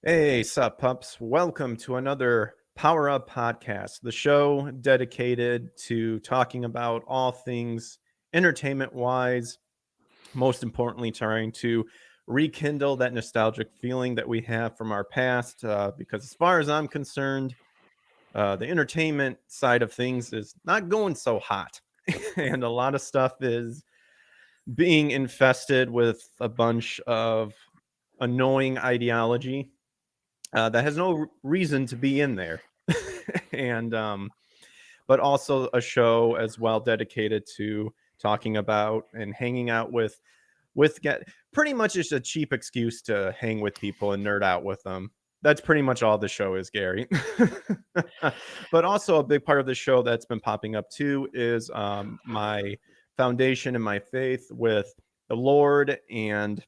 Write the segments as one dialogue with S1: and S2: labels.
S1: Hey, sup, pups. Welcome to another Power Up podcast, the show dedicated to talking about all things entertainment wise, most importantly, trying to rekindle that nostalgic feeling that we have from our past. Because, as far as I'm concerned, the entertainment side of things is not going so hot. And a lot of stuff is being infested with a bunch of annoying ideology that has no reason to be in there. and But also a show as well dedicated to talking about and hanging out with get pretty much just a cheap excuse to hang with people and nerd out with them. That's pretty much all the show is, Gary. But also a big part of the show that's been popping up too is my foundation and my faith with the Lord and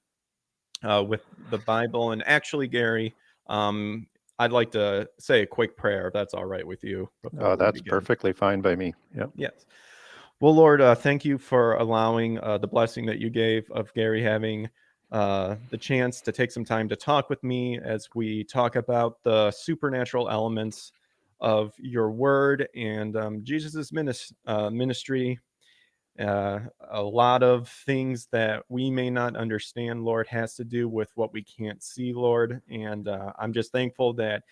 S1: with the Bible. And actually, Gary, I'd like to say a quick prayer, if that's all right with you, before
S2: Oh,
S1: we
S2: that's
S1: begin.
S2: perfectly fine by me. Yep.
S1: Yes. Well, Lord, thank you for allowing the blessing that you gave of Gary having the chance to take some time to talk with me as we talk about the supernatural elements of your word and Jesus' ministry. A lot of things that we may not understand, Lord, has to do with what we can't see, Lord. And I'm just thankful that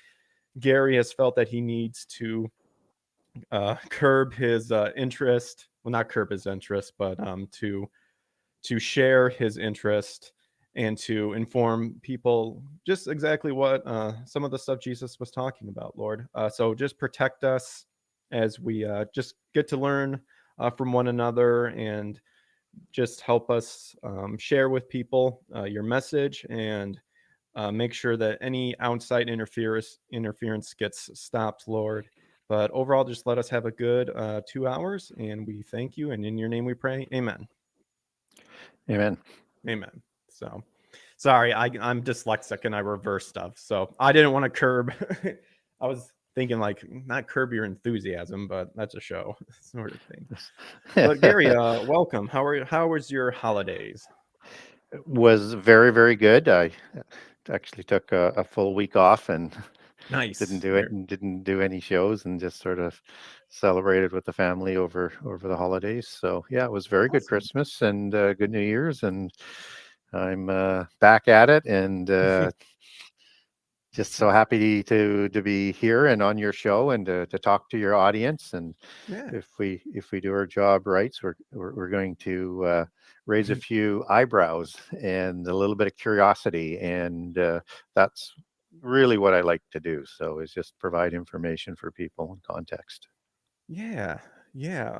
S1: Gary has felt that he needs to curb his interest. Well, not curb his interest, but to share his interest and to inform people just exactly what some of the stuff Jesus was talking about, Lord. So just protect us as we just get to learn from one another and just help us share with people your message and make sure that any outside interference gets stopped, Lord. But overall, just let us have a good 2 hours, and we thank you. And in your name we pray. Amen.
S2: Amen.
S1: Amen. So, sorry, I'm dyslexic and I reverse stuff. So I didn't want to curb. I was thinking like not curb your enthusiasm, but that's a show sort of thing. But Gary, welcome. How was your holidays?
S2: Was very, very good. I actually took a full week off and didn't
S1: Nice.
S2: do it and didn't do any shows and just sort of celebrated with the family over the holidays. So yeah, it was very good
S1: Awesome.
S2: Christmas and good New Year's, and I'm back at it and just so happy to be here and on your show and to talk to your audience. And
S1: Yeah.
S2: if we do our job right, so we're going to raise a few eyebrows and a little bit of curiosity, and that's really what I like to do. So is just provide information for people and context.
S1: Yeah, yeah.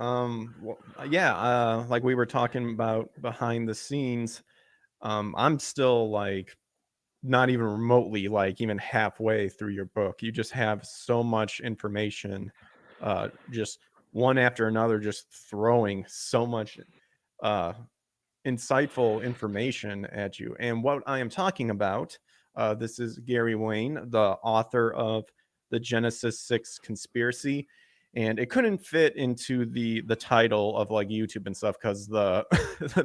S1: Yeah. Like we were talking about behind the scenes, I'm still like not even remotely like even halfway through your book. You just have so much information, just one after another, just throwing so much uh insightful information at you. And what I am talking about, this is Gary Wayne, the author of the Genesis 6 conspiracy. And it couldn't fit into the title of like YouTube and stuff because the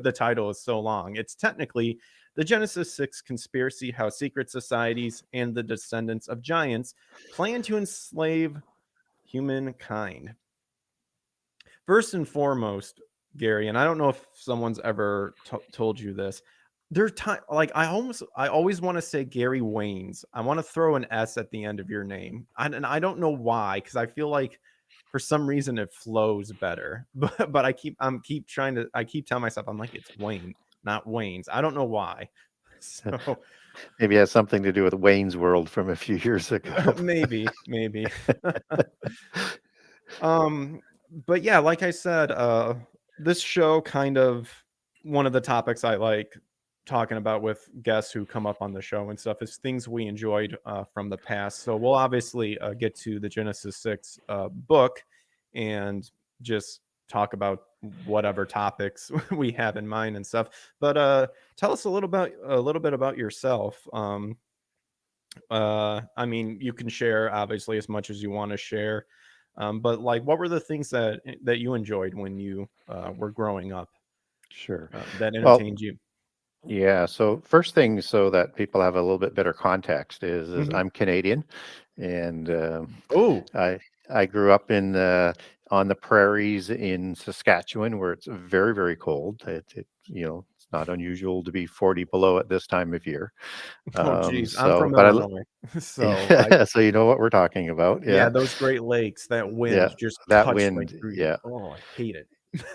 S1: the title is so long. It's technically the Genesis 6 conspiracy: how secret societies and the descendants of giants plan to enslave humankind. First and foremost, Gary, and I don't know if someone's ever told you this. There's time like I always want to say Gary Wayne's. I want to throw an S at the end of your name, and I don't know why, because I feel like for some reason it flows better. But I'm keep trying to I keep telling myself I'm like it's Wayne, not Wayne's. I don't know why. So
S2: Maybe it has something to do with Wayne's World from a few years ago.
S1: maybe. Um, but yeah, like I said, this show kind of one of the topics I like talking about with guests who come up on the show and stuff is things we enjoyed from the past. So we'll obviously get to the Genesis 6 book and just talk about whatever topics we have in mind and stuff. But tell us a little bit about yourself. I mean, you can share obviously as much as you want to share, but like, what were the things that you enjoyed when you were growing up
S2: Sure.
S1: that
S2: Well,
S1: entertained you?
S2: Yeah. So first thing, so that people have a little bit better context, is
S1: Hmm.
S2: I'm Canadian, and
S1: Oh,
S2: I I grew up in on the prairies in Saskatchewan, where it's very, very cold. It's not unusual to be 40 below at this time of year.
S1: oh, geez. I'm
S2: So,
S1: from
S2: but
S1: Illinois, so I
S2: so you know what we're talking about,
S1: yeah,
S2: yeah,
S1: those Great Lakes, that
S2: yeah,
S1: wind just
S2: that
S1: cuts right
S2: wind,
S1: through you.
S2: yeah.
S1: Oh, I hate it.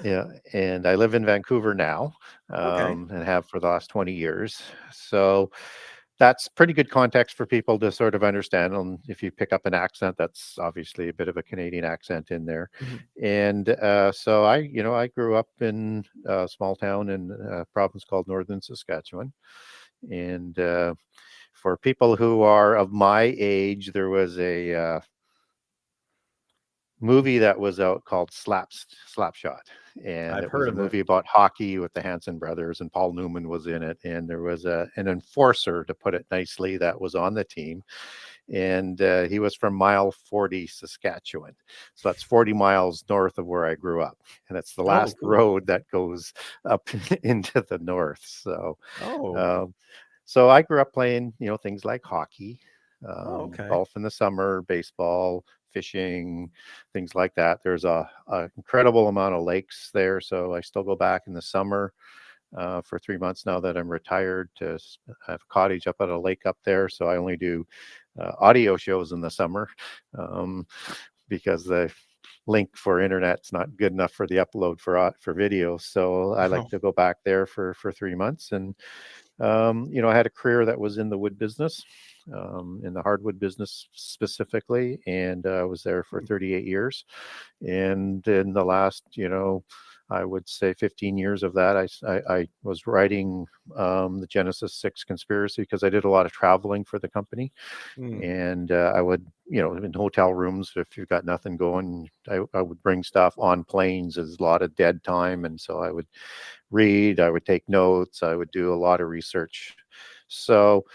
S2: Yeah, and I live in Vancouver now,
S1: Okay.
S2: and have for the last 20 years. So that's pretty good context for people to sort of understand. And if you pick up an accent, that's obviously a bit of a Canadian accent in there.
S1: Mhm.
S2: And so I grew up in a small town in a province called Northern Saskatchewan. And for people who are of my age, there was a movie that was out called Slapshot, and
S1: I've
S2: it was
S1: heard
S2: a
S1: of it.
S2: movie about hockey with the Hanson brothers, and Paul Newman was in it, and there was an enforcer, to put it nicely, that was on the team, and he was from Mile 40, Saskatchewan, so that's 40 miles north of where I grew up, and it's the
S1: Oh,
S2: last
S1: cool.
S2: road that goes up into the north. So
S1: Oh,
S2: um, so I grew up playing, things like hockey,
S1: oh, okay.
S2: golf in the summer, baseball, fishing, things like that. There's a incredible amount of lakes there, so I still go back in the summer for 3 months now that I'm retired to have a cottage up at a lake up there. So I only do audio shows in the summer um, because the link for internet's not good enough for the upload for video. So I like
S1: Oh,
S2: to go back there for 3 months. And I had a career that was in the wood business, in the hardwood business specifically, and I was there for
S1: hmm,
S2: 38 years. And in the last, I would say 15 years of that, I was writing the Genesis 6 conspiracy, because I did a lot of traveling for the company.
S1: hmm,
S2: And I would, in hotel rooms, if you've got nothing going, I would bring stuff on planes. There's a lot of dead time. And so I would read, I would take notes, I would do a lot of research. So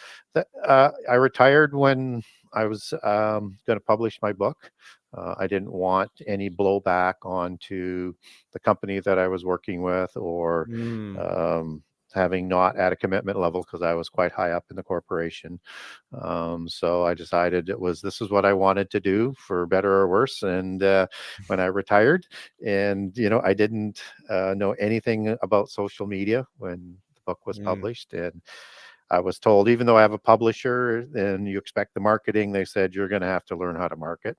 S2: I retired when I was going to publish my book. I didn't want any blowback onto the company that I was working with, or
S1: hmm.
S2: um, having not at a commitment level, because I was quite high up in the corporation. So I decided this is what I wanted to do, for better or worse. And when I retired, and I didn't know anything about social media when the book was
S1: Mm.
S2: published. And I was told, even though I have a publisher and you expect the marketing, they said you're going to have to learn how to market,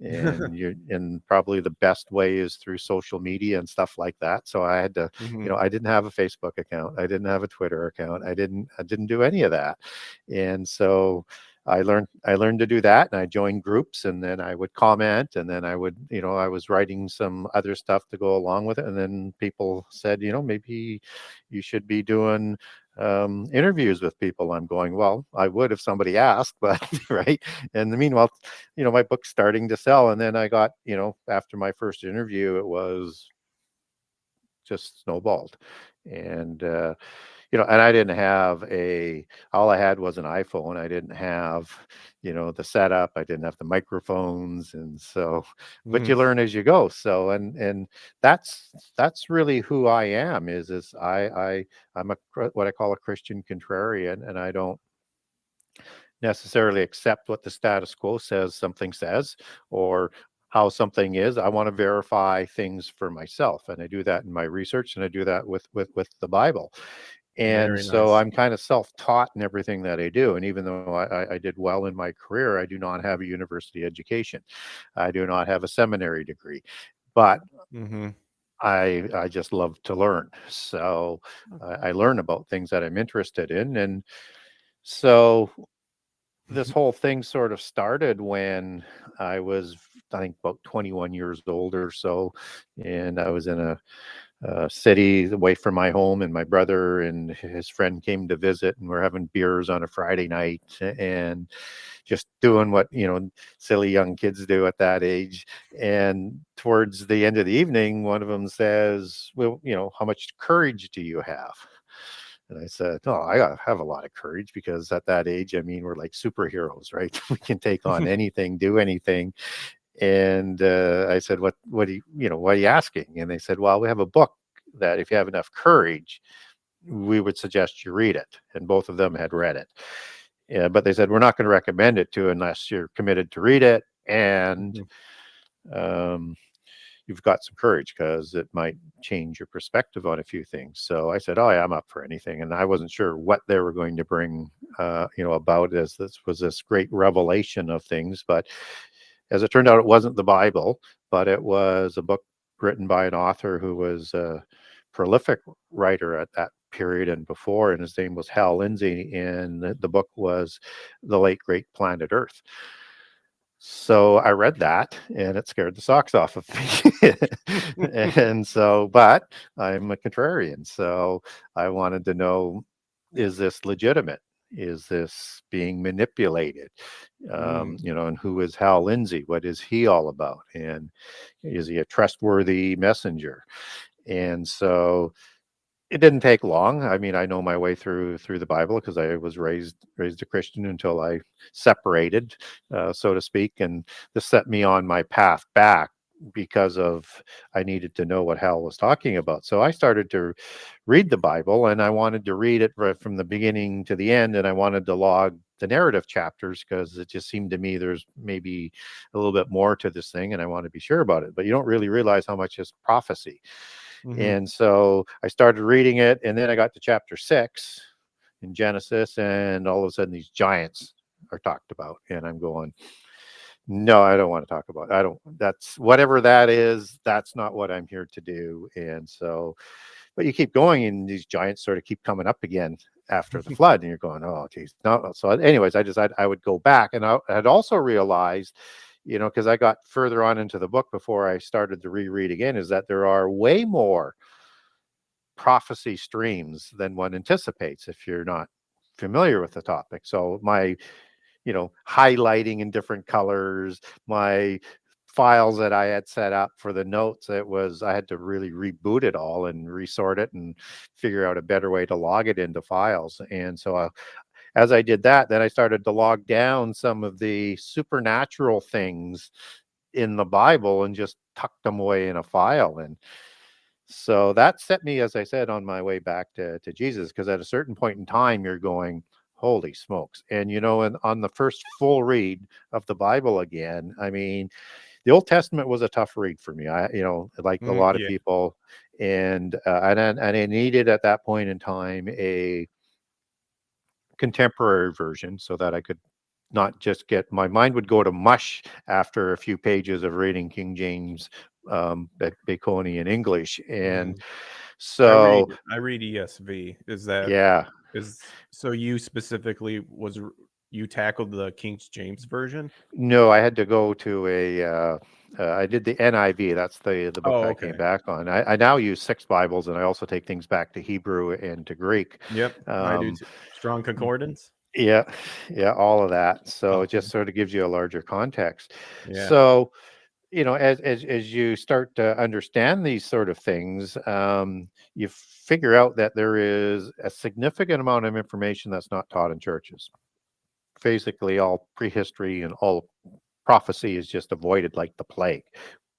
S2: and probably the best way is through social media and stuff like that. So I had to,
S1: Mhm.
S2: I didn't have a Facebook account, I didn't have a Twitter account, I didn't do any of that. And so I learned to do that, and I joined groups, and then I would comment, and then I would, I was writing some other stuff to go along with it. And then people said, maybe you should be doing interviews with people. I'm going, well, I would if somebody asked, but right. And meanwhile, my book's starting to sell. And then I got, after my first interview, it was just snowballed. And and I didn't have all I had was an iPhone. I didn't have, the setup. I didn't have the microphones. And so, but
S1: Mhm.
S2: you learn as you go. So, and that's really who I am, is I'm what I call a Christian contrarian, and I don't necessarily accept what the status quo says, or how something is. I want to verify things for myself, and I do that in my research, and I do that with the Bible. And
S1: Very
S2: so
S1: nice.
S2: I'm kind of self-taught in everything that I do. And even though I did well in my career, I do not have a university education. I do not have a seminary degree, but
S1: Mhm.
S2: I just love to learn. So I learn about things that I'm interested in. And so this whole thing sort of started when I was, I think, about 21 years old or so. And I was in a city away from my home, and my brother and his friend came to visit, and we're having beers on a Friday night, and just doing what silly young kids do at that age. And towards the end of the evening, one of them says, well, how much courage do you have? And I said, oh, have a lot of courage, because at that age, I mean, we're like superheroes, right? We can take on anything, do anything. And I said, what are you asking? And they said, well, we have a book that if you have enough courage, we would suggest you read it. And both of them had read it. Yeah, but they said, we're not going to recommend it to unless you're committed to read it and
S1: Mhm.
S2: um, you've got some courage, because it might change your perspective on a few things. So I said, oh yeah, I'm up for anything. And I wasn't sure what they were going to bring, about, as this was this great revelation of things. But as it turned out, it wasn't the Bible, but it was a book written by an author who was a prolific writer at that period and before, and his name was Hal Lindsey, and the book was The Late Great Planet Earth. So I read that and it scared the socks off of me. And so, but I'm a contrarian. So I wanted to know, is this legitimate? Is this being manipulated?
S1: Mm.
S2: And who is Hal Lindsey? What is he all about? And is he a trustworthy messenger? And so it didn't take long. I mean, I know my way through the Bible because I was raised a Christian until I separated, so to speak, and this set me on my path back because of I needed to know what Hal was talking about. So I started to read the Bible, and I wanted to read it right from the beginning to the end, and I wanted to log the narrative chapters because it just seemed to me there's maybe a little bit more to this thing, and I want to be sure about it. But you don't really realize how much is prophecy.
S1: Mhm.
S2: And so I started reading it, and then I got to chapter 6 in Genesis, and all of a sudden these giants are talked about, and I'm going, no, I don't want to talk about it. I don't, that's whatever that is, that's not what I'm here to do. And so, but you keep going, and these giants sort of keep coming up again after the flood, and you're going, oh geez, no. So anyways, I decided I would go back, and I had also realized, because I got further on into the book before I started to reread again, is that there are way more prophecy streams than one anticipates if you're not familiar with the topic. So my, highlighting in different colors, my files that I had set up for the notes, I had to really reboot it all and resort it and figure out a better way to log it into files. And so as I did that, then I started to log down some of the supernatural things in the Bible and just tucked them away in a file. And so that set me, as I said, on my way back to Jesus, because at a certain point in time, you're going, holy smokes. And, and on the first full read of the Bible again, I mean, the Old Testament was a tough read for me. Like a
S1: Mm,
S2: lot of
S1: yeah.
S2: people, and I needed at that point in time a contemporary version so that I could not just get my mind would go to mush after a few pages of reading King James, Baconian English. And
S1: Mhm. I read
S2: so,
S1: I read ESV. Is that
S2: yeah,
S1: is so you specifically you tackled the King James version?
S2: no, I had to go to I did the NIV. That's the book
S1: Oh,
S2: I came
S1: okay.
S2: back on. I now use 6 Bibles, and I also take things back to Hebrew and to Greek.
S1: Yep, I do
S2: Um,
S1: too. Strong concordance?
S2: yeah, yeah, all of that. So it just
S1: Okay.
S2: sort of gives you a larger context.
S1: Yeah.
S2: So, as you start to understand these sort of things, you figure out that there is a significant amount of information that's not taught in churches. Basically, all prehistory and all prophecy is just avoided like the plague,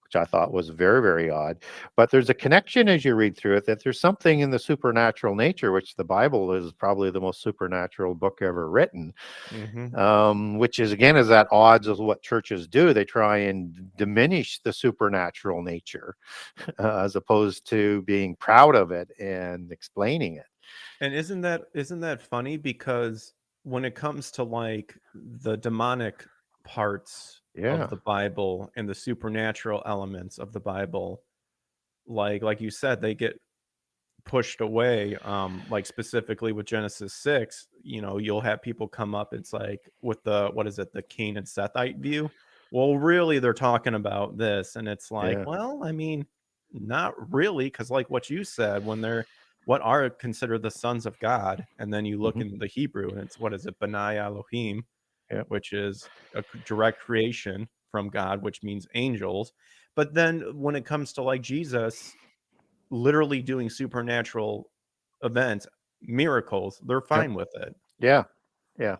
S2: which I thought was very, very odd. But there's a connection as you read through it that there's something in the supernatural nature, which the Bible is probably the most supernatural book ever written,
S1: Mhm.
S2: which is again is at odds with what churches do. They try and diminish the supernatural nature as opposed to being proud of it and explaining it.
S1: And isn't that funny because when it comes to, like, the demonic parts of
S2: Yeah,
S1: the Bible and the supernatural elements of the Bible, like you said, they get pushed away, like specifically with Genesis 6, you'll have people come up, it's like with the what is it, the Cain and Sethite view. Well, really they're talking about this, and it's like,
S2: yeah,
S1: well, I mean, not really, because like what you said, when they're what are considered the sons of God, and then you look
S2: hmm,
S1: in the Hebrew and it's what is it, Benai Elohim,
S2: yeah,
S1: which is a direct creation from God, which means angels. But then when it comes to like Jesus literally doing supernatural events, miracles, they're
S2: yep,
S1: fine with it.
S2: yeah, yeah.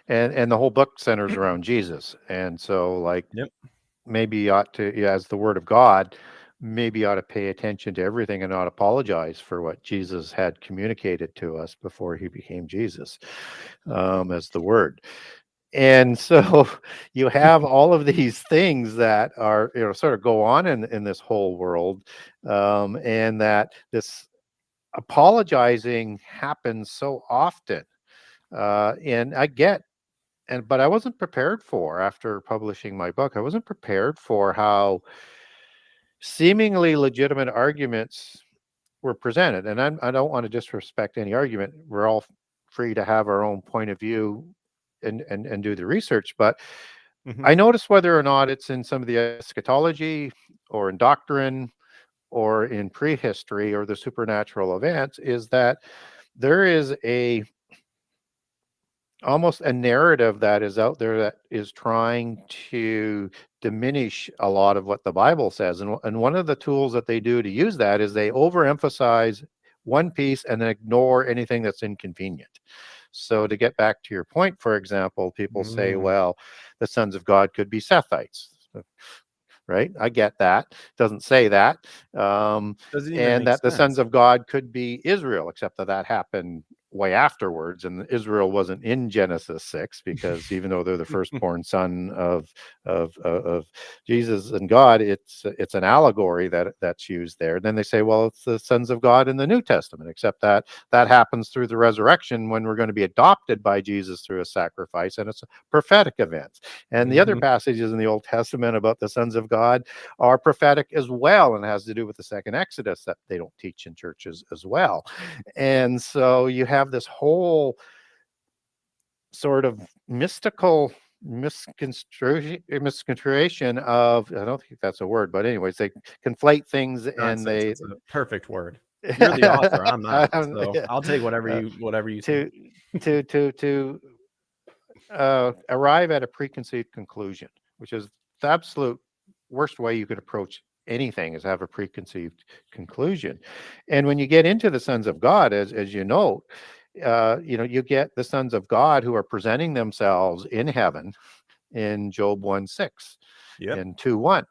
S2: And the whole book centers around Jesus, and so like
S1: Yep.
S2: maybe you ought to, yeah, as the Word of God. maybe ought to pay attention to everything and not apologize for what Jesus had communicated to us before he became Jesus, as the Word. And so you have all of these things that are, sort of go on in this whole world, and that this apologizing happens so often. And I get, but I wasn't prepared for, after publishing my book, I wasn't prepared for how seemingly legitimate arguments were presented. And I don't want to disrespect any argument. We're all free to have our own point of view and do the research. But
S1: Hmm.
S2: I notice whether or not it's in some of the eschatology or in doctrine or in prehistory or the supernatural events, is that there is a almost a narrative that is out there that is trying to diminish a lot of what the Bible says. And one of the tools that they do to use that is they overemphasize one piece and then ignore anything that's inconvenient. So to get back to your point, for example, people say,
S1: Mm.
S2: well, the sons of God could be Sethites. Right? I get that. Doesn't say that.
S1: Doesn't even
S2: And
S1: make
S2: that the sons
S1: sense.
S2: of God could be Israel, except that that happened way afterwards. And Israel wasn't in Genesis 6, because even though they're the firstborn son of Jesus and God, it's an allegory that's used there. Then they say, well, it's the sons of God in the New Testament, except that that happens through the resurrection, when we're going to be adopted by Jesus through a sacrifice, and it's a prophetic event. And the other
S1: Hmm.
S2: passages in the Old Testament about the sons of God are prophetic as well, and has to do with the second Exodus that they don't teach in churches as well. And so you have this whole sort of mystical misconstruation of, I don't think that's a word, but anyways, they conflate things and
S1: Nonsense.
S2: they
S1: It's a perfect word. You're the author. I'm not. So
S2: yeah,
S1: I'll take whatever
S2: uh,
S1: you say.
S2: to to arrive at a preconceived conclusion, which is the absolute worst way you could approach anything, is have a preconceived conclusion. And when you get into the sons of God, as you know, you get the sons of God who are presenting themselves in heaven in Job 1:6
S1: Yep.
S2: and 2:1.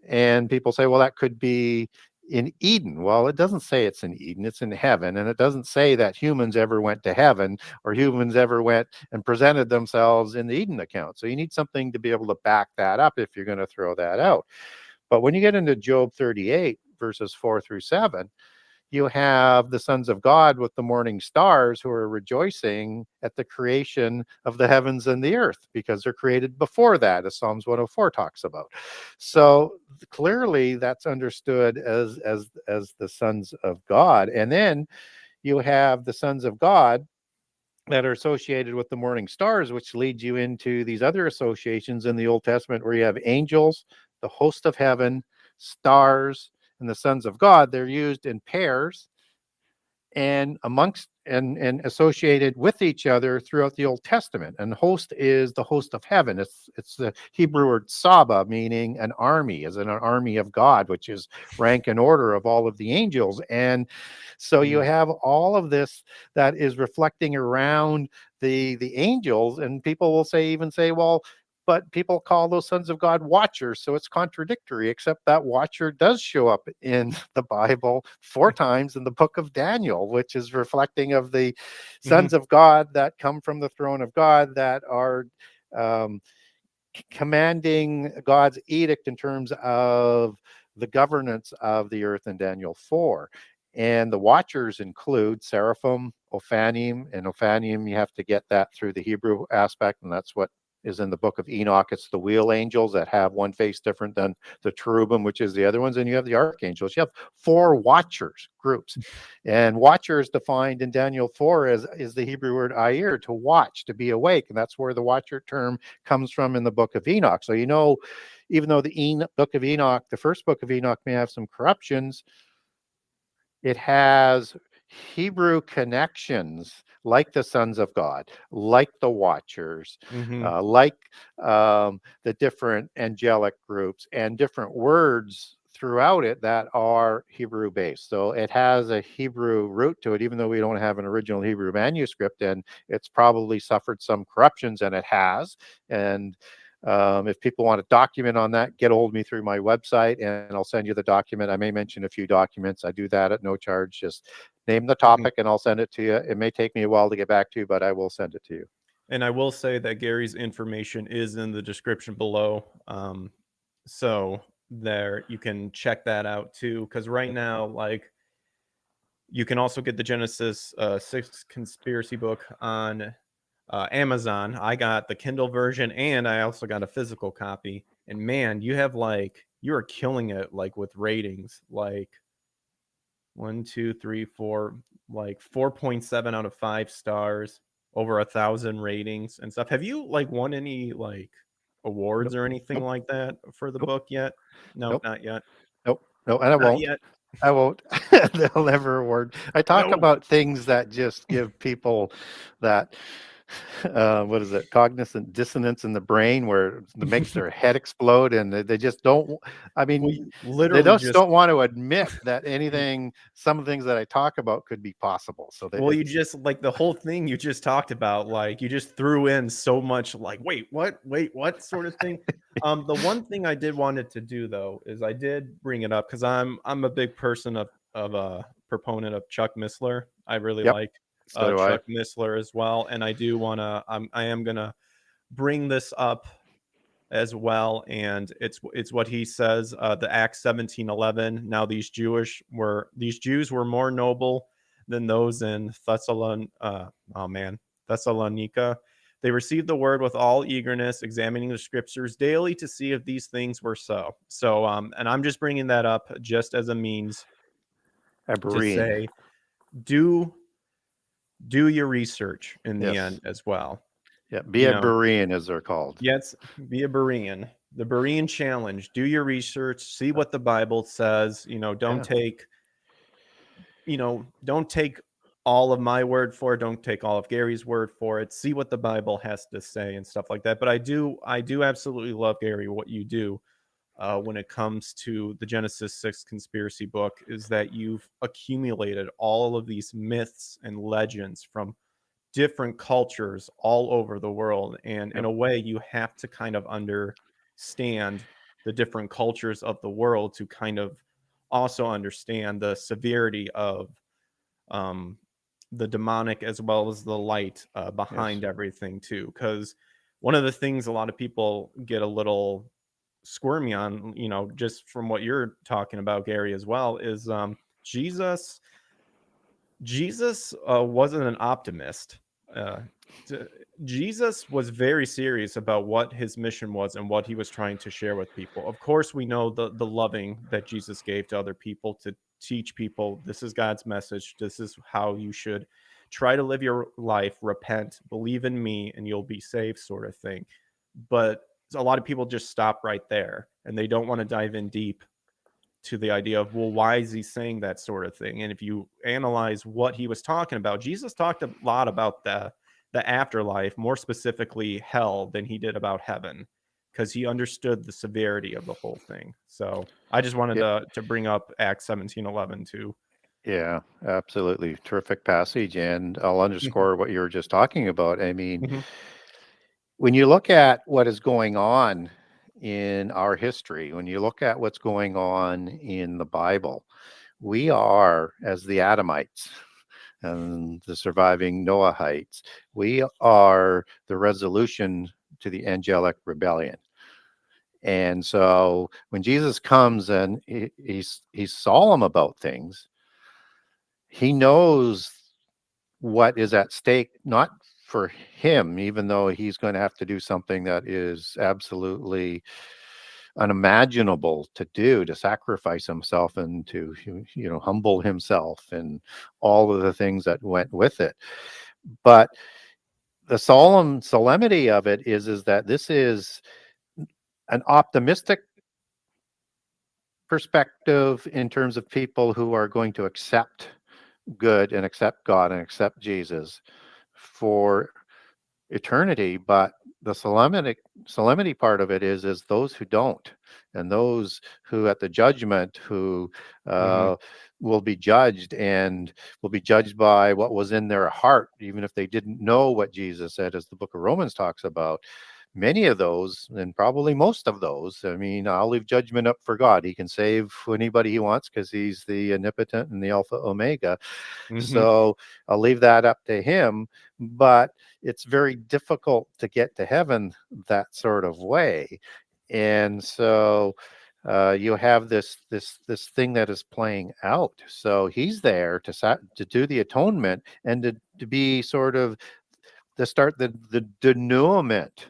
S2: And people say, well, that could be in Eden. Well, it doesn't say it's in Eden, it's in heaven. And it doesn't say that humans ever went to heaven or humans ever went and presented themselves in the Eden account. So you need something to be able to back that up if you're going to throw that out. But when you get into Job 38, verses 4-7, you have the sons of God with the morning stars who are rejoicing at the creation of the heavens and the earth, because they're created before that, as Psalms 104 talks about. So clearly that's understood as the sons of God. And then you have the sons of God that are associated with the morning stars, which leads you into these other associations in the Old Testament where you have angels, the host of heaven, stars, and the sons of God. They're used in pairs and amongst and associated with each other throughout the Old Testament. And host is the host of heaven. It's the Hebrew word saba, meaning an army, as in an army of God, which is rank and order of all of the angels. And so you
S1: Mm.
S2: have all of this that is reflecting around the angels, and people will even say, well, but people call those sons of God watchers. So it's contradictory, except that watcher does show up in the Bible 4 times in the book of Daniel, which is reflecting of the
S1: Hmm.
S2: sons of God that come from the throne of God, that are um, commanding God's edict in terms of the governance of the earth in Daniel 4. And the watchers include seraphim, Ophanim, and Ophanim, you have to get that through the Hebrew aspect, and that's what is in the book of Enoch. It's the wheel angels that have one face different than the cherubim, which is the other ones. And you have the archangels. You have 4 watchers groups. And watcher is defined in Daniel 4 as is the Hebrew word ayir, to watch, to be awake. And that's where the watcher term comes from in the book of Enoch. So, even though the book of Enoch, the first book of Enoch, may have some corruptions, it has Hebrew connections, like the sons of God, like the watchers,
S1: Hmm.
S2: like the different angelic groups, and different words throughout it that are Hebrew based. So it has a Hebrew root to it, even though we don't have an original Hebrew manuscript, and it's probably suffered some corruptions, and it has. And If people want a document on that, get a hold of me through my website and I'll send you the document. I may mention a few documents. I do that at no charge. Just name the
S1: Mhm.
S2: topic and I'll send it to you. It may take me a while to get back to you, but I will send it to you.
S1: And I will say that Gary's information is in the description below. So there you can check that out too. Because right now, like, you can also get the Genesis 6 conspiracy book on Amazon. I got the Kindle version and I also got a physical copy. And man, you have like, you are killing it like with ratings. Like one, two, three, four, like 4.7 out of 5 stars, over 1,000 ratings and stuff. Have you like won any like awards
S2: Nope,
S1: or anything
S2: nope,
S1: like that for the
S2: nope,
S1: book yet? Nope,
S2: nope,
S1: not yet.
S2: nope, no, and I
S1: Not
S2: won't.
S1: yet.
S2: I won't. They'll never award. I talk
S1: No.
S2: about things that just give people that what is it, cognizant dissonance in the brain, where it makes their head explode, and they just don't. I mean,
S1: We
S2: they
S1: literally
S2: just
S1: just
S2: don't want to admit that anything, some of the things that I talk about could be possible. So that
S1: well, you
S2: it's
S1: just like the whole thing you just talked about, like you just threw in so much like, wait, what? Wait, what sort of thing? The one thing I did wanted to do though is I did bring it up because I'm a big person of a proponent of Chuck Missler. I really
S2: yep.
S1: like
S2: So do I.
S1: Chuck Missler as well, and I do wanna I am gonna bring this up as well, and it's what he says. The Acts 17:11. Now these Jews were more noble than those in oh man, Thessalonica. They received the word with all eagerness, examining the scriptures daily to see if these things were so. So, and I'm just bringing that up just as a means
S2: A
S1: to
S2: Berean.
S1: say, do do your research in the
S2: Yes.
S1: end as well.
S2: Yeah. Be
S1: You
S2: a
S1: know,
S2: Berean, as they're called.
S1: yes, be a Berean. The Berean challenge. Do your research, see what the Bible says.
S2: Yeah.
S1: Don't take all of my word for it. Don't take all of Gary's word for it. See what the Bible has to say and stuff like that. But I do absolutely love, Gary, what you do when it comes to the Genesis 6 conspiracy book is that you've accumulated all of these myths and legends from different cultures all over the world. And in
S2: Yep.
S1: a way, you have to kind of understand the different cultures of the world to kind of also understand the severity of um, the demonic as well as the light
S2: Yes.
S1: behind everything, too. Because one of the things a lot of people get a little squirmy on, just from what you're talking about, Gary, as well, is Jesus Jesus wasn't an optimist. Uh, t- Jesus was very serious about what his mission was and what he was trying to share with people. Of course, we know the loving that Jesus gave to other people to teach people this is God's message. This is how you should try to live your life. Repent, believe in me, and you'll be saved, sort of thing. But a lot of people just stop right there and they don't want to dive in deep to the idea of, well, why is he saying that sort of thing? And if you analyze what he was talking about, Jesus talked a lot about the afterlife, more specifically hell, than he did about heaven, because he understood the severity of the whole thing. So I just wanted
S2: Yeah.
S1: to bring up Acts 17:11 too.
S2: Yeah. Absolutely. Terrific passage. And I'll underscore what you were just talking about. I mean,
S1: Mhm,
S2: when you look at what is going on in our history, when you look at what's going on in the Bible, we are, as the Adamites and the surviving Noahites, we are the resolution to the angelic rebellion. And so when Jesus comes and he's solemn about things, he knows what is at stake, not for him, even though he's going to have to do something that is absolutely unimaginable to do, to sacrifice himself and to humble himself and all of the things that went with it. But the solemnity of it is that this is an optimistic perspective in terms of people who are going to accept good and accept God and accept Jesus for eternity. But the solemnity part of it is those who don't, and those who at the judgment who
S1: mhm.
S2: uh, will be judged, and will be judged by what was in their heart, even if they didn't know what Jesus said, as the book of Romans talks about. many of those, and probably most of those, I mean, I'll leave judgment up for God. He can save anybody he wants because he's the omnipotent and the Alpha Omega.
S1: Hmm.
S2: So I'll leave that up to him. But it's very difficult to get to heaven that sort of way. And so you have this thing that is playing out. So he's there to do the atonement and to be sort of to start the denouement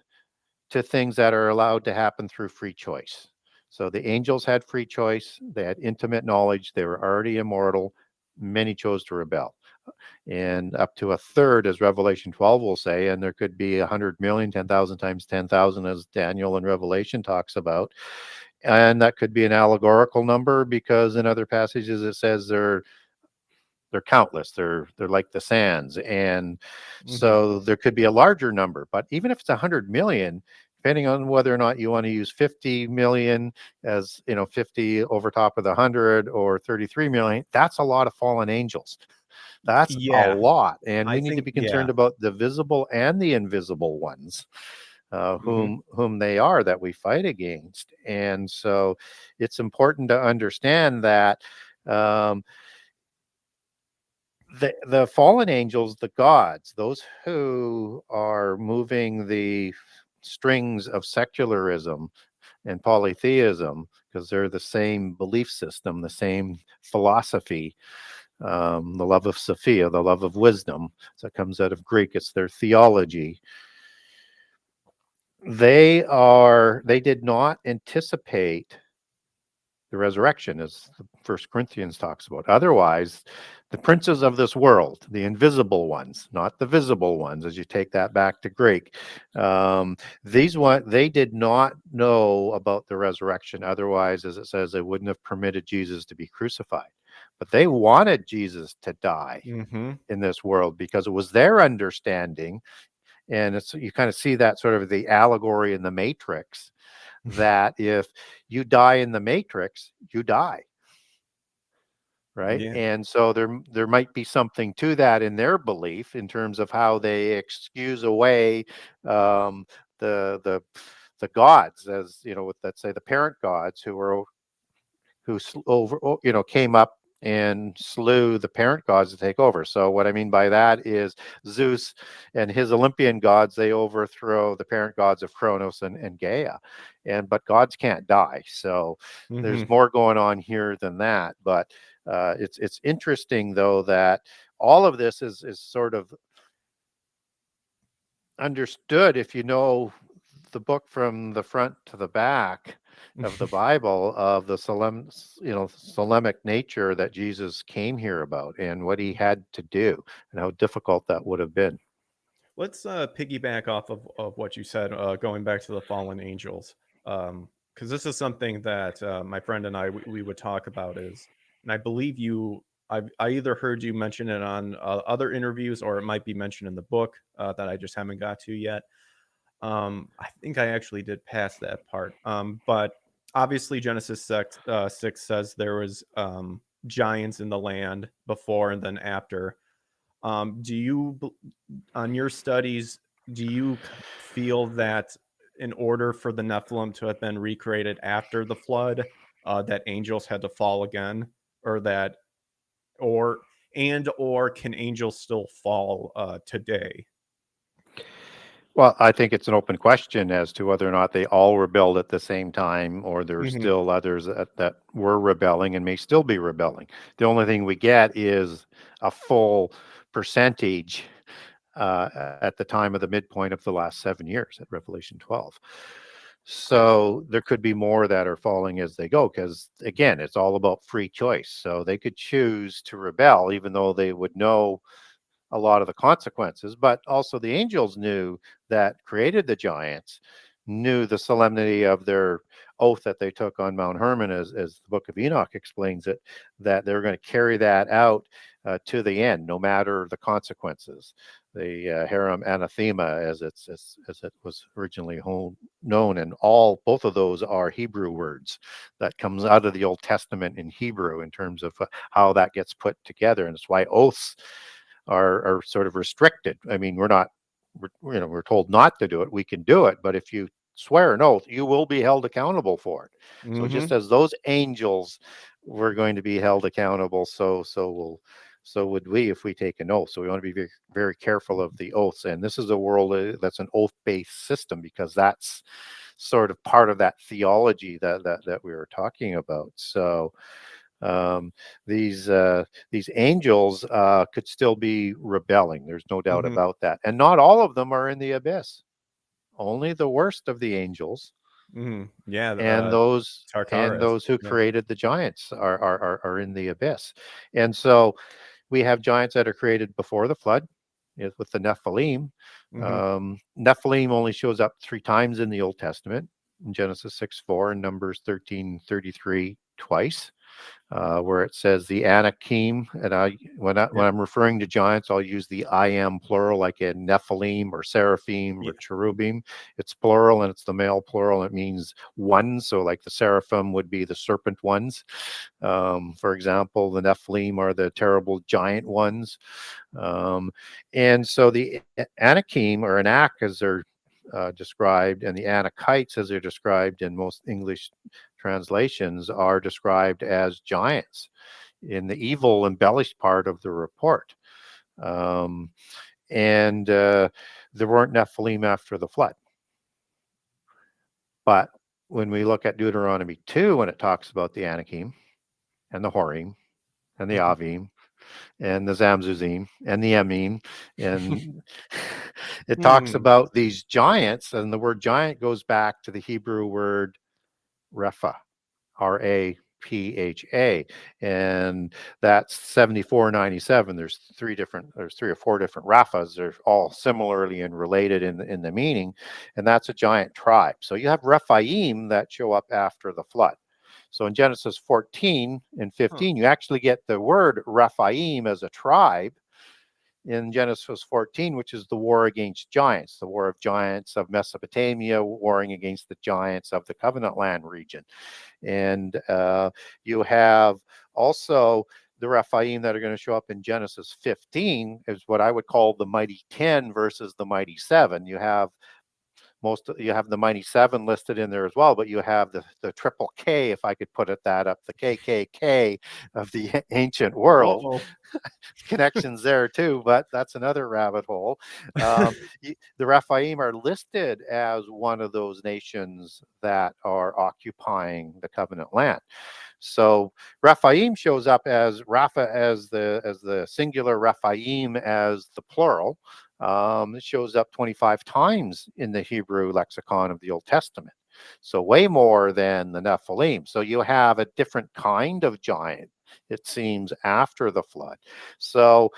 S2: to things that are allowed to happen through free choice. So the angels had free choice, they had intimate knowledge, they were already immortal. Many chose to rebel. And up to a third, as Revelation 12 will say, and there could be 100 million, 10,000 times 10,000, as Daniel and Revelation talks about. And that could be an allegorical number because in other passages it says they're countless. They're like the sands, and
S1: Hmm.
S2: so there could be a larger number. But even if it's 100 million, depending on whether or not you want to use 50 million as 50 over top of the 100 or 33 million, that's a lot of fallen angels. That's a
S1: Yeah,
S2: lot, and
S1: I
S2: we need to
S1: think,
S2: be
S1: yeah.
S2: concerned about the visible and the invisible ones,
S1: Hmm.
S2: whom they are that we fight against. And so it's important to understand that. Um, the fallen angels, the gods, those who are moving the strings of secularism and polytheism, because they're the same belief system, the same philosophy, the love of Sophia, the love of wisdom. So it comes out of Greek, it's their theology. They did not anticipate the resurrection, as the First Corinthians talks about. Otherwise, the princes of this world, the invisible ones, not the visible ones, as you take that back to Greek, they did not know about the resurrection. Otherwise, as it says, they wouldn't have permitted Jesus to be crucified. But they wanted Jesus to die
S1: Hmm.
S2: in this world because it was their understanding. And you kind of see that sort of the allegory in the Matrix, that if you die in the Matrix, you die, right?
S1: Yeah.
S2: And so there might be something to that in their belief in terms of how they excuse away um, the the the gods, as with, let's say, the parent gods who came up and slew the parent gods to take over. So what I mean by that is Zeus and his Olympian gods, they overthrow the parent gods of Kronos and Gaia. But gods can't die. So there's
S1: Hmm.
S2: more going on here than that. But it's interesting though that all of this is sort of understood if you know the book from the front to the back of the Bible, of the solemnic nature that Jesus came here about and what he had to do and how difficult that would have been.
S1: Let's piggyback off of what you said, going back to the fallen angels, because this is something that my friend and I we would talk about is, and I believe I either heard you mention it on other interviews or it might be mentioned in the book that I just haven't got to yet. I think I actually did pass that part, but obviously Genesis 6 says there was giants in the land before and then after. Do you on your studies, do you feel that in order for the Nephilim to have been recreated after the flood, that angels had to fall again, or that, or or can angels still fall today?
S2: Well, I think it's an open question as to whether or not they all rebelled at the same time, or there's
S1: Hmm.
S2: still others that were rebelling and may still be rebelling. The only thing we get is a full percentage at the time of the midpoint of the last 7 years at Revelation 12. So there could be more that are falling as they go, because again, it's all about free choice. So they could choose to rebel, even though they would know a lot of the consequences. But also the angels knew that created the giants, knew the solemnity of their oath that they took on Mount Hermon, as the book of Enoch explains it, that they're going to carry that out to the end, no matter the consequences. The Harum Anathema, as it was originally known, and both of those are Hebrew words that comes out of the Old Testament in Hebrew in terms of how that gets put together, and it's why oaths are sort of restricted. I mean, we're not we're told not to do it, we can do it. But if you swear an oath, you will be held accountable for it. So just
S1: Mm-hmm.
S2: as those angels were going to be held accountable, so would we if we take an oath. So we want to be very, very careful of the oaths. And this is a world that's an oath-based system, because that's sort of part of that theology that we were talking about. So um, these angels could still be rebelling. There's no doubt
S1: Mm-hmm.
S2: about that. And not all of them are in the abyss. Only the worst of the angels
S1: Mm-hmm. Yeah.
S2: and
S1: Tartarus.
S2: those who
S1: Yeah.
S2: created the giants are in the abyss. And so we have giants that are created before the flood, with the Nephilim.
S1: Mm-hmm.
S2: Nephilim only shows up 3 times in the Old Testament, in Genesis 6:4 and Numbers 13:33 twice. Where it says the Anakim, and when
S1: Yeah.
S2: I'm referring to giants, I'll use the I am plural, like in Nephilim or Seraphim or
S1: Yeah.
S2: Cherubim. It's plural and it's the male plural. It means one. So, like the Seraphim would be the serpent ones. For example, the Nephilim are the terrible giant ones. And so the Anakim, or Anak, as they're described, and the Anakites, as they're described in most English translations, are described as giants in the evil embellished part of the report. Um, and there weren't Nephilim after the flood. But when we look at Deuteronomy 2, when it talks about the Anakim and the Horim and the
S1: Mm-hmm.
S2: Avim and the Zamzuzim and the Emim, and it talks
S1: Hmm.
S2: about these giants, and the word giant goes back to the Hebrew word Repha, Rapha, and that's 7497. There's 3 or 4 different Raphas. They're all similarly and related in the meaning, and that's a giant tribe. So you have Rephaim that show up after the flood. So in Genesis 14 and
S1: Huh.
S2: 15, you actually get the word Rephaim as a tribe in Genesis 14, which is the war against giants, the war of giants of Mesopotamia warring against the giants of the Covenant Land region. And you have also the Rephaim that are going to show up in Genesis 15 is what I would call the mighty 10 versus the mighty 7. You have the mighty 7 listed in there as well, but you have the triple K, if I could put it that up, the KKK of the ancient world.
S1: Oh.
S2: Connections there too, but that's another rabbit hole. The Rephaim are listed as one of those nations that are occupying the covenant land. So Rephaim shows up as Rapha as the singular, Rephaim as the plural. It shows up 25 times in the Hebrew lexicon of the Old Testament. So way more than the Nephilim. So you have a different kind of giant, it seems, after the flood. So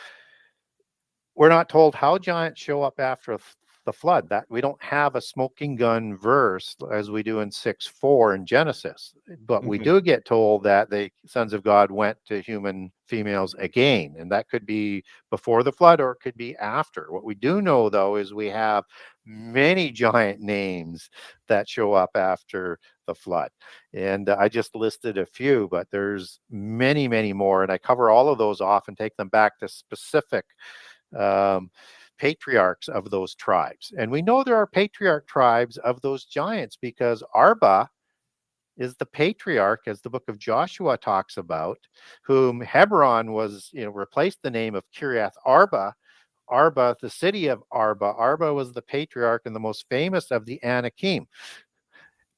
S2: we're not told how giants show up after the flood. That we don't have a smoking gun verse as we do in 6:4 in Genesis, but we
S1: Mm-hmm.
S2: do get told that the sons of God went to human females again, and that could be before the flood or it could be after. What we do know, though, is we have many giant names that show up after the flood, and I just listed a few, but there's many, many more, and I cover all of those off and take them back to specific um, patriarchs of those tribes. And we know there are patriarch tribes of those giants because Arba is the patriarch, as the book of Joshua talks about, whom Hebron was, replaced the name of Kiriath Arba. Arba, the city of Arba. Arba was the patriarch and the most famous of the Anakim,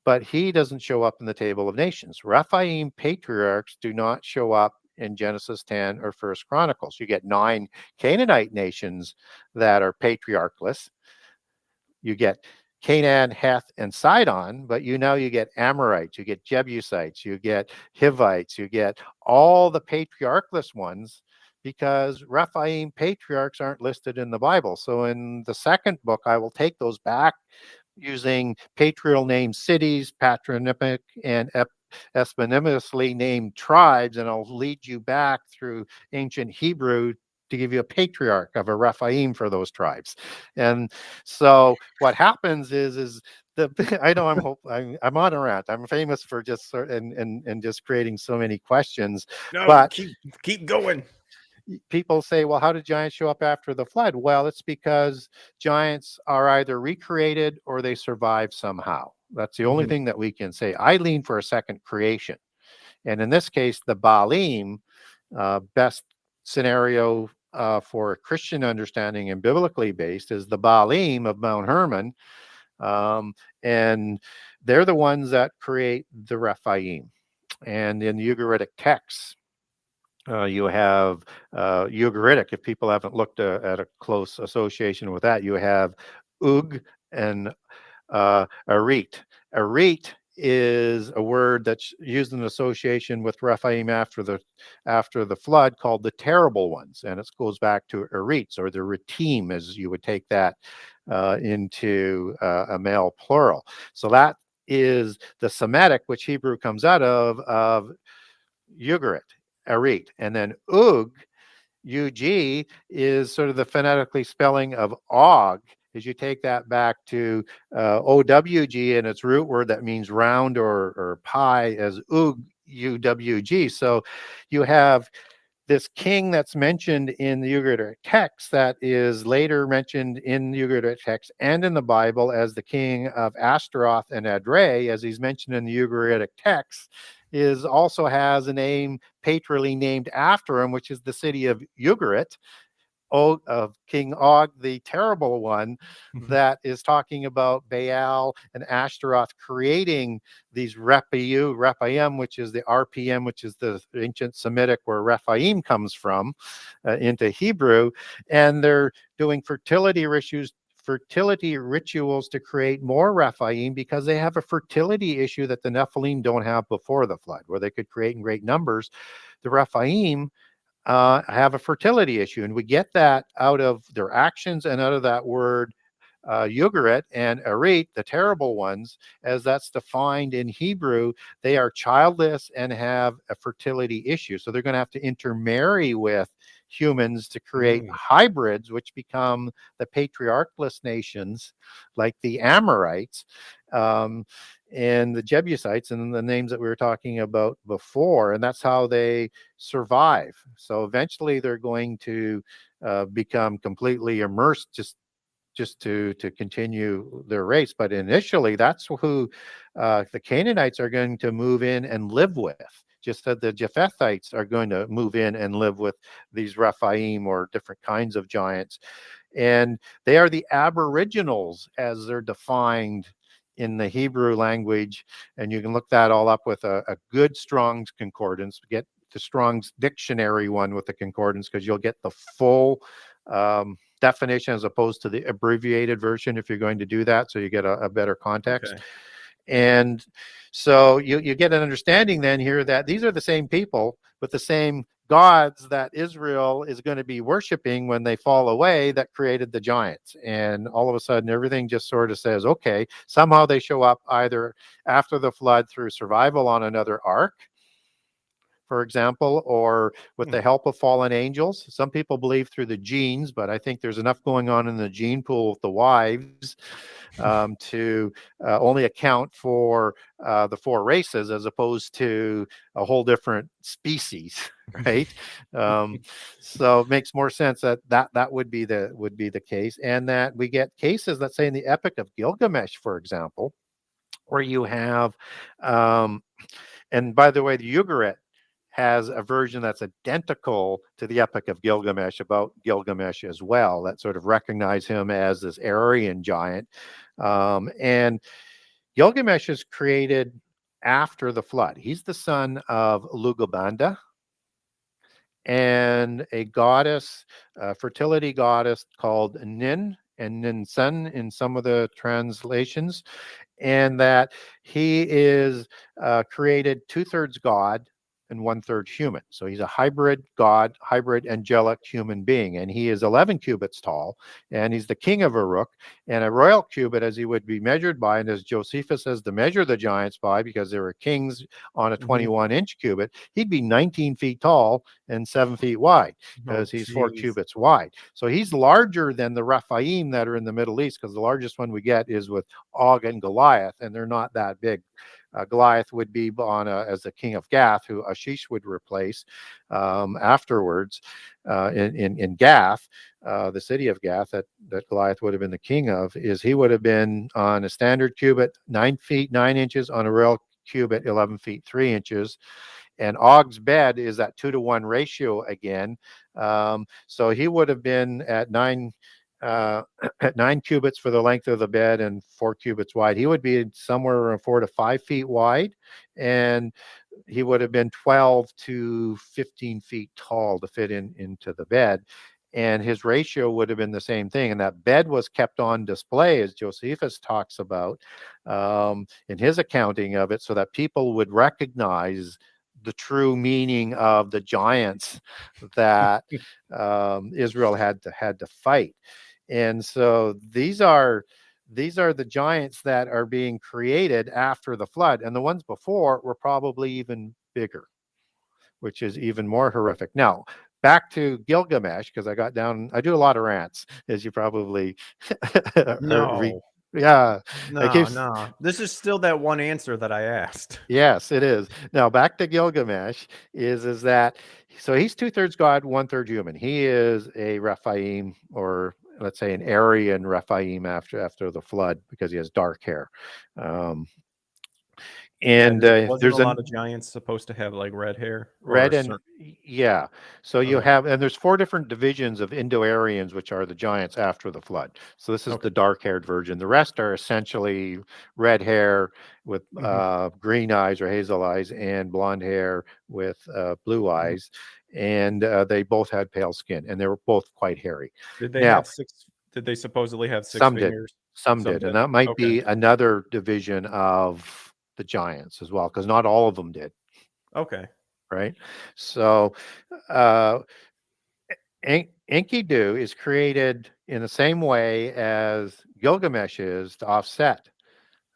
S2: but he doesn't show up in the table of nations. Rephaim patriarchs do not show up in Genesis 10 or First Chronicles. You get 9 Canaanite nations that are patriarchless. You get Canaan, Heth, and Sidon, but you get Amorites, you get Jebusites, you get Hivites, you get all the patriarchless ones, because Rephaim patriarchs aren't listed in the Bible. So in the second book, I will take those back using patrial named cities, patronymic and eponymously named tribes, and I'll lead you back through ancient Hebrew to give you a patriarch of a Rephaim for those tribes. And so what happens is I know I'm on a rant. I'm famous for just and just creating so many questions,
S1: No,
S2: but
S1: keep going.
S2: people say, well, how did giants show up after the flood? Well, it's because giants are either recreated or they survive somehow. That's the only
S1: Mhm.
S2: thing that we can say. I lean for a second creation. And in this case, the Baalim, best scenario for a Christian understanding and biblically based, is the Baalim of Mount Hermon. Um, and they're the ones that create the Rephaim. And in the Ugaritic texts, you have Ugaritic. If people haven't looked at a close association with that, you have Ug and Arit. Arit is a word that's used in association with Rephaim after the flood, called the terrible ones, and it goes back to Arits, or the Retim, as you would take that into a male plural. So that is the Semitic, which Hebrew comes out of Ugarit, Arit, and then Ug, UG, is sort of the phonetically spelling of Og, as you take that back to OWG and its root word that means round or pi, as Ug, UWG. So you have this king that's mentioned in the Ugaritic text that is later mentioned in the Ugaritic text and in the Bible as the king of Ashtaroth and Edrei, as he's mentioned in the Ugaritic text, is also has a name patriarchally named after him, which is the city of Ugarit, of King Og, the terrible one,
S1: Mhm.
S2: that is talking about Baal and Ashtaroth creating these Rephaim, which is the RPM, which is the ancient Semitic where Rephaim comes from, into Hebrew. And they're doing fertility rituals to create more Rephaim because they have a fertility issue that the Nephilim don't have before the flood, where they could create in great numbers. The Rephaim have a fertility issue. And we get that out of their actions and out of that word Ugarit and Arit, the terrible ones, as that's defined in Hebrew. They are childless and have a fertility issue. So they're going to have to intermarry with humans to create
S1: Mm.
S2: hybrids, which become the patriarchless nations like the Amorites. Um, and the Jebusites, and the names that we were talking about before, and that's how they survive. So eventually, they're going to become completely immersed, just to continue their race. But initially, that's who the Canaanites are going to move in and live with. Just that the Japhethites are going to move in and live with these Rephaim, or different kinds of giants. And they are the aboriginals as they're defined in the Hebrew language. And you can look that all up with a good Strong's concordance. Get the Strong's dictionary one with the concordance, because you'll get the full definition as opposed to the abbreviated version if you're going to do that. So you get a better context.
S1: Okay.
S2: And so you get an understanding then here that these are the same people with the same gods that Israel is going to be worshiping when they fall away, that created the giants. And all of a sudden, everything just sort of says, okay, somehow they show up either after the flood through survival on another ark, for example, or with
S1: Hmm.
S2: the help of fallen angels. Some people believe through the genes, but I think there's enough going on in the gene pool with the wives to only account for the four races as opposed to a whole different species, right? Um, so it makes more sense that would be the case, and that we get cases, let's say in the Epic of Gilgamesh, for example, where you have, um, and by the way, the Ugarit has a version that's identical to the Epic of Gilgamesh about Gilgamesh as well, that sort of recognize him as this Aryan giant. And Gilgamesh is created after the flood. He's the son of Lugabanda and a goddess, a fertility goddess called Nin, and Ninsun in some of the translations, and that he is created two-thirds God and one-third human. So he's a hybrid God, hybrid angelic human being, and he is 11 cubits tall, and he's the king of Uruk, and a royal cubit, as he would be measured by, and as Josephus says to measure the giants by, because there were kings on a
S1: Mhm.
S2: 21-inch cubit, he'd be 19 feet tall and 7 feet wide,
S1: Oh,
S2: because he's 4
S1: jeez.
S2: cubits wide. So he's larger than the Rephaim that are in the Middle East, because the largest one we get is with Og and Goliath, and they're not that big. Goliath would be as the king of Gath, who Ashish would replace afterwards in Gath, the city of Gath that Goliath would have been the king of. He would have been on a standard cubit 9 feet 9 inches, on a real cubit 11 feet 3 inches. And Og's bed is that 2-to-1 ratio again. So he would have been at at 9 cubits for the length of the bed and 4 cubits wide. He would be somewhere around 4 to 5 feet wide, and he would have been 12 to 15 feet tall to fit into the bed. And his ratio would have been the same thing. And that bed was kept on display, as Josephus talks about in his accounting of it, so that people would recognize the true meaning of the giants that Israel had to fight. And so these are the giants that are being created after the flood, and the ones before were probably even bigger, which is even more horrific. Now, back to Gilgamesh, because I do a lot of rants, as you probably heard.
S1: No,
S2: Yeah, I keep.
S1: no. This is still that one answer that I asked.
S2: Yes, it is. Now back to Gilgamesh is that so he's 2/3 God, 1/3 human. He is a Rephaim, or let's say an Aryan Rephaim after the flood, because he has dark hair. Um,
S1: Yeah,
S2: and
S1: wasn't a
S2: there's a
S1: lot of giants supposed to have like red hair or
S2: red and yeah. So you
S1: okay,
S2: have, and there's 4 different divisions of Indo-Aryans, which are the giants after the flood. So this is
S1: okay.
S2: the dark-haired version. The rest are essentially red hair with
S1: Hmm.
S2: green eyes or hazel eyes, and blonde hair with blue
S1: Hmm.
S2: eyes. And they both had pale skin, and they were both quite hairy.
S1: Did they
S2: Now,
S1: have six? Did they supposedly have six
S2: some did,
S1: fingers?
S2: some
S1: Some
S2: did, and
S1: did.
S2: that might
S1: Okay.
S2: be another division of the giants as well, because not all of them did,
S1: Okay.
S2: right? So uh, Enkidu is created in the same way as Gilgamesh is, to offset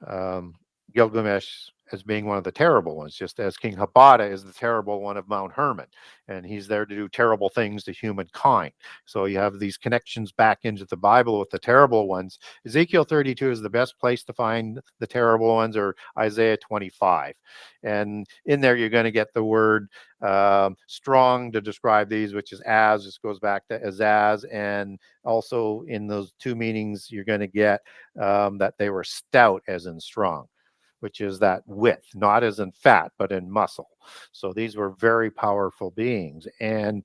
S2: um, Gilgamesh as being one of the terrible ones, just as King Habada is the terrible one of Mount Hermon, and he's there to do terrible things to humankind. So you have these connections back into the Bible with the terrible ones. Ezekiel 32 is the best place to find the terrible ones, or Isaiah 25. And in there, you're going to get the word strong to describe these, which is as. This goes back to Azaz. And also in those two meanings, you're going to get that they were stout, as in strong, which is that width, not as in fat, but in muscle. So these were very powerful beings. And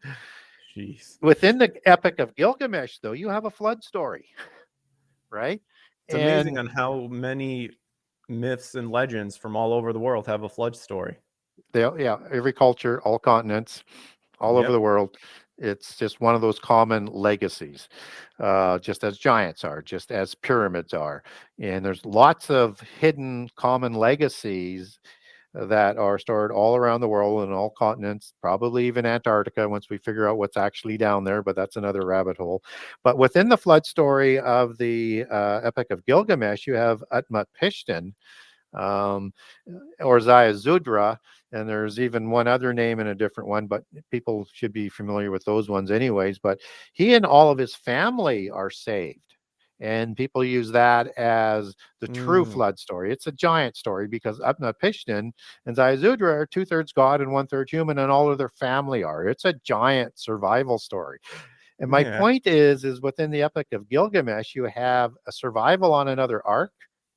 S1: Jeez.
S2: within the Epic of Gilgamesh, though, you have a flood story, right?
S1: It's amazing
S2: And
S1: on how many myths and legends from all over the world have a flood story.
S2: yeah, every culture, all continents, all over
S1: Yep.
S2: the world, it's just one of those common legacies, just as giants are, just as pyramids are. And there's lots of hidden common legacies that are stored all around the world in all continents, probably even Antarctica once we figure out what's actually down there, but that's another rabbit hole. But within the flood story of the Epic of Gilgamesh, you have Utnapishtim, um, or Zayazudra, and there's even one other name and a different one, but people should be familiar with those ones anyways. But he and all of his family are saved. And people use that as the true
S1: Mm,
S2: flood story. It's a giant story because Utnapishtim and Zayazudra are 2/3 God and 1/3 human, and all of their family are. It's a giant survival story. And my
S1: yeah.
S2: point is within the Epic of Gilgamesh, you have a survival on another ark,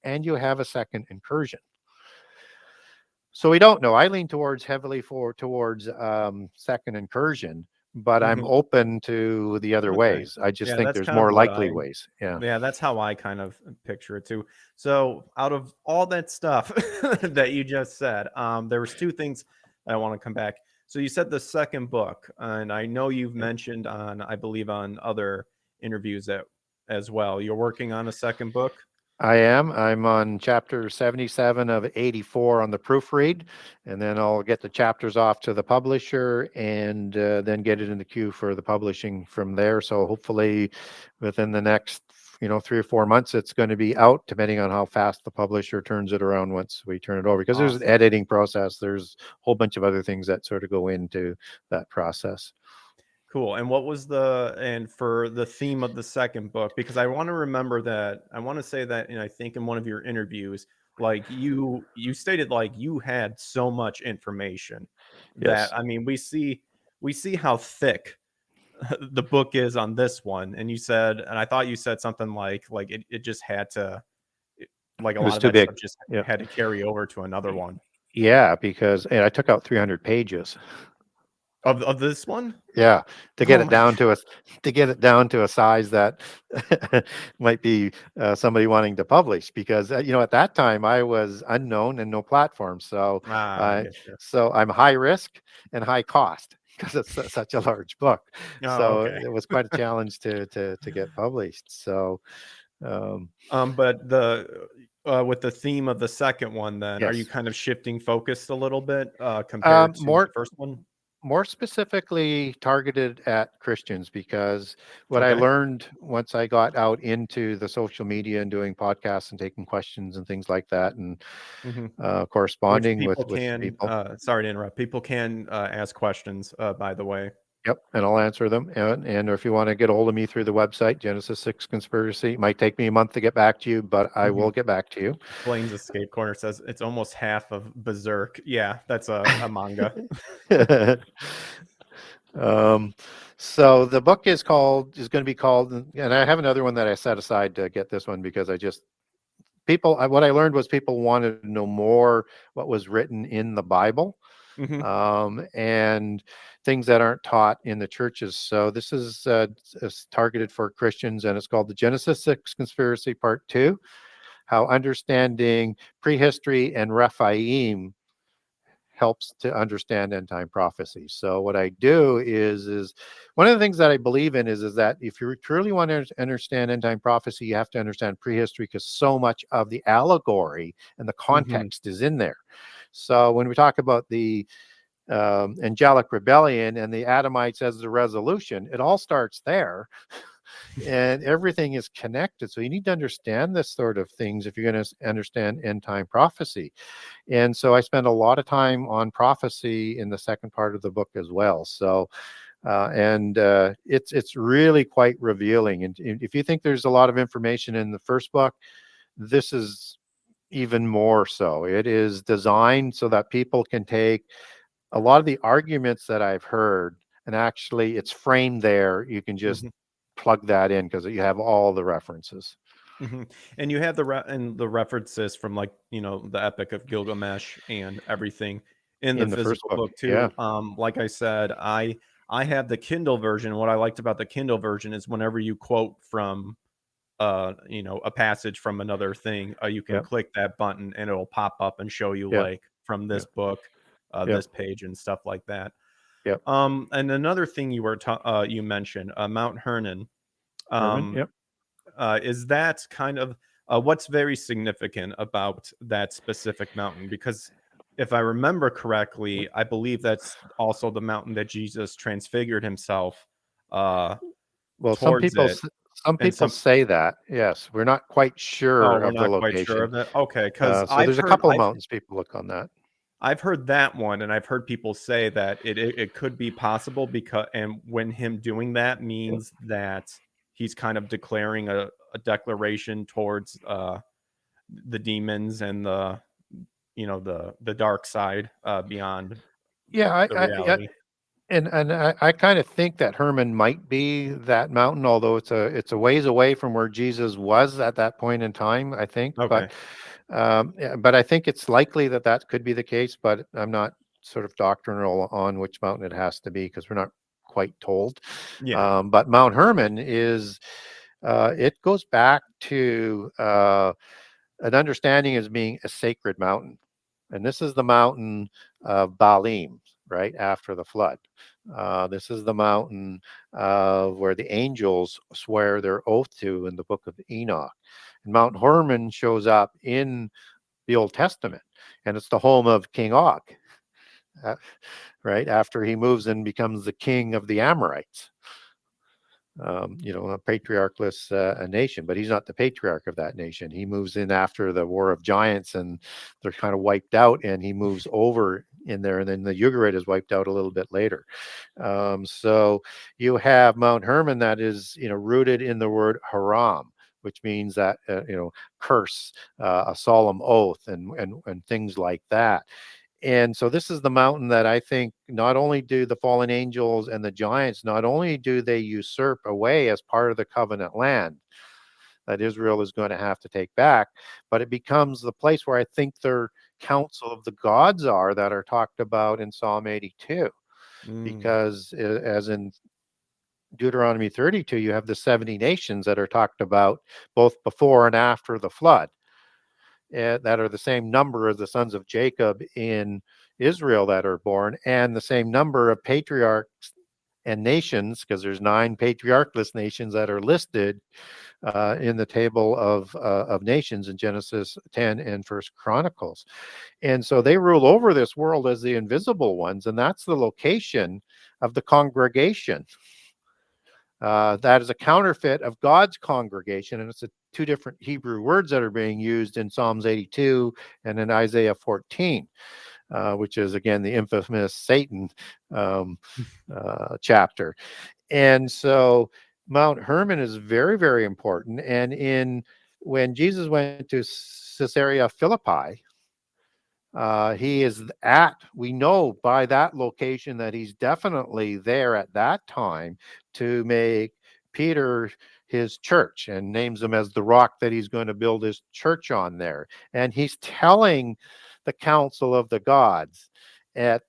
S2: and you have a second incursion. So we don't know. I lean towards second incursion, but I'm
S1: Hmm.
S2: open to the other
S1: Okay.
S2: ways. I just
S1: Yeah,
S2: think
S1: that's
S2: there's
S1: kind of
S2: more
S1: what
S2: likely
S1: I.
S2: ways. Yeah.
S1: Yeah, that's how I kind of picture it too. So, out of all that stuff that you just said, there was two things I want to come back. So, you said the second book, and I know you've
S2: Yep.
S1: mentioned on, I believe, on other interviews that as well. You're working on a second book.
S2: I am. I'm on chapter 77 of 84 on the proofread, and then I'll get the chapters off to the publisher, and then get it in the queue for the publishing from there. So hopefully within the next 3 or 4 months, it's going to be out, depending on how fast the publisher turns it around once we turn it over, because there's an
S1: Awesome.
S2: editing process. There's a whole bunch of other things that sort of go into that process.
S1: Cool. And what was and for the theme of the second book? Because I want to remember that, I want to say that, and I think in one of your interviews, like you stated like you had so much information that
S2: Yes.
S1: I mean we see how thick the book is on this one, and you said, and I thought you said something like it just had to like a
S2: It
S1: lot
S2: was
S1: of
S2: too
S1: that
S2: big.
S1: stuff just
S2: Yeah.
S1: had to carry over to another one
S2: Yeah, because and I took out 300 pages.
S1: of this one.
S2: Yeah, to
S1: Oh
S2: get it
S1: my
S2: down to a to get it down to a size that might be somebody wanting to publish, because at that time I was unknown and no platform, so
S1: I
S2: uh,
S1: get you.
S2: so I'm high risk and high cost because it's such a large book.
S1: Oh,
S2: So
S1: okay.
S2: it was quite a challenge to get published. So um,
S1: But the with the theme of the second one, then are you
S2: yes,
S1: kind of shifting focus a little bit compared to the
S2: more
S1: first one?
S2: more specifically targeted at Christians, because what I
S1: Okay.
S2: learned once I got out into the social media and doing podcasts and taking questions and things like that, and
S1: Hmm. Which
S2: corresponding
S1: people
S2: with
S1: can,
S2: people.
S1: sorry to interrupt, people can ask questions, by the way.
S2: Yep, and I'll answer them. And if you want to get a hold of me through the website, Genesis 6 Conspiracy, it might take me a month to get back to you, but I
S1: Hmm.
S2: will get back to you.
S1: Blaine's Escape Corner says it's almost half of Berserk. Yeah, that's a manga.
S2: um, so the book is going to be called, and I have another one that I set aside to get this one because I just what I learned was people wanted to know more what was written in the Bible,
S1: Hmm.
S2: and things that aren't taught in the churches. So this is targeted for Christians, and it's called the Genesis 6 Conspiracy Part 2: How Understanding Prehistory and Rephaim Helps to Understand End Time Prophecy. So what I do is one of the things that I believe in is that if you truly want to understand end time prophecy, you have to understand prehistory, because so much of the allegory and the
S1: Hmm.
S2: context is in there. So when we talk about the angelic rebellion and the Adamites as the resolution, it all starts there, and everything is connected. So you need to understand this sort of things if you're going to understand end time prophecy. And so I spend a lot of time on prophecy in the second part of the book as well. So and it's really quite revealing. And if you think there's a lot of information in the first book, this is even more so. It is designed so that people can take a lot of the arguments that I've heard, and actually it's framed there. You can just
S1: Hmm.
S2: plug that in because you have all the references
S1: Hmm. And you have and the references from like the Epic of Gilgamesh and everything in the
S2: in the first
S1: physical
S2: book.
S1: book
S2: Yeah,
S1: too. Like I said, I have the Kindle version. What I liked about the Kindle version is whenever you quote from a passage from another thing, you can
S2: yeah,
S1: click that button and it'll pop up and show you
S2: yeah,
S1: like from
S2: yeah,
S1: this book,
S2: yeah,
S1: this page and stuff like that.
S2: yeah.
S1: And another thing you mentioned, Mount Hermon.
S2: Herman,
S1: Um,
S2: yeah.
S1: is that kind of what's very significant about that specific mountain? Because if I remember correctly, I believe that's also the mountain that Jesus transfigured himself uh,
S2: Well,
S1: towards it.
S2: some
S1: And
S2: people say that. Yes, we're not quite
S1: oh,
S2: sure
S1: we're
S2: of the
S1: not quite sure
S2: location.
S1: of it. Okay, because
S2: So there's a couple of mountains people look on that.
S1: I've heard that one, and I've heard people say that it could be possible because, and when him doing that
S2: Yeah.
S1: means that he's kind of declaring a declaration towards the demons and the dark side beyond
S2: Yeah,
S1: the
S2: yeah,
S1: reality.
S2: and I kind of think that Herman might be that mountain, although it's a ways away from where Jesus was at that point in time, I think.
S1: Okay.
S2: Yeah, but I think it's likely that that could be the case. But I'm not sort of doctrinal on which mountain it has to be because we're not quite told.
S1: Yeah.
S2: But Mount Hermon is it goes back to an understanding as being a sacred mountain. And this is the mountain of Baalim, right after the flood. This is the mountain where the angels swear their oath to in the book of Enoch. And Mount Hermon shows up in the Old Testament, and it's the home of King Og, uh, right after he moves and becomes the king of the Amorites. A patriarchless nation, but he's not the patriarch of that nation. He moves in after the War of Giants, and they're kind of wiped out, and he moves over in there, and then the Ugarit is wiped out a little bit later. So you have Mount Hermon that is, rooted in the word haram, which means that curse, a solemn oath, and things like that. And so this is the mountain that I think not only do the fallen angels and the giants, not only do they usurp away as part of the covenant land that Israel is going to have to take back, but it becomes the place where I think their council of the gods are that are talked about in Psalm 82.
S1: Mm,
S2: Because as in Deuteronomy 32, you have the 70 nations that are talked about both before and after the flood, that are the same number as the sons of Jacob in Israel that are born, and the same number of patriarchs and nations, because there's 9 patriarchless nations that are listed in the table of nations in Genesis 10 and First Chronicles. And so they rule over this world as the invisible ones, and that's the location of the congregation. That is a counterfeit of God's congregation, and it's 2 different Hebrew words that are being used in Psalms 82 and in Isaiah 14, which is again the infamous Satan um, chapter. And so Mount Hermon is very, very important. And when Jesus went to Caesarea Philippi, he is we know by that location that he's definitely there at that time to make Peter his church, and names him as the rock that he's going to build his church on there. And he's telling the council of the gods at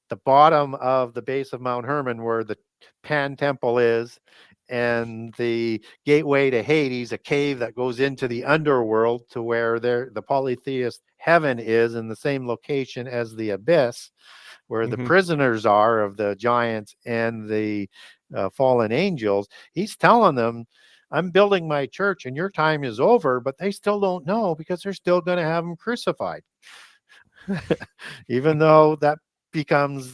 S2: the bottom of the base of Mount Hermon, where the Pan Temple is, and the gateway to Hades, a cave that goes into the underworld to where the polytheist heaven is, in the same location as the abyss, where the
S1: hmm
S2: prisoners are of the giants and the fallen angels. He's telling them, I'm building my church and your time is over, but they still don't know because they're still going to have him crucified. Even though that becomes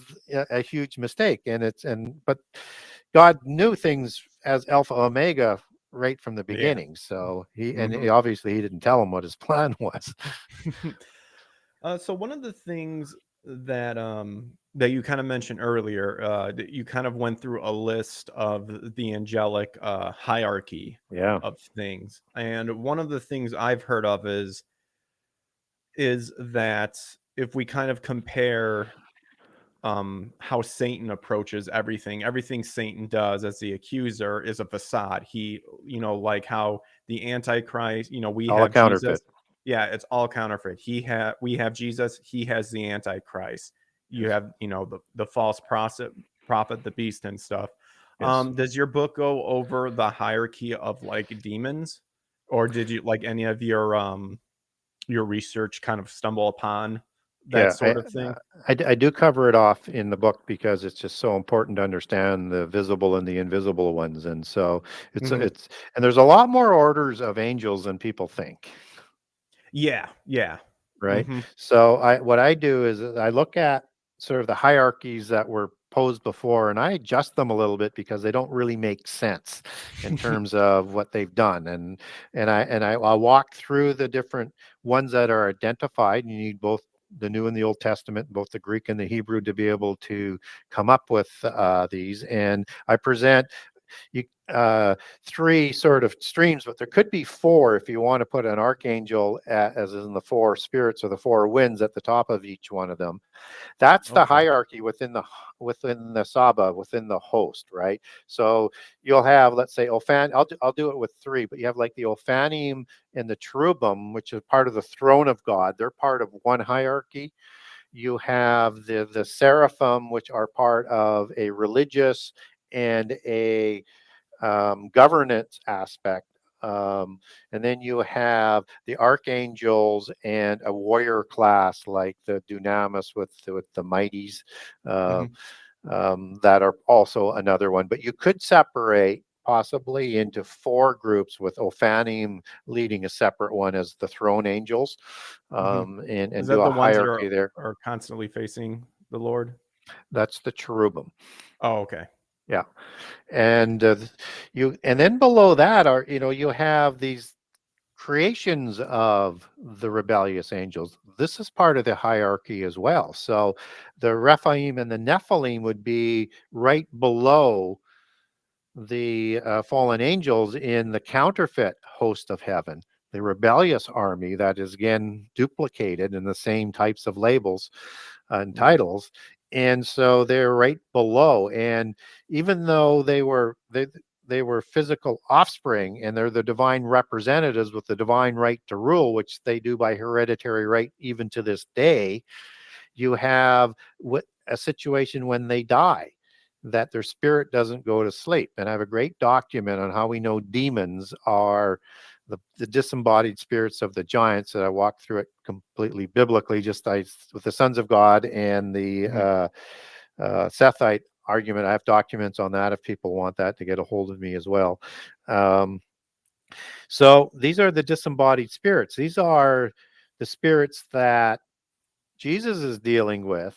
S2: a huge mistake. But God knew things as Alpha Omega right from the
S1: yeah.
S2: beginning. So
S1: hmm
S2: obviously he didn't tell him what his plan was.
S1: So one of the things that you kind of mentioned earlier, that you kind of went through a list of the angelic hierarchy
S2: Yeah.
S1: of things, and one of the things I've heard of is that if we kind of compare how Satan approaches everything Satan does as the accuser is a facade. He, like how the Antichrist, we
S2: All a
S1: have Jesus.
S2: counterfeit.
S1: Yeah, it's all counterfeit. We have Jesus, he has the Antichrist. You
S2: Yes.
S1: have, the false prophet, the beast and stuff.
S2: Yes.
S1: Does your book go over the hierarchy of like demons? Or did you like any of your research kind of stumble upon that
S2: Yeah.
S1: sort of thing?
S2: I do cover it off in the book because it's just so important to understand the visible and the invisible ones. And so
S1: hmm
S2: and there's a lot more orders of angels than people think.
S1: Yeah, yeah.
S2: Right?
S1: Mhm.
S2: So what I do is I look at sort of the hierarchies that were posed before, and I adjust them a little bit because they don't really make sense in terms of what they've done. I'll walk through the different ones that are identified. You need both the New and the Old Testament, both the Greek and the Hebrew, to be able to come up with these. And I present you 3 sort of streams, but there could be 4 if you want to put an archangel as in the 4 spirits or the 4 winds at the top of each one of them. That's the
S1: Okay.
S2: hierarchy within the Saba, within the host, right? So you'll have, let's say, I'll do it with 3, but you have like the Ophanim and the Cherubim, which is part of the throne of God. They're part of one hierarchy. You have the Seraphim, which are part of a religious and a governance aspect. And then you have the archangels and a warrior class like the Dunamis with the mighties, uh,
S1: Mhm.
S2: that are also another one. But you could separate possibly into 4 groups, with Ophanim leading a separate one as the throne angels,
S1: Mhm. Is
S2: and do
S1: that
S2: a
S1: the ones that are
S2: hierarchy there.
S1: are constantly facing the Lord?
S2: That's the cherubim.
S1: Oh, okay.
S2: Yeah. And and then below that are, you have these creations of the rebellious angels. This is part of the hierarchy as well. So the Rephaim and the Nephilim would be right below the fallen angels in the counterfeit host of heaven, the rebellious army that is again duplicated in the same types of labels and
S1: Right.
S2: titles. And so they're right below. And even though they were physical offspring and they're the divine representatives with the divine right to rule, which they do by hereditary right even to this day, you have a situation when they die that their spirit doesn't go to sleep. And I have a great document on how we know demons are the disembodied spirits of the giants that I walk through it completely biblically, just with the sons of God and the
S1: Mhm.
S2: Sethite argument. I have documents on that if people want that to get a hold of me as well. So these are the disembodied spirits. These are the spirits that Jesus is dealing with,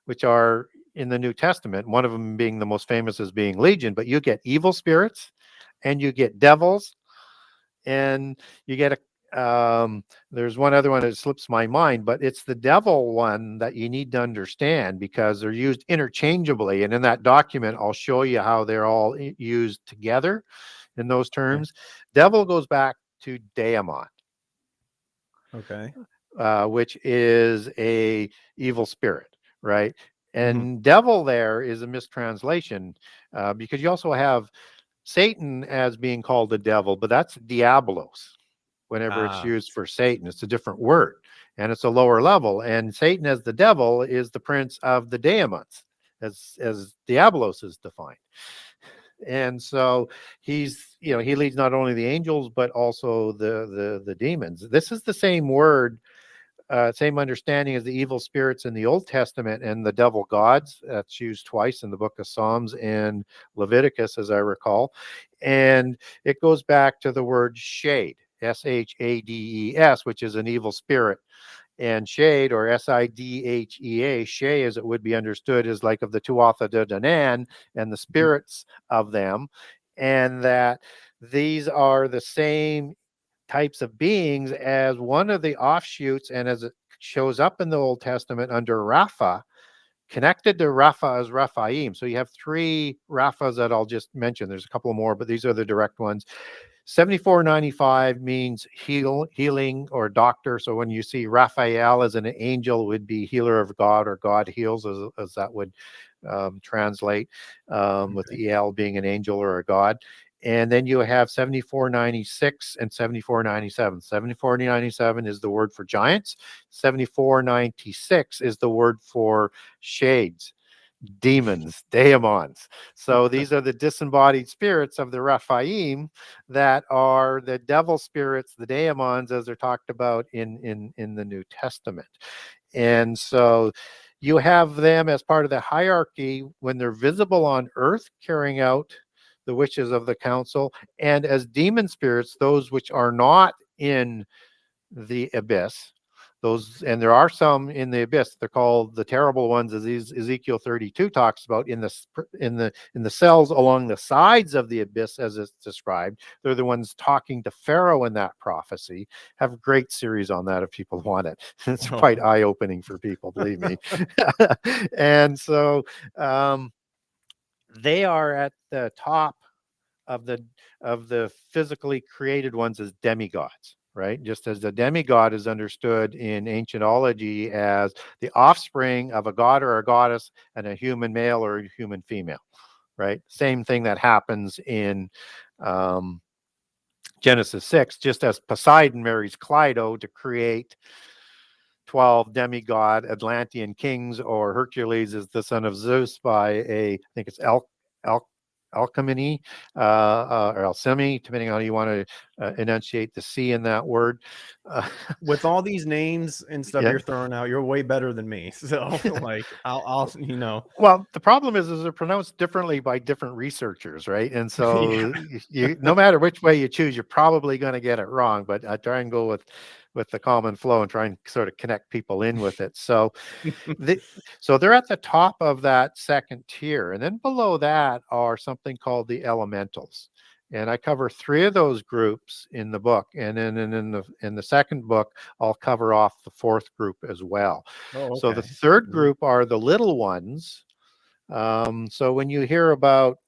S2: which are in the New Testament, one of them being the most famous as being Legion, but you get evil spirits and you get devils and you get there's one other one that slips my mind, but it's the devil one that you need to understand because they're used interchangeably. And in that document, I'll show you how they're all used together in those
S1: Okay.
S2: terms. Devil goes back to daemon,
S1: Okay.
S2: which is a evil spirit, right?
S1: Mhm.
S2: And devil there is a mistranslation because you also have Satan as being called the devil, but that's diabolos. Whenever it's
S1: Ah,
S2: used for Satan, it's a different word and it's a lower level. And Satan as the devil is the prince of the daemons, as diabolos is defined. And so he's, he leads not only the angels but also the demons. This is the same word, same understanding as the evil spirits in the Old Testament and the devil gods. That's used twice in the book of Psalms and Leviticus, as I recall. And it goes back to the word shade, Shades, which is an evil spirit. And shade, or Sidhea, Shay, as it would be understood, is like of the Tuatha De Danann and the
S1: mhm.
S2: spirits of them. And that these are the same types of beings as one of the offshoots, and as it shows up in the Old Testament under Rapha, connected to Rapha as Raphaim. So you have three Raphas that I'll just mention. There's a couple more, but these are the direct ones. 7495 means healing or doctor. So when you see Raphael as an angel, it would be healer of God or God heals, as that would translate, with
S1: Okay.
S2: the El being an angel or a God. And then you have 7496 and 7497. 7497 is the word for giants. 7496 is the word for shades, demons, daemons. So these are the disembodied spirits of the Rephaim that are the devil spirits, the daemons, as they're talked about in the New Testament. And so you have them as part of the hierarchy when they're visible on earth, carrying out the wishes of the council, and as demon spirits, those which are not in the abyss. Those, and there are some in the abyss. They're called the terrible ones, as Ezekiel 32 talks about, in the cells along the sides of the abyss, as it's described. They're the ones talking to Pharaoh in that prophecy. Have a great series on that if people want it. It's
S1: Oh.
S2: quite eye-opening for people, believe me. And so they are at the top of the physically created ones as demigods, right? Just as the demigod is understood in ancientology as the offspring of a god or a goddess and a human male or a human female, right? Same thing that happens in um, Genesis 6, just as Poseidon marries Clydo to create 12 demigod Atlantean kings, or Hercules is the son of Zeus by I think it's El, Alchemy, or Alchemy, depending on how you want to enunciate the C in that word. Uh,
S1: With all these names and stuff
S2: yeah.
S1: you're throwing out, you're way better than me. So, like, I'll,
S2: Well, the problem is they're pronounced differently by different researchers, right? And
S1: yeah.
S2: so no matter which way you choose, you're probably going to get it wrong. But I try and go with the common flow and try and sort of connect people in with it. So the, so they're at the top of that second tier, and then below that are something called the elementals. And I cover three of those groups in the book, and then in the second book, I'll cover off the fourth group as well.
S1: Oh,
S2: So the
S1: okay.
S2: third
S1: Mhm.
S2: group are the little ones. So when you hear about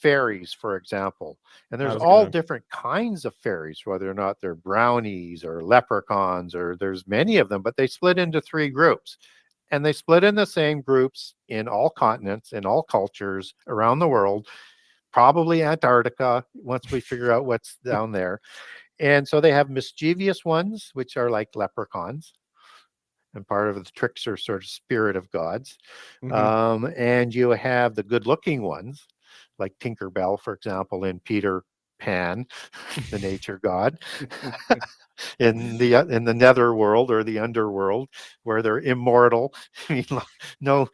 S2: fairies, for example. And
S1: I
S2: there's
S1: was
S2: all
S1: gonna.
S2: different kinds of fairies, whether or not they're brownies or leprechauns, or there's many of them, but they split into three groups. And they split in the same groups in all continents, in all cultures around the world, probably Antarctica, once we figure out what's down there. And so they have mischievous ones, which are like leprechauns and part of the trickster sort of spirit of gods.
S1: Hmm.
S2: And you have the good looking ones, like Tinkerbell, for example, in Peter Pan, the nature god, in the nether world or the underworld, where they're immortal. I mean, no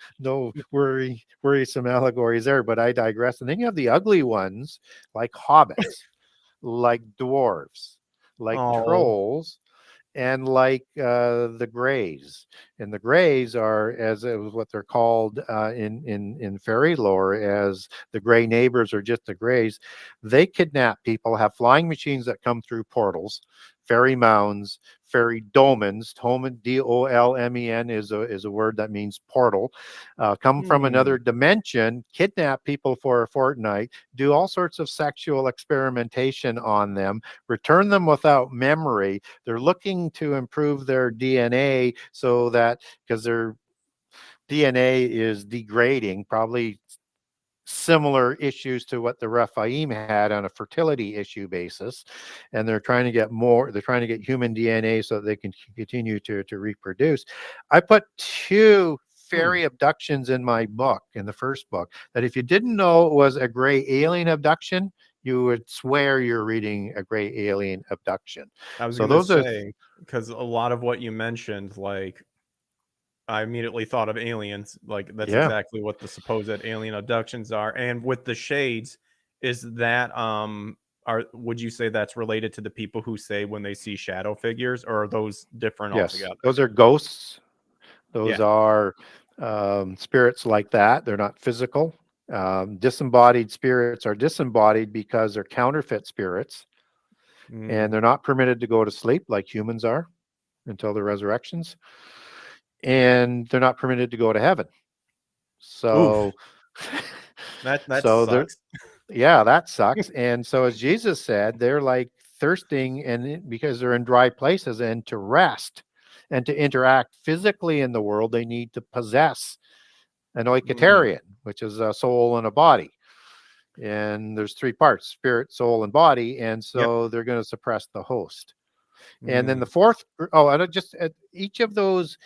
S2: worrisome allegories there, but I digress. And then you have the ugly ones, like hobbits, like dwarves, like
S1: Oh.
S2: trolls, and like the Greys. And the Greys are, as it was what they're called in fairy lore, as the Grey neighbors or just the Greys. They kidnap people, have flying machines that come through portals, fairy mounds, fairy dolmens. Dolmen, Dolmen, is a word that means portal. Come from
S1: Hmm.
S2: another dimension, kidnap people for a fortnight, do all sorts of sexual experimentation on them, return them without memory. They're looking to improve their DNA so that, because their DNA is degrading, probably similar issues to what the Rephaim had on a fertility issue basis. And they're trying to get more, they're trying to get human DNA so that they can continue to reproduce. I put two
S1: Hmm.
S2: fairy abductions in my book, in the first book, that if you didn't know it was a gray alien abduction, you would swear you're reading a gray alien abduction.
S1: I was
S2: So
S1: gonna
S2: those are,
S1: say, because a lot of what you mentioned, like I immediately thought of aliens. Like that's
S2: yeah.
S1: exactly what the supposed alien abductions are. And with the shades, is that are would you say that's related to the people who say when they see shadow figures, or are those different
S2: Yes,
S1: altogether?
S2: those are ghosts. Those
S1: Yeah.
S2: are spirits like that. They're not physical. Disembodied spirits are disembodied because they're counterfeit spirits, and
S1: Mm.
S2: they're not permitted to go to sleep like humans are until the resurrections, and they're not permitted to go to heaven.
S1: Oof.
S2: So,
S1: That
S2: so they're,
S1: sucks.
S2: yeah, that sucks. And so, as Jesus said, they're like thirsting, and because they're in dry places, and to rest and to interact physically in the world, they need to possess an
S1: Mm.
S2: oikotarian, which is a soul and a body. And there's three parts: spirit, soul, and body. And
S1: Yep.
S2: so they're going to suppress the host. And then the
S1: Mm.
S2: fourth, oh, and just each of those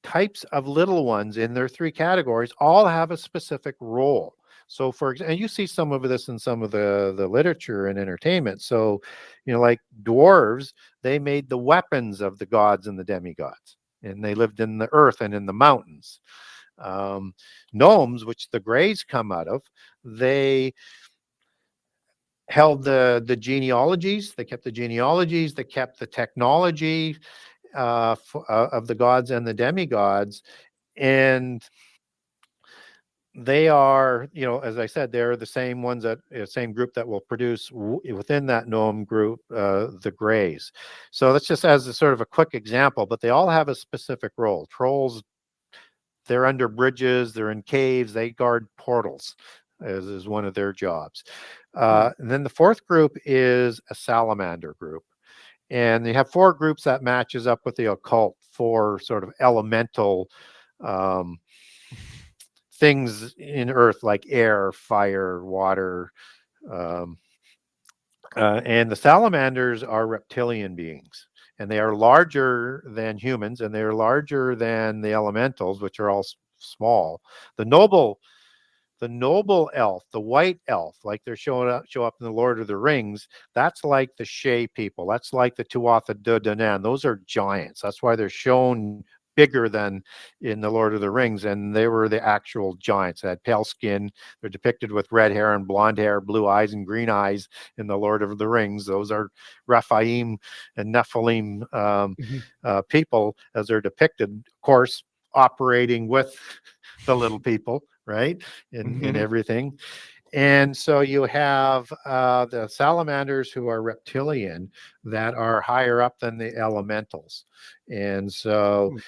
S2: types of little ones in their three categories all have a specific role. So, for example, and you see some of this in some of the literature and entertainment. So, like dwarves, they made the weapons of the gods and the demigods, and they lived in the earth and in the mountains. Um, Gnomes, which the Greys come out of, they held the genealogies. They kept the genealogies. They kept the technology of the gods and the demigods, and they are, as I said, they're the same ones that same group that will produce within that gnome group the Greys. So that's just as a sort of a quick example, but they all have a specific role. Trolls, they're under bridges, they're in caves, they guard portals, as is one of their jobs.
S1: Hmm.
S2: And then the fourth group is a salamander group. And you have four groups that matches up with the occult, four sort of elemental um, things in earth, like air, fire, water. Um, and the salamanders are reptilian beings, and they are larger than humans, and they are larger than the elementals, which are all small. The noble, the noble elf, the white elf, like they're show up in the Lord of the Rings. That's like the Shea people. That's like the Tuatha De Danann. Those are giants. That's why they're shown bigger than in the Lord of the Rings, and they were the actual giants. They had pale skin. They're depicted with red hair and blonde hair, blue eyes and green eyes in the Lord of the Rings. Those are Rephaim and Nephilim
S1: Mhm.
S2: people, as they're depicted, of course, operating with the little people, right? In
S1: Mhm.
S2: everything. And so you have the salamanders, who are reptilian, that are higher up than the elementals. And so
S1: Hmm.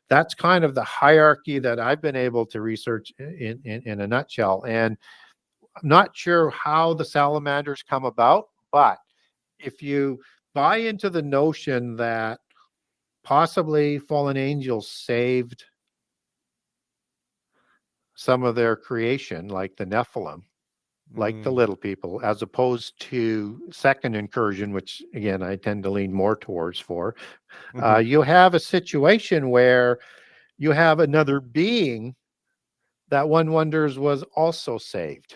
S2: that's kind of the hierarchy that I've been able to research in a nutshell. And I'm not sure how the salamanders come about, but if you buy into the notion that possibly fallen angels saved some of their creation, like the Nephilim, like the
S1: Mm,
S2: little people, as opposed to second incursion, which again I tend to lean more towards for,
S1: mhm.
S2: you have a situation where you have another being that one wonders was also saved,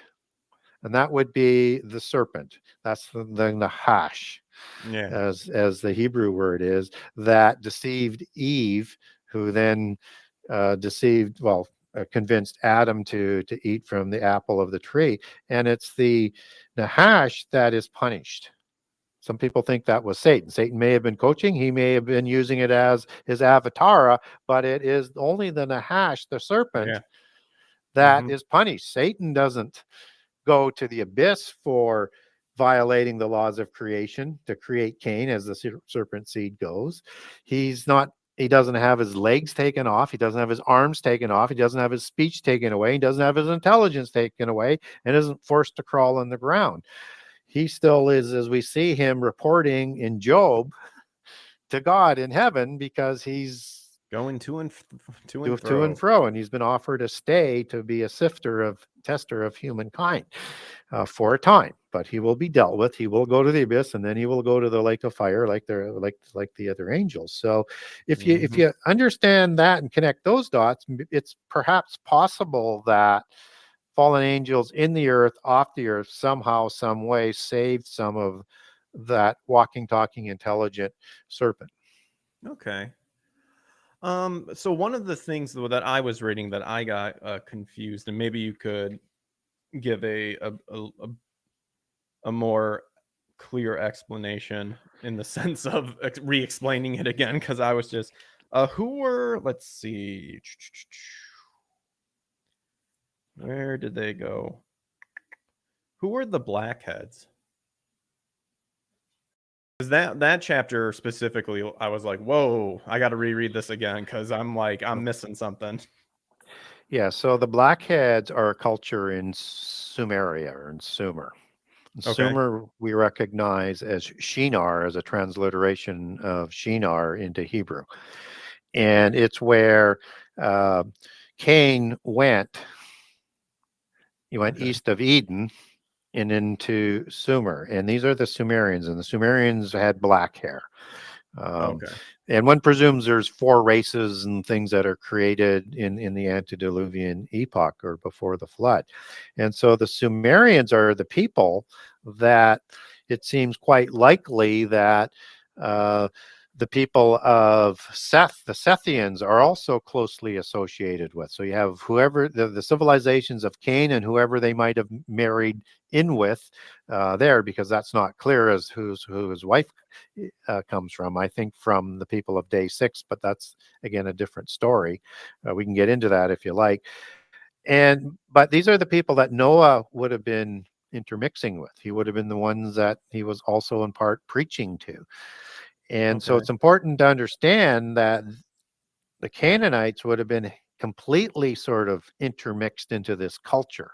S2: and that would be the serpent. That's the Nahash,
S1: Yeah.
S2: as the Hebrew word is, that deceived Eve, who then deceived, well, convinced Adam to eat from the apple of the tree. And it's the Nahash that is punished. Some people think that was Satan. Satan may have been coaching, he may have been using it as his avatar, but it is only the Nahash, the serpent,
S1: Yeah.
S2: that
S1: Mhm.
S2: is punished. Satan doesn't go to the abyss for violating the laws of creation to create Cain, as the serpent seed goes. He's not, he doesn't have his legs taken off. He doesn't have his arms taken off. He doesn't have his speech taken away. He doesn't have his intelligence taken away and isn't forced to crawl on the ground. He still is, as we see him reporting in Job, to God in heaven, because he's
S1: Going to and
S2: to and
S1: fro.
S2: fro, and he's been offered a stay to be a tester of humankind for a time, but he will be dealt with. He will go to the abyss, and then he will go to the lake of fire, like the other angels. So, if
S1: Mhm.
S2: you understand that and connect those dots, it's perhaps possible that fallen angels in the earth, off the earth, somehow, some way, saved some of that walking, talking, intelligent serpent.
S1: Okay. So one of the things though that I was reading that I got confused, and maybe you could give a more clear explanation in the sense of re-explaining it again, because I was just who were, let's see, where did they go? Who were the blackheads? Because that chapter specifically, I was like, whoa, I got to reread this again because I'm like I'm missing something.
S2: Yeah, so the Blackheads are a culture in Sumeria, or in Sumer.
S1: Okay.
S2: Sumer we recognize as Shinar, as a transliteration of Shinar into Hebrew. And it's where uh, Cain went. He went
S1: Okay.
S2: east of Eden and into Sumer. And these are the Sumerians. And the Sumerians had black hair. Um,
S1: Okay.
S2: and one presumes there's four races and things that are created in the antediluvian epoch, or before the flood. And so the Sumerians are the people that it seems quite likely that uh, the people of Seth, the Sethians, are also closely associated with. So you have whoever the civilizations of Cain and whoever they might have married in with there, because that's not clear as who his wife comes from. I think from the people of day 6, but that's again a different story. We can get into that if you like. And but these are the people that Noah would have been intermixing with. He would have been the ones that he was also in part preaching to. And so
S1: Okay.
S2: it's important to understand that the Canaanites would have been completely sort of intermixed into this culture.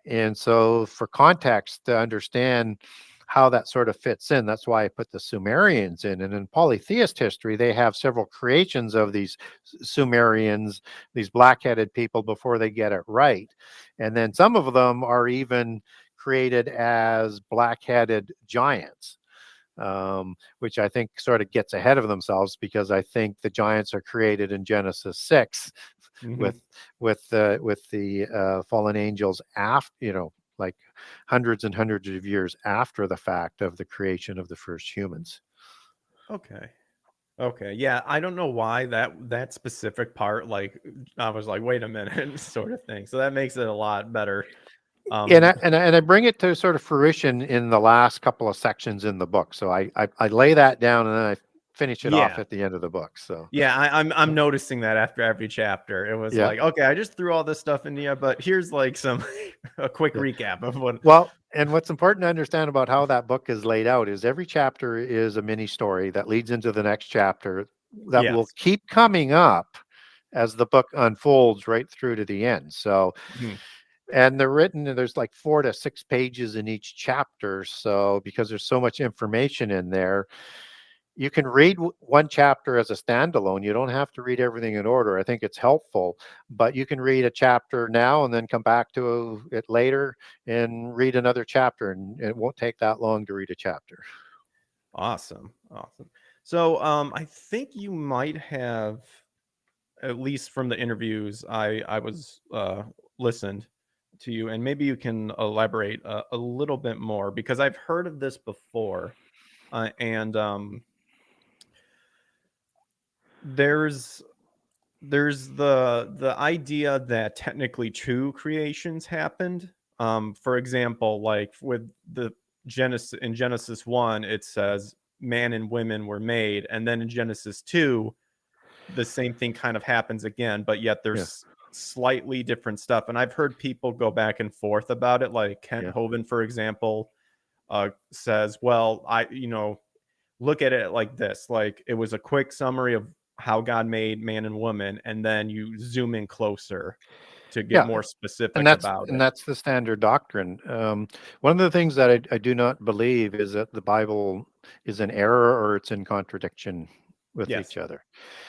S2: And so, for context, to understand how that sort of fits in, that's why I put the Sumerians in. And in polytheist history, they have several creations of these Sumerians, these black-headed people, before they get it right. And then some of them are even created as black-headed giants, which I think sort of gets ahead of themselves, because I think the giants are created in Genesis 6
S1: Hmm.
S2: with the fallen angels after, like hundreds and hundreds of years after the fact of the creation of the first humans.
S1: Okay. Okay. Yeah, I don't know why that specific part, like I was like, wait a minute, sort of thing. So that makes it a lot better.
S2: And
S1: Um,
S2: I bring it to sort of fruition in the last couple of sections in the book. So I lay that down, and then I finish it off
S1: yeah.
S2: at the end of the book. So
S1: Yeah, I'm noticing that after every chapter. It was
S2: yeah,
S1: like, okay, I just threw all this stuff in here, but here's like some a quick
S2: yeah.
S1: recap of what.
S2: Well, and what's important to understand about how that book is laid out is every chapter is a mini story that leads into the next chapter that will
S1: Yes.
S2: keep coming up as the book unfolds right through to the end. So
S1: Mhm.
S2: And they're written, and there's like 4 to 6 pages in each chapter. So because there's so much information in there, you can read one chapter as a standalone. You don't have to read everything in order. I think it's helpful, but you can read a chapter now and then come back to it later and read another chapter, and it won't take that long to read a chapter.
S1: Awesome. Awesome. So I think you might have, at least from the interviews I was listened to you, and maybe you can elaborate a little bit more, because I've heard of this before, and there's the idea that technically two creations happened. For example, like with the Genesis, in Genesis 1, it says man and women were made, and then in Genesis 2, the same thing kind of happens again, but yet
S2: Yeah,
S1: there's slightly different stuff. And I've heard people go back and forth about it. Like Kent
S2: yeah.
S1: Hovind, for example, says, well, look at it like this. Like, it was a quick summary of how God made man and woman, and then you zoom in closer to get
S2: Yeah,
S1: more
S2: and
S1: specific
S2: that's
S1: about
S2: and
S1: it.
S2: that's the standard doctrine. One of the things that I do not believe is that the Bible is in error or it's in contradiction with
S1: Yes.
S2: each other.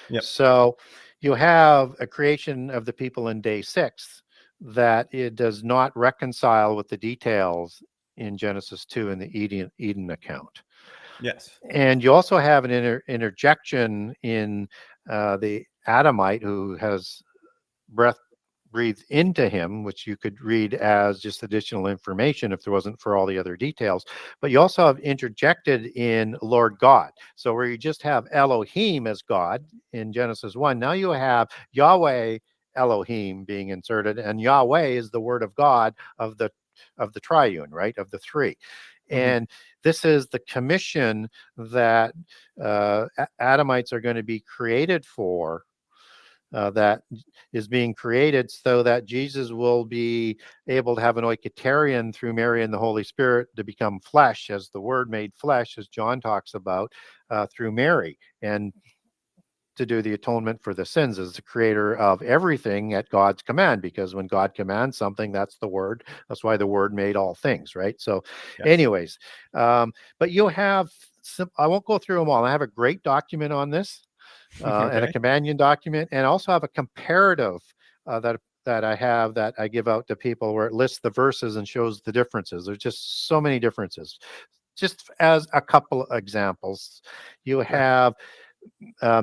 S1: Yep.
S2: So you have a creation of the people in day 6 that it does not reconcile with the details in Genesis 2 in the Eden account.
S1: Yes.
S2: And you also have an interjection in the Adamite who has breath breathed into him, which you could read as just additional information if there wasn't for all the other details. But you also have interjected in Lord God. So where you just have Elohim as God in Genesis 1, now you have Yahweh Elohim being inserted, and Yahweh is the word of God of the triune, right? Of the three.
S1: Hmm.
S2: And this is the commission that Adamites are going to be created for, that is being created so that Jesus will be able to have an oikotarian through Mary and the Holy Spirit to become flesh, as the Word made flesh, as John talks about, through Mary, and to do the atonement for the sins as the creator of everything at God's command, because when God commands something, that's the Word. That's why the Word made all things, right? So,
S1: Yes.
S2: anyways, but you'll have I won't go through them all. I have a great document on this, and a
S1: Okay.
S2: companion document, and also have a comparative that I have that I give out to people where it lists the verses and shows the differences. There's just so many differences. Just as a couple of examples, you
S1: Sure.
S2: have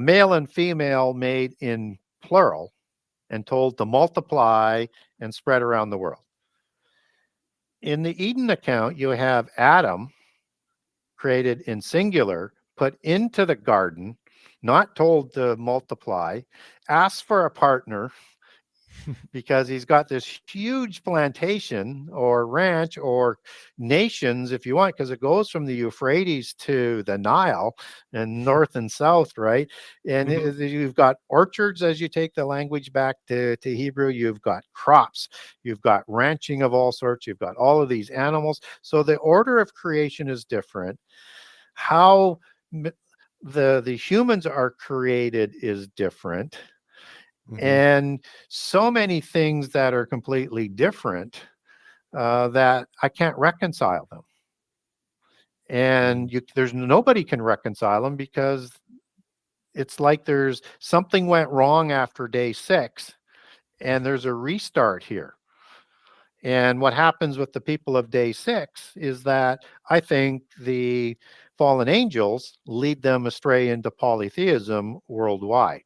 S2: male and female made in plural and told to multiply and spread around the world. In the Eden account, you have Adam created in singular, put into the garden, not told to multiply, asked for a partner because he's got this huge plantation or ranch or nations, if you want, because it goes from the Euphrates to the Nile and north and south, right? And
S1: Hmm.
S2: you've got orchards as you take the language back to Hebrew. You've got crops, you've got ranching of all sorts, you've got all of these animals. So the order of creation is different. How the humans are created is different,
S1: Hmm.
S2: and so many things that are completely different, that I can't reconcile them. And there's nobody can reconcile them because it's like there's something went wrong after day 6, and there's a restart here. And what happens with the people of day 6 is that I think the fallen angels lead them astray into polytheism worldwide.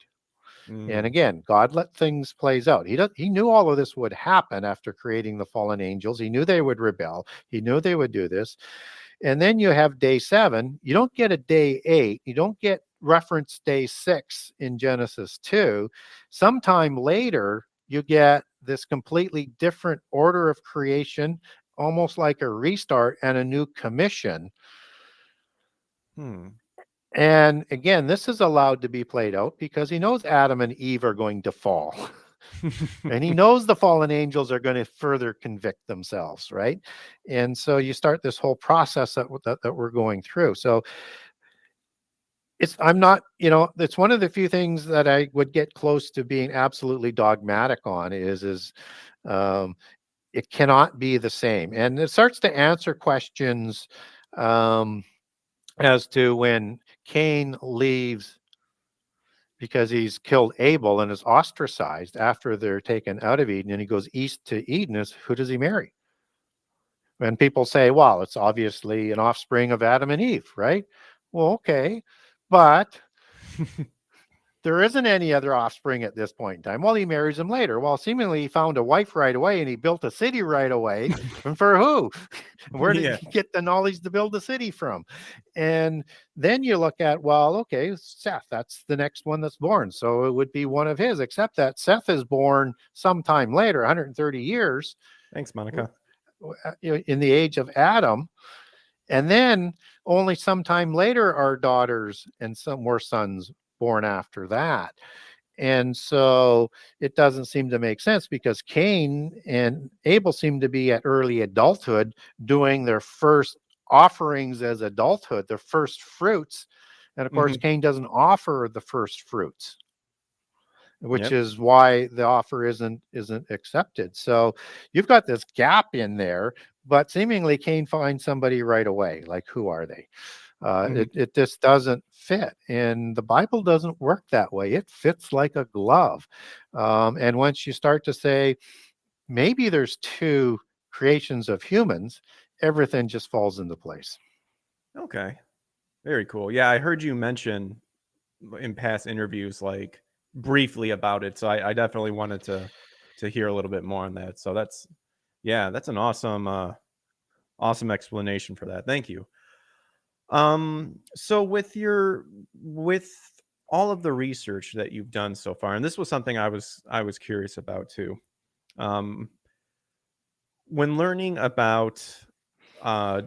S2: And
S1: Mm.
S2: again, God let things plays out. He knew all of this would happen after creating the fallen angels. He knew they would rebel. He knew they would do this. And then you have day 7. You don't get a day 8. You don't get reference day 6 in Genesis 2. Sometime later, you get this completely different order of creation, almost like a restart and a new commission.
S1: Hmm.
S2: And again, this is allowed to be played out because he knows Adam and Eve are going to fall. And he knows the fallen angels are going to further convict themselves, right? And so you start this whole process that we're going through. So I'm not, it's one of the few things that I would get close to being absolutely dogmatic on is um, it cannot be the same. And it starts to answer questions um, as to when Cain leaves because he's killed Abel and is ostracized after they're taken out of Eden, and he goes east to Eden. Who does he marry? And people say, well, it's obviously an offspring of Adam and Eve, right? Well, okay. But there isn't any other offspring at this point in time. Well, he marries him later. Well, seemingly he found a wife right away and he built a city right away. And for who? Where did
S1: Yeah.
S2: he get the knowledge to build a city from? And then you look at, well, okay, Seth, that's the next one that's born. So it would be one of his, except that Seth is born sometime later, 130 years
S1: Thanks, Monica.
S2: in the age of Adam. And then only sometime later are daughters and some more sons born after that. And so it doesn't seem to make sense because Cain and Abel seem to be at early adulthood doing their first offerings as adulthood, their first fruits. And of course,
S1: Mhm.
S2: Cain doesn't offer the first fruits, which
S1: Yep.
S2: is why the offer isn't accepted. So you've got this gap in there, but seemingly Cain finds somebody right away. Like, who are they?
S1: Mhm.
S2: It just doesn't fit, and the Bible doesn't work that way. It fits like a glove. And once you start to say maybe there's two creations of humans, everything just falls into place.
S1: Okay. Very cool. Yeah, I heard you mention in past interviews, like briefly about it. So I definitely wanted to hear a little bit more on that. So that's yeah, that's an awesome awesome explanation for that. Thank you. So with all of the research that you've done so far, and this was something I was curious about too. Um, when learning about uh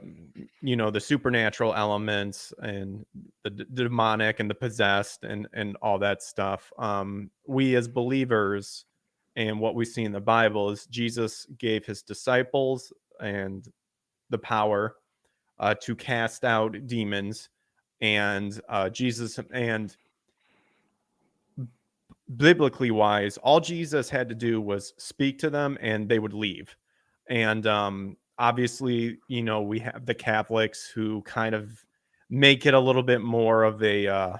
S1: the supernatural elements and the demonic and the possessed and all that stuff, we as believers and what we see in the Bible is Jesus gave his disciples and the power to cast out demons, and Jesus, and biblically wise, all Jesus had to do was speak to them and they would leave. And obviously, we have the Catholics who kind of make it a little bit more of a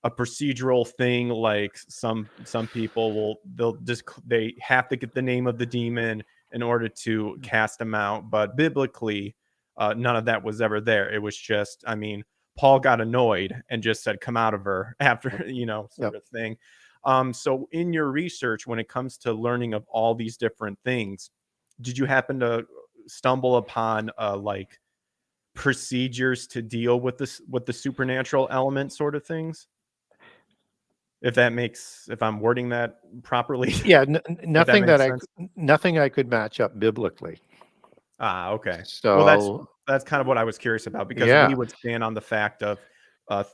S1: procedural thing. Like some people they have to get the name of the demon in order to cast them out. But biblically, none of that was ever there. It was just, I mean, Paul got annoyed and just said, "Come out of her,"
S2: Yep.
S1: after,
S2: Yep.
S1: sort of thing. So in your research, when it comes to learning of all these different things, did you happen to stumble upon like procedures to deal with this, with the supernatural element sort of things? If I'm wording that properly,
S2: Yeah.
S1: if that makes sense.
S2: Nothing I could match up biblically.
S1: Ah, okay. Well,
S2: So
S1: that's kind of what I was curious about, because we
S2: yeah.
S1: would stand on the fact of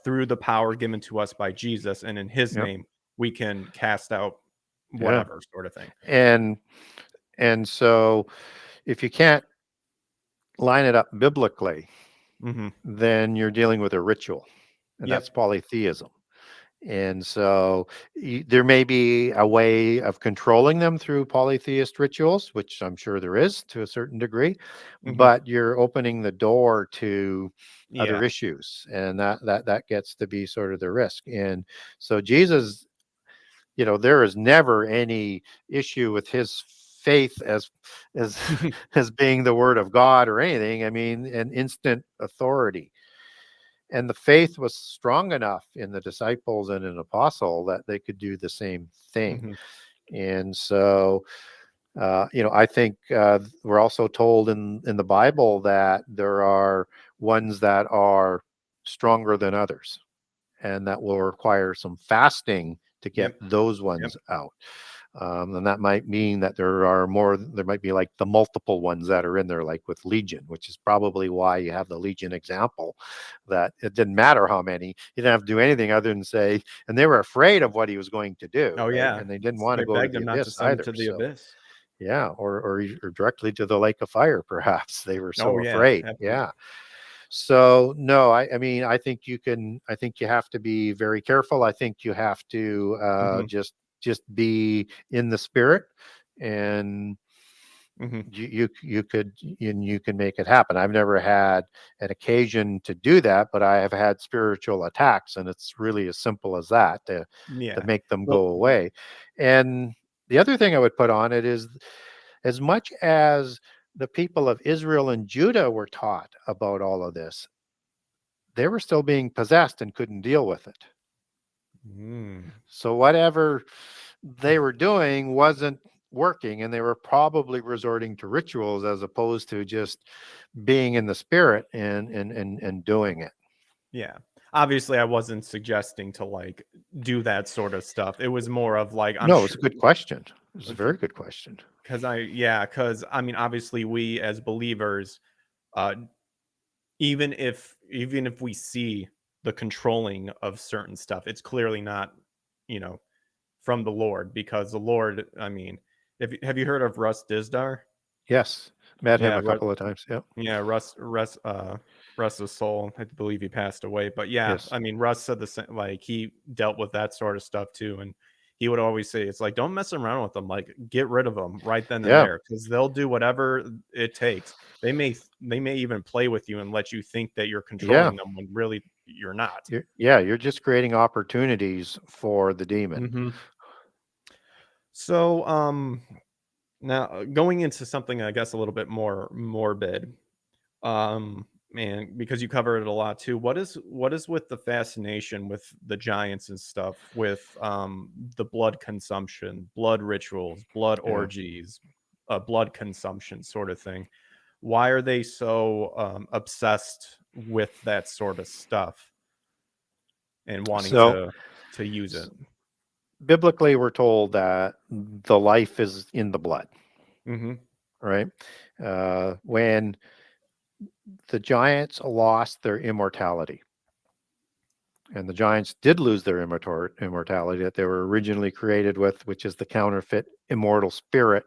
S1: through the power given to us by Jesus and in his
S2: Yep.
S1: name, we can cast out
S2: Yeah.
S1: whatever sort of thing.
S2: And so if you can't line it up biblically,
S1: Hmm.
S2: then you're dealing with a ritual, and that's
S1: Yep.
S2: polytheism. And so there may be a way of controlling them through polytheist rituals, which I'm sure there is to a certain degree,
S1: Hmm.
S2: but you're opening the door to other
S1: Yeah.
S2: issues, and that gets to be sort of the risk. And so Jesus, there is never any issue with his faith as as being the word of God or anything. I mean, an instant authority. And the faith was strong enough in the disciples and an apostle that they could do the same thing.
S1: Hmm.
S2: And so, I think we're also told in the Bible that there are ones that are stronger than others, and that will require some fasting to get
S1: Yep.
S2: those
S1: Yep.
S2: ones out. And that might mean that there might be like the multiple ones that are in there, like with Legion, which is probably why you have the Legion example, that it didn't matter how many, he didn't have to do anything other than say, and they were afraid of what he was going to do,
S1: Oh,
S2: right?
S1: yeah.
S2: And they didn't
S1: So
S2: want to
S1: they
S2: go to
S1: begged
S2: the
S1: him not to
S2: abyss
S1: send him
S2: either.
S1: to the
S2: So,
S1: abyss.
S2: yeah, or directly to the lake of fire, perhaps. They were
S1: Oh,
S2: so
S1: yeah,
S2: afraid.
S1: absolutely.
S2: Yeah. So no, I mean, I think you have to be very careful. I think you have to
S1: Mhm.
S2: just be in the spirit and
S1: Hmm.
S2: You can make it happen. I've never had an occasion to do that, but I have had spiritual attacks, and it's really as simple as that to
S1: Yeah.
S2: make them go
S1: Well,
S2: away. And the other thing I would put on it is, as much as the people of Israel and Judah were taught about all of this, they were still being possessed and couldn't deal with it.
S1: mm,
S2: So whatever they were doing wasn't working, and they were probably resorting to rituals as opposed to just being in the spirit and doing it.
S1: yeah. Obviously, I wasn't suggesting to like do that sort of stuff. It was more of like, I'm
S2: No, it's
S1: sure,
S2: a good question. It's a very good question.
S1: because I mean, obviously, we as believers, uh, even if we see the controlling of certain stuff, it's clearly not, you know, from the Lord, because the Lord, I mean, if have you heard of Russ Dizdar?
S2: Yes, met him
S1: Yeah,
S2: a couple of times. Yep.
S1: yeah, Russ's soul. I believe he passed away, but yeah,
S2: Yes.
S1: I mean, Russ said the same. Like he dealt with that sort of stuff too, and he would always say, "It's like don't mess around with them. Like get rid of them right then and
S2: Yeah.
S1: there, because they'll do whatever it takes. They may even play with you and let you think that you're
S2: Yeah.
S1: controlling them when really you're not."
S2: You're just creating opportunities for the demon.
S1: Hmm. So, now going into something I guess a little bit more morbid. Man, because you cover it a lot too. What is with the fascination with the giants and stuff, with the blood consumption, blood rituals, blood
S2: Yeah.
S1: orgies, blood consumption sort of thing? Why are they so obsessed with that sort of stuff and wanting
S2: So
S1: to use it?
S2: biblically, we're told that the life is in the blood,
S1: Hmm.
S2: right? When the giants lost their immortality, and the giants did lose their immortality that they were originally created with, which is the counterfeit immortal spirit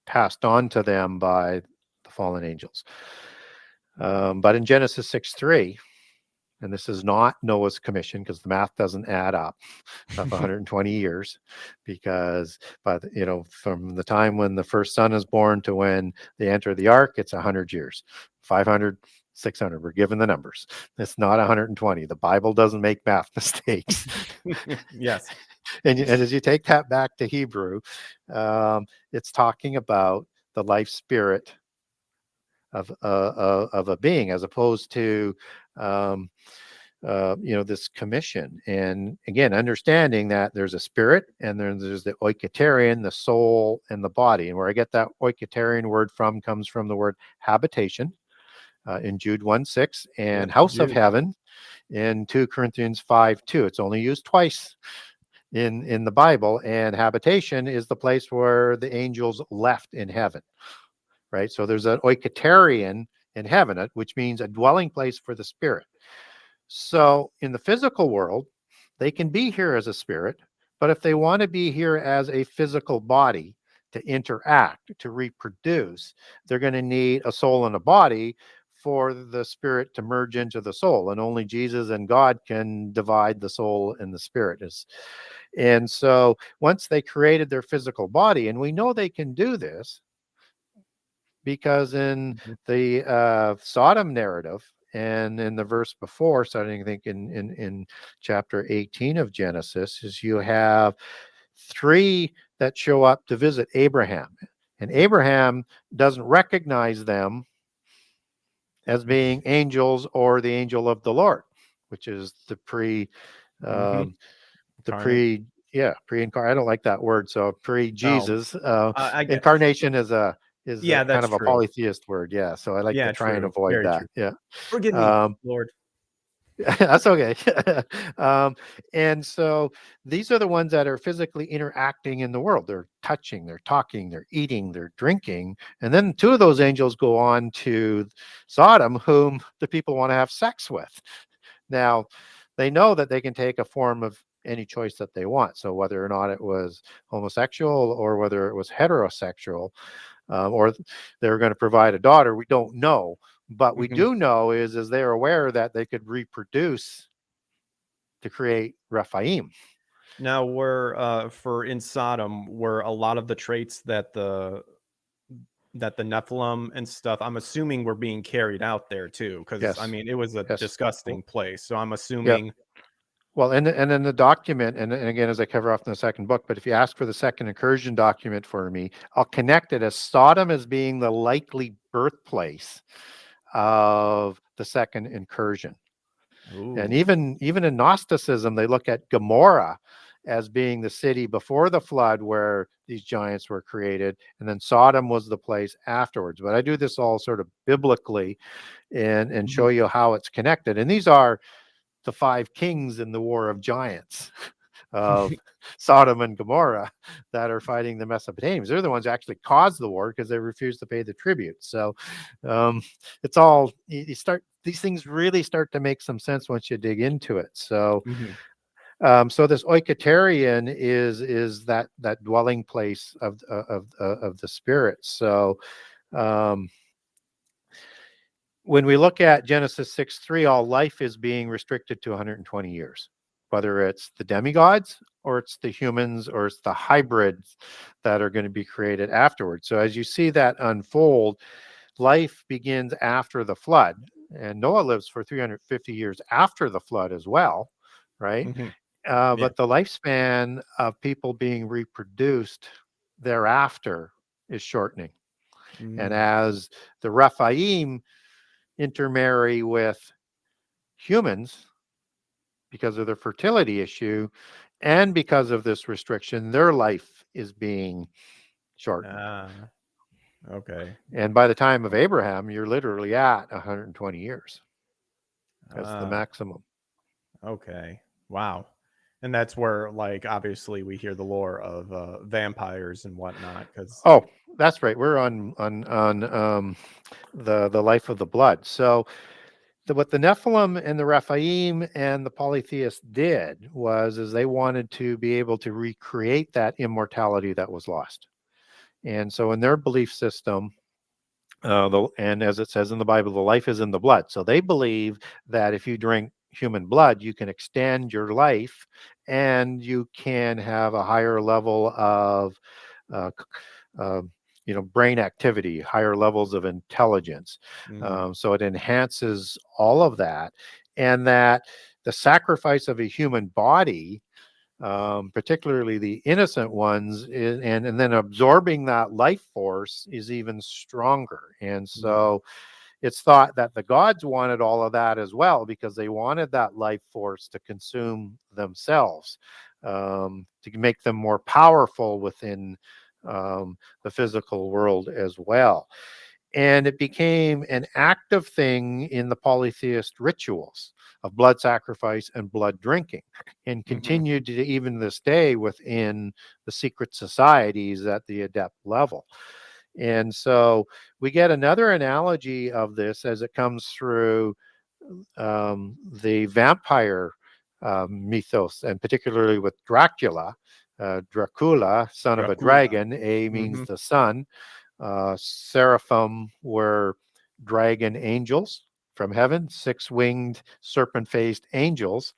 S2: passed on to them by the fallen angels. But in Genesis 6:3, and this is not Noah's commission because the math doesn't add up of 120 years, because from the time when the first son is born to when they enter the ark, it's 100 years, 500, 600. We're given the numbers. It's not 120. The Bible doesn't make math mistakes.
S1: Yes.
S2: And as you take that back to Hebrew, it's talking about the life spirit of a being, as opposed to um, this commission. And again, understanding that there's a spirit, and then there's the oiketerion, the soul, and the body. And where I get that oiketerion word from comes from the word habitation in Jude 1:6, and
S1: Yes,
S2: house of
S1: Jude.
S2: heaven in 2 Corinthians 5:2. It's only used twice in the Bible, and habitation is the place where the angels left in heaven, right? So there's an oiketerion in heaven, which means a dwelling place for the spirit. So in the physical world, they can be here as a spirit, but if they want to be here as a physical body to interact, to reproduce, they're going to need a soul and a body for the spirit to merge into the soul. And only Jesus and God can divide the soul and the spirit. And so once they created their physical body, and we know they can do this because in
S1: Mhm.
S2: the Sodom narrative and in the verse before, starting I think in chapter 18 of Genesis, is you have three that show up to visit Abraham, and Abraham doesn't recognize them as being angels or the angel of the Lord, which is
S1: Mhm.
S2: um, the
S1: Incarnate.
S2: pre-incarnate. I don't like that word. So
S1: Oh,
S2: pre-Jesus.
S1: I get.
S2: Incarnation is a
S1: Yeah,
S2: kind
S1: that's
S2: of a
S1: true.
S2: polytheist word. Yeah. So I like to
S1: Yeah,
S2: try and
S1: true.
S2: avoid
S1: Very
S2: that.
S1: true.
S2: Yeah.
S1: Forgive me,
S2: Um,
S1: Lord.
S2: that's okay. um, and so these are the ones that are physically interacting in the world. They're touching, they're talking, they're eating, they're drinking. And then two of those angels go on to Sodom, whom the people want to have sex with. Now, they know that they can take a form of any choice that they want. So whether or not it was homosexual or whether it was heterosexual, or they were going to provide a daughter, we don't know. But we
S1: Mhm.
S2: do know is they're aware that they could reproduce to create Rephaim.
S1: Now, were for in Sodom, were a lot of the traits that that the Nephilim and stuff, I'm assuming were being carried out there too, because I
S2: Yes.
S1: mean it was a
S2: Yes.
S1: disgusting place. So I'm
S2: Yeah.
S1: assuming.
S2: Well, and in the document, and again, as I cover off in the second book, but if you ask for the second incursion document for me, I'll connect it as Sodom as being the likely birthplace of the second incursion. And
S1: Ooh.
S2: even in Gnosticism, they look at Gomorrah as being the city before the flood where these giants were created, and then Sodom was the place afterwards. But I do this all sort of biblically and show
S1: Mhm.
S2: you how it's connected. And these are the five kings in the war of giants of Sodom and Gomorrah that are fighting the Mesopotamians. They're the ones who actually caused the war because they refused to pay the tribute. So um, it's all you start. These things really start to make some sense once you dig into it. So
S1: Mhm.
S2: so this Oiketerion is that dwelling place of the spirit. So um, when we look at Genesis 6:3, all life is being restricted to 120 years, whether it's the demigods or it's the humans or it's the hybrids that are going to be created afterwards. So as you see that unfold, life begins after the flood. And Noah lives for 350 years after the flood as well, right?
S1: Mhm. Yeah.
S2: But the lifespan of people being reproduced thereafter is shortening. And
S1: Mm.
S2: as the Rephaim intermarry with humans because of their fertility issue and because of this restriction, their life is being shortened.
S1: Ah. Okay.
S2: And by the time of Abraham, you're literally at 120 years. That's the
S1: Ah.
S2: maximum.
S1: Okay. Wow. And that's where, like, obviously we hear the lore of vampires and whatnot, because.
S2: Oh, that's right. We're on the life of the blood. So what the Nephilim and the Rephaim and the polytheists did was is they wanted to be able to recreate that immortality that was lost. And so in their belief system, and as it says in the Bible, the life is in the blood. So they believe that if you drink human blood, you can extend your life and you can have a higher level of uh, uh, brain activity, higher levels of intelligence.
S1: Mm.
S2: So it enhances all of that, and that the sacrifice of a human body, particularly the innocent ones, and then absorbing that life force is even stronger. And
S1: Mm.
S2: so it's thought that the gods wanted all of that as well because they wanted that life force to consume themselves, to make them more powerful within the physical world as well. And it became an active thing in the polytheist rituals of blood sacrifice and blood drinking, and
S1: Mhm.
S2: continued to even this day within the secret societies at the adept level. And so we get another analogy of this as it comes through the vampire mythos, and particularly with Dracula. Dracula, son of a
S1: Dracula.
S2: dragon, A means
S1: Mhm.
S2: the sun. Seraphim were dragon angels from heaven, six-winged, serpent-faced angels,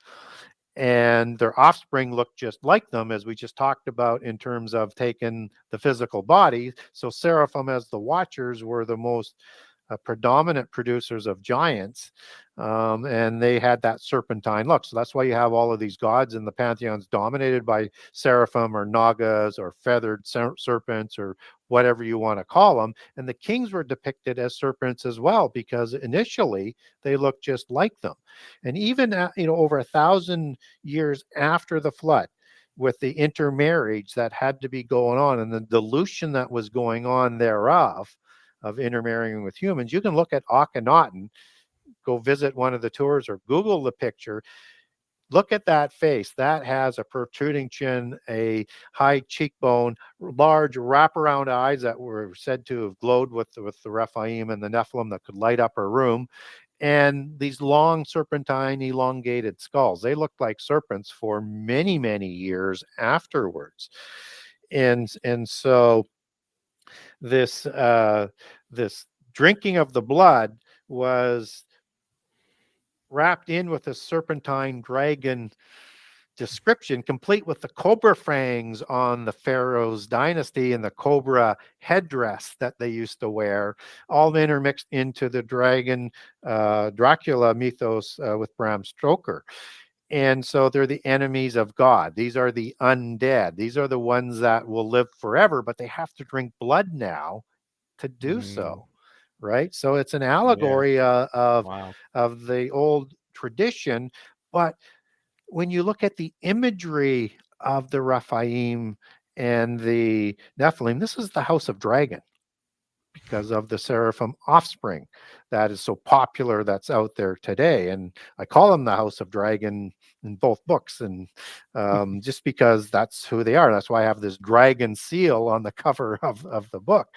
S2: and their offspring looked just like them, as we just talked about in terms of taking the physical body. So seraphim, as the watchers, were the most predominant producers of giants, and they had that serpentine look. So that's why you have all of these gods in the pantheons dominated by seraphim or nagas or feathered serpents or whatever you want to call them. And the kings were depicted as serpents as well, because initially they looked just like them. And even over 1,000 years after the flood, with the intermarriage that had to be going on and the dilution that was going on thereof, of intermarrying with humans, you can look at Akhenaten, go visit one of the tours or Google the picture. Look at that face. That has a protruding chin, a high cheekbone, large wraparound eyes that were said to have glowed with the Rephaim and the Nephilim that could light up a room, and these long serpentine elongated skulls. They looked like serpents for many, many years afterwards. And so this drinking of the blood was wrapped in with a serpentine dragon description, complete with the cobra fangs on the pharaoh's dynasty and the cobra headdress that they used to wear, all intermixed into the dragon Dracula mythos with Bram Stoker. And so they're the enemies of God. These are the undead. These are the ones that will live forever, but they have to drink blood now to do
S1: Mm,
S2: so, right? So it's an
S1: yeah.
S2: allegory
S1: Wow.
S2: of the old tradition. But when you look at the imagery of the Rephaim and the Nephilim, this is the house of dragon because of the seraphim offspring that is so popular that's out there today. And I call them the House of Dragon in both books, and just because that's who they are. That's why I have this dragon seal on the cover of the book.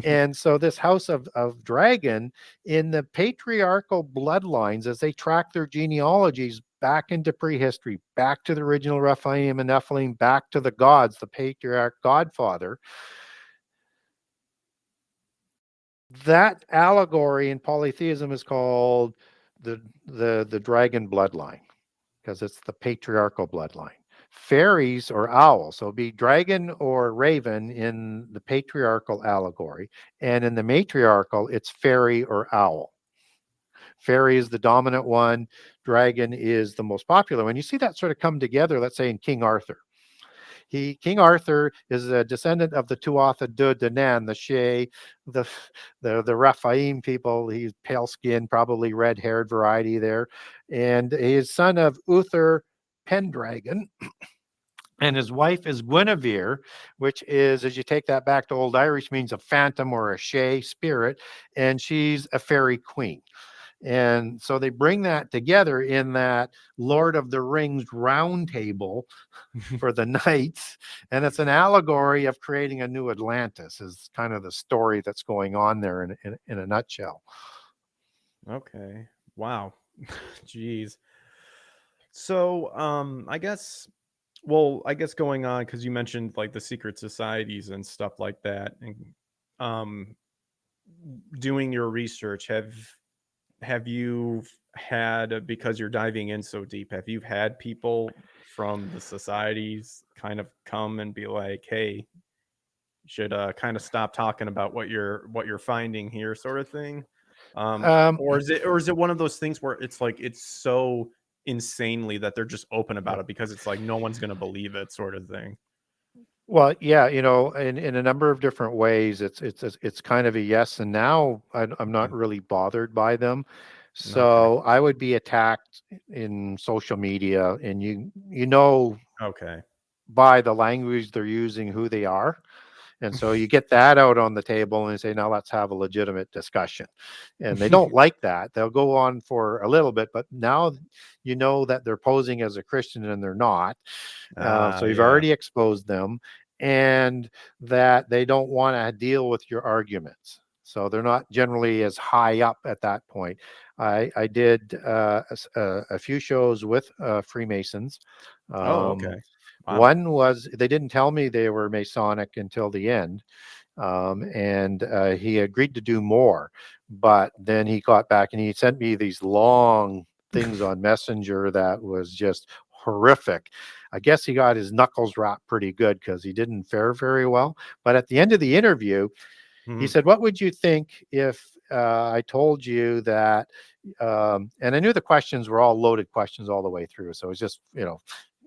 S2: And so this House of Dragon, in the patriarchal bloodlines, as they track their genealogies back into prehistory, back to the original Rephaim and Nephilim, back to the gods, the patriarch godfather, that allegory in polytheism is called the dragon bloodline because it's the patriarchal bloodline. Fairies or owls, so it'd be dragon or raven in the patriarchal allegory, and in the matriarchal, it's fairy or owl. Fairy is the dominant one. Dragon is the most popular one. You see that sort of come together, let's say in King Arthur. King Arthur is a descendant of the Tuatha De Danann, the Shay, the Rephaim people. He's pale skinned, probably red haired variety there, and he's son of Uther Pendragon. And his wife is Guinevere, which is, as you take that back to Old Irish, means a phantom or a Shay spirit, and she's a fairy queen. And so they bring that together in that Lord of the Rings round table for the knights. And it's an allegory of creating a new Atlantis, is kind of the story that's going on there in a nutshell.
S1: Okay. Wow. Jeez. So, I guess going on, because you mentioned like the secret societies and stuff like that, and um, doing your research, have you had, because you're diving in so deep, have you had people from the societies kind of come and be like, hey, you should kind of stop talking about what you're finding here, sort of thing?
S2: Um,
S1: Or is it one of those things where it's like it's so insanely that they're just open
S2: yeah.
S1: about it because it's like no one's gonna believe it, sort of thing?
S2: Well, yeah, in a number of different ways, it's kind of a yes. And now I'm not
S1: Mhm.
S2: really bothered by them.
S1: Okay.
S2: So I would be attacked in social media, and you know
S1: Okay.
S2: by the language they're using who they are. And so you get that out on the table and say, now let's have a legitimate discussion. And they don't like that. They'll go on for a little bit, but now you know that they're posing as a Christian and they're not. So you've
S1: Yeah.
S2: already exposed them, and that they don't want to deal with your arguments. So they're not generally as high up at that point. I did a few shows with Freemasons.
S1: Oh,
S2: Um,
S1: okay. Wow.
S2: One was they didn't tell me they were Masonic until the end, and he agreed to do more. But then he got back and he sent me these long things on Messenger that was just horrific. I guess he got his knuckles wrapped pretty good because he didn't fare very well. But at the end of the interview, he
S1: Mhm.
S2: said, "What would you think if I told you that?" And I knew the questions were all loaded questions all the way through, so it was just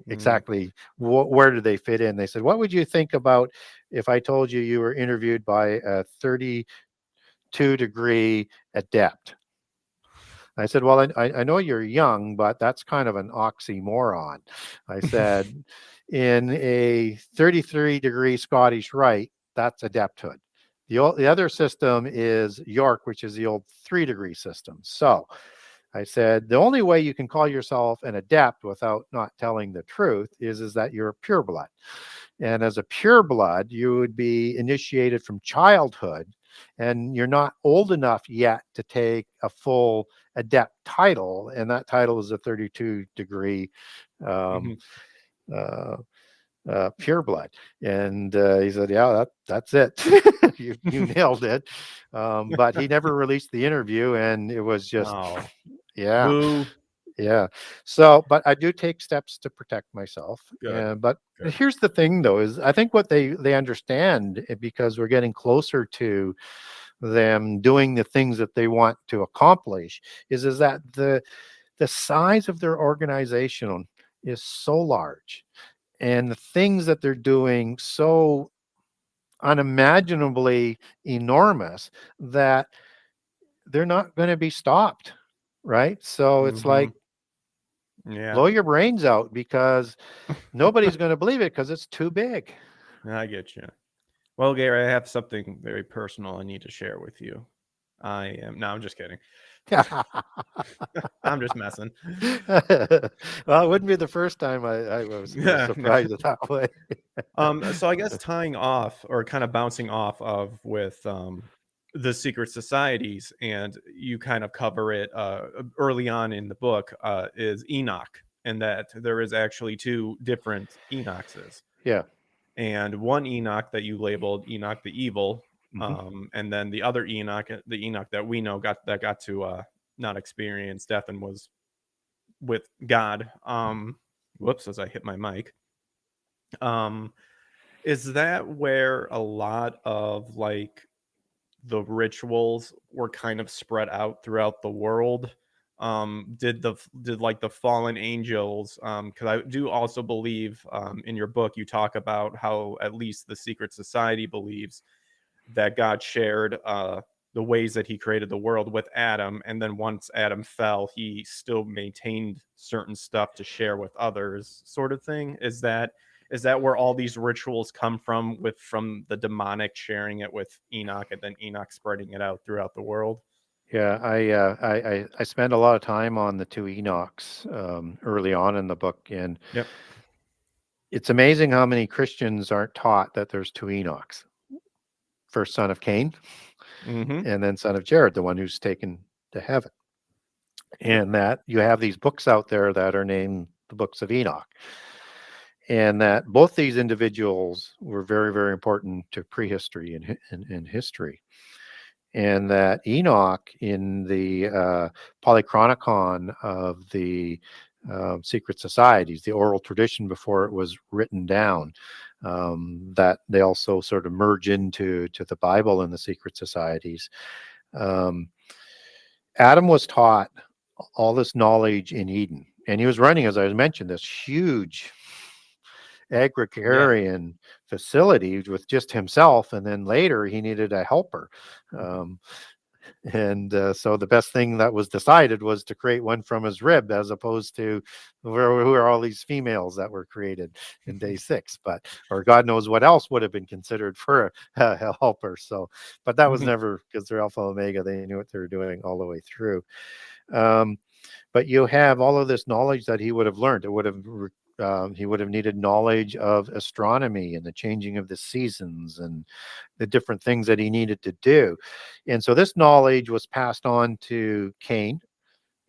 S1: Mhm.
S2: exactly where do they fit in. They said, "What would you think about if I told you you were interviewed by a 32-degree adept?" I said, "Well, I know you're young, but that's kind of an oxymoron." I said, "In a 33-degree Scottish Rite, that's adepthood. The other system is York, which is the old 3-degree system. So I said, the only way you can call yourself an adept without not telling the truth is that you're a pureblood. And as a pureblood, you would be initiated from childhood, and you're not old enough yet to take a full adept title. And that title is a 32-degree um,
S1: Mhm.
S2: uh, pure blood." And he said, "Yeah, that's it. You nailed it." But he never released the interview, and it was just,
S1: Oh,
S2: yeah,
S1: boo.
S2: Yeah. So, but I do take steps to protect myself.
S1: Good,
S2: And but
S1: good.
S2: here's the thing, though, is I think what they understand, because we're getting closer to them doing the things that they want to accomplish, is that the size of their organization is so large, and the things that they're doing so unimaginably enormous, that they're not going to be stopped, right? So it's
S1: Hmm.
S2: like,
S1: Yeah,
S2: blow your brains out, because nobody's going to believe it because it's too big.
S1: I get you. Well, Gary, I have something very personal I need to share with you. I am. No, I'm just kidding. I'm just messing.
S2: Well, it wouldn't be the first time I was
S1: Yeah. No.
S2: surprised that way.
S1: So I guess tying off or kind of bouncing off of with the secret societies, and you kind of cover it early on in the book, is Enoch, and that there is actually two different Enochses,
S2: Yeah.
S1: and one Enoch that you labeled Enoch the evil,
S2: Hmm.
S1: and then the other Enoch, the Enoch that we know got to not experience death and was with God. Whoops, as I hit my mic. Um, is that where a lot of like the rituals were kind of spread out throughout the world? Did like the fallen angels? Because I do also believe in your book you talk about how at least the secret society believes that God shared the ways that he created the world with Adam. And then once Adam fell, he still maintained certain stuff to share with others, sort of thing. Is that where all these rituals come from, with from the demonic sharing it with Enoch and then Enoch spreading it out throughout the world?
S2: Yeah, I spend a lot of time on the two Enochs early on in the book, and
S1: Yep.
S2: it's amazing how many Christians aren't taught that there's two Enochs. First son of Cain,
S1: Mm-hmm.
S2: and then son of Jared, the one who's taken to heaven.
S1: Yep.
S2: And that you have these books out there that are named the books of Enoch, and that both these individuals were very, very important to prehistory and history. And that Enoch, in the Polychronicon of the secret societies, the oral tradition before it was written down, that they also sort of merge to the Bible and the secret societies. Um, Adam was taught all this knowledge in Eden, and he was running, as I mentioned, this huge
S1: Yeah.
S2: agrarian facility with just himself, and then later he needed a helper.
S1: Mhm.
S2: Um, and so the best thing that was decided was to create one from his rib, as opposed to who are all these females that were created in day six, but or God knows what else would have been considered for a helper. So, but that was
S1: Mhm.
S2: never, because they're Alpha Omega, they knew what they were doing all the way through. Um, but you have all of this knowledge that he would have learned. It would have he would have needed knowledge of astronomy and the changing of the seasons and the different things that he needed to do. And so this knowledge was passed on to Cain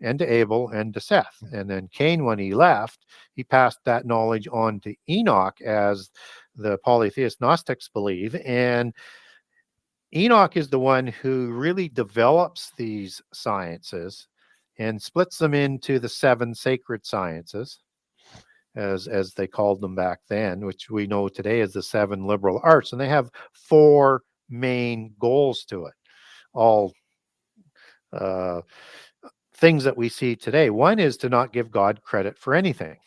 S2: and to Abel and to Seth. And then Cain, when he left, he passed that knowledge on to Enoch, as the polytheist Gnostics believe. And Enoch is the one who really develops these sciences and splits them into the seven sacred sciences, as they called them back then, which we know today as the seven liberal arts. And they have four main goals to it, all uh, things that we see today. One is to not give God credit for anything.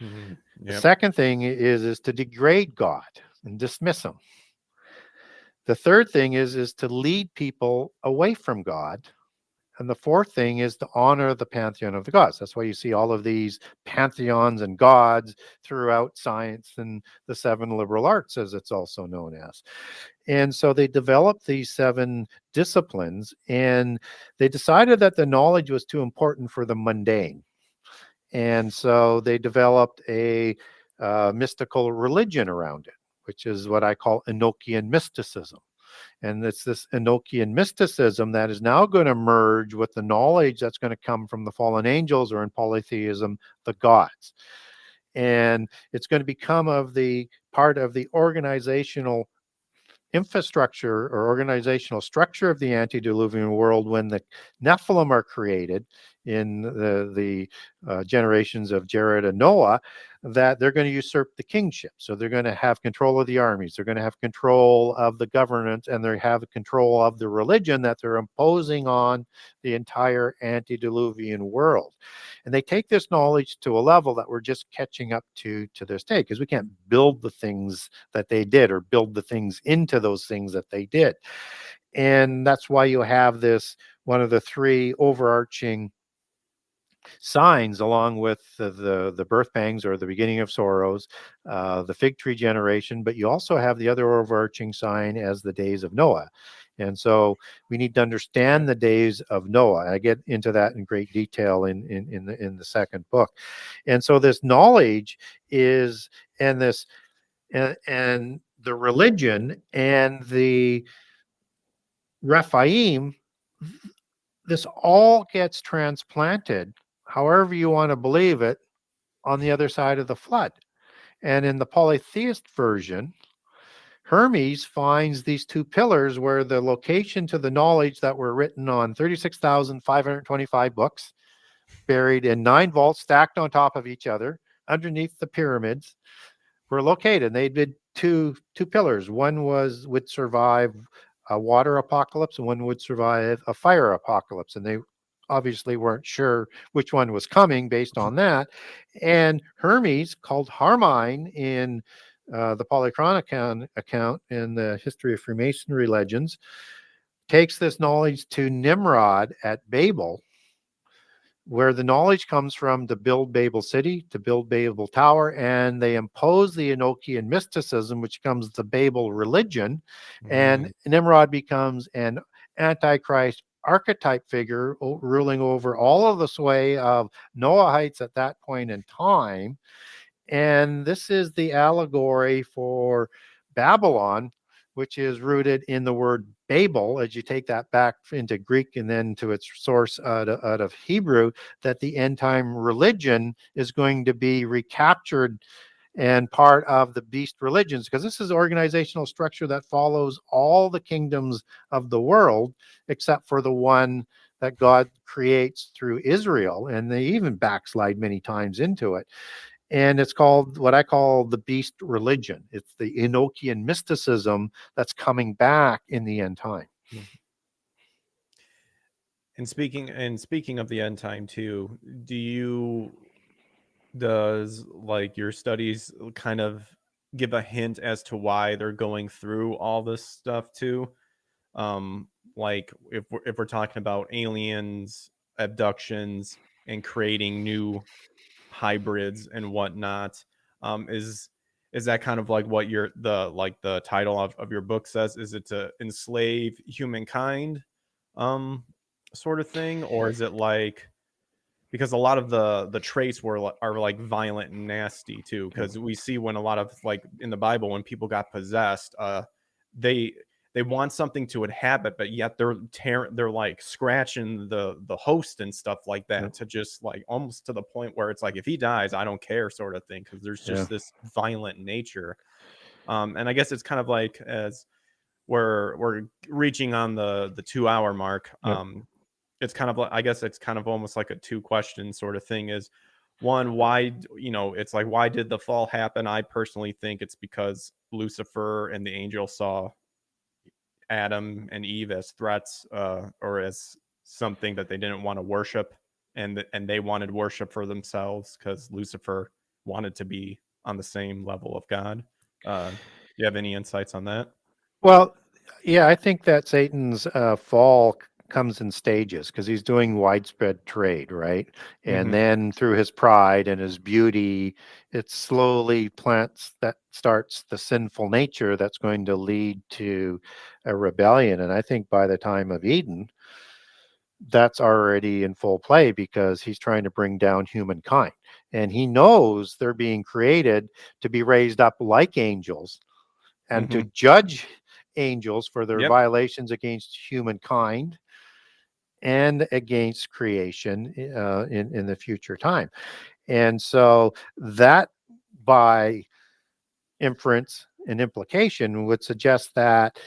S1: Mhm.
S2: The
S1: Yep.
S2: second thing is to degrade God and dismiss him. The third thing is to lead people away from God. And the fourth thing is to honor the pantheon of the gods. That's why you see all of these pantheons and gods throughout science and the seven liberal arts, as it's also known as. And so they developed these seven disciplines, and they decided that the knowledge was too important for the mundane. And so they developed a mystical religion around it, which is what I call Enochian mysticism. And it's this Enochian mysticism that is now going to merge with the knowledge that's going to come from the fallen angels, or in polytheism, the gods. And it's going to become of the part of the organizational infrastructure or organizational structure of the antediluvian world when the Nephilim are created in the generations of Jared and Noah, that they're going to usurp the kingship. So they're going to have control of the armies, they're going to have control of the government, and they have control of the religion that they're imposing on the entire antediluvian world. And they take this knowledge to a level that we're just catching up to this day, because we can't build the things that they did or build the things into those things that they did. And that's why you have this, one of the three overarching signs, along with the birth pangs or the beginning of sorrows, the fig tree generation, but you also have the other overarching sign as the days of Noah. And so we need to understand the days of Noah. I get into that in great detail in the second book. And so this knowledge is, and this and the religion and the Rephaim, this all gets transplanted, however you want to believe it, on the other side of the flood. And in the polytheist version, Hermes finds these two pillars where the location to the knowledge that were written on 36,525 books, buried in 9 vaults stacked on top of each other underneath the pyramids, were located. They did two pillars. One would survive a water apocalypse, and one would survive a fire apocalypse. And they obviously weren't sure which one was coming based on that. And Hermes, called Hermine in the Polychronicon account in the history of Freemasonry legends, takes this knowledge to Nimrod at Babel, where the knowledge comes from to build Babel City, to build Babel Tower, and they impose the Enochian mysticism, which becomes the Babel religion, and Nimrod becomes an antichrist archetype figure ruling over all of the sway of Noahites at that point in time. And this is the allegory for Babylon, which is rooted in the word Babel, as you take that back into Greek and then to its source out of Hebrew, that the end time religion is going to be recaptured and part of the beast religions, because this is organizational structure that follows all the kingdoms of the world except for the one that God creates through Israel. And they even backslide many times into it. And it's called what I call the beast religion. It's the Enochian mysticism that's coming back in the end time.
S1: And speaking of the end time too, does like your studies kind of give a hint as to why they're going through all this stuff too? Like if we're talking about aliens, abductions, and creating new hybrids and whatnot, is that kind of like what the title of your book says? Is it to enslave humankind, sort of thing, or is it like, because a lot of the traits are like violent and nasty too, because we see when a lot of, like in the Bible, when people got possessed, they they want something to inhabit, but yet they're like scratching the host and stuff like that, to just like almost to the point where it's like, if he dies, I don't care, sort of thing, because there's just this violent nature. And I guess it's kind of like, as we're reaching on the 2 hour mark, it's kind of like, I guess it's kind of almost like a 2 question sort of thing. Is one, why, it's like, why did the fall happen? I personally think it's because Lucifer and the angel saw Adam and Eve as threats, or as something that they didn't want to worship, and they wanted worship for themselves, because Lucifer wanted to be on the same level of God. Do you have any insights on that?
S2: Well, yeah, I think that Satan's fall comes in stages, because he's doing widespread trade, right? And then through his pride and his beauty, it slowly starts the sinful nature that's going to lead to a rebellion. And I think by the time of Eden, that's already in full play, because he's trying to bring down humankind. And he knows they're being created to be raised up like angels and to judge angels for their
S1: Yep.
S2: violations against humankind and against creation in the future time. And so that, by inference an implication would suggest that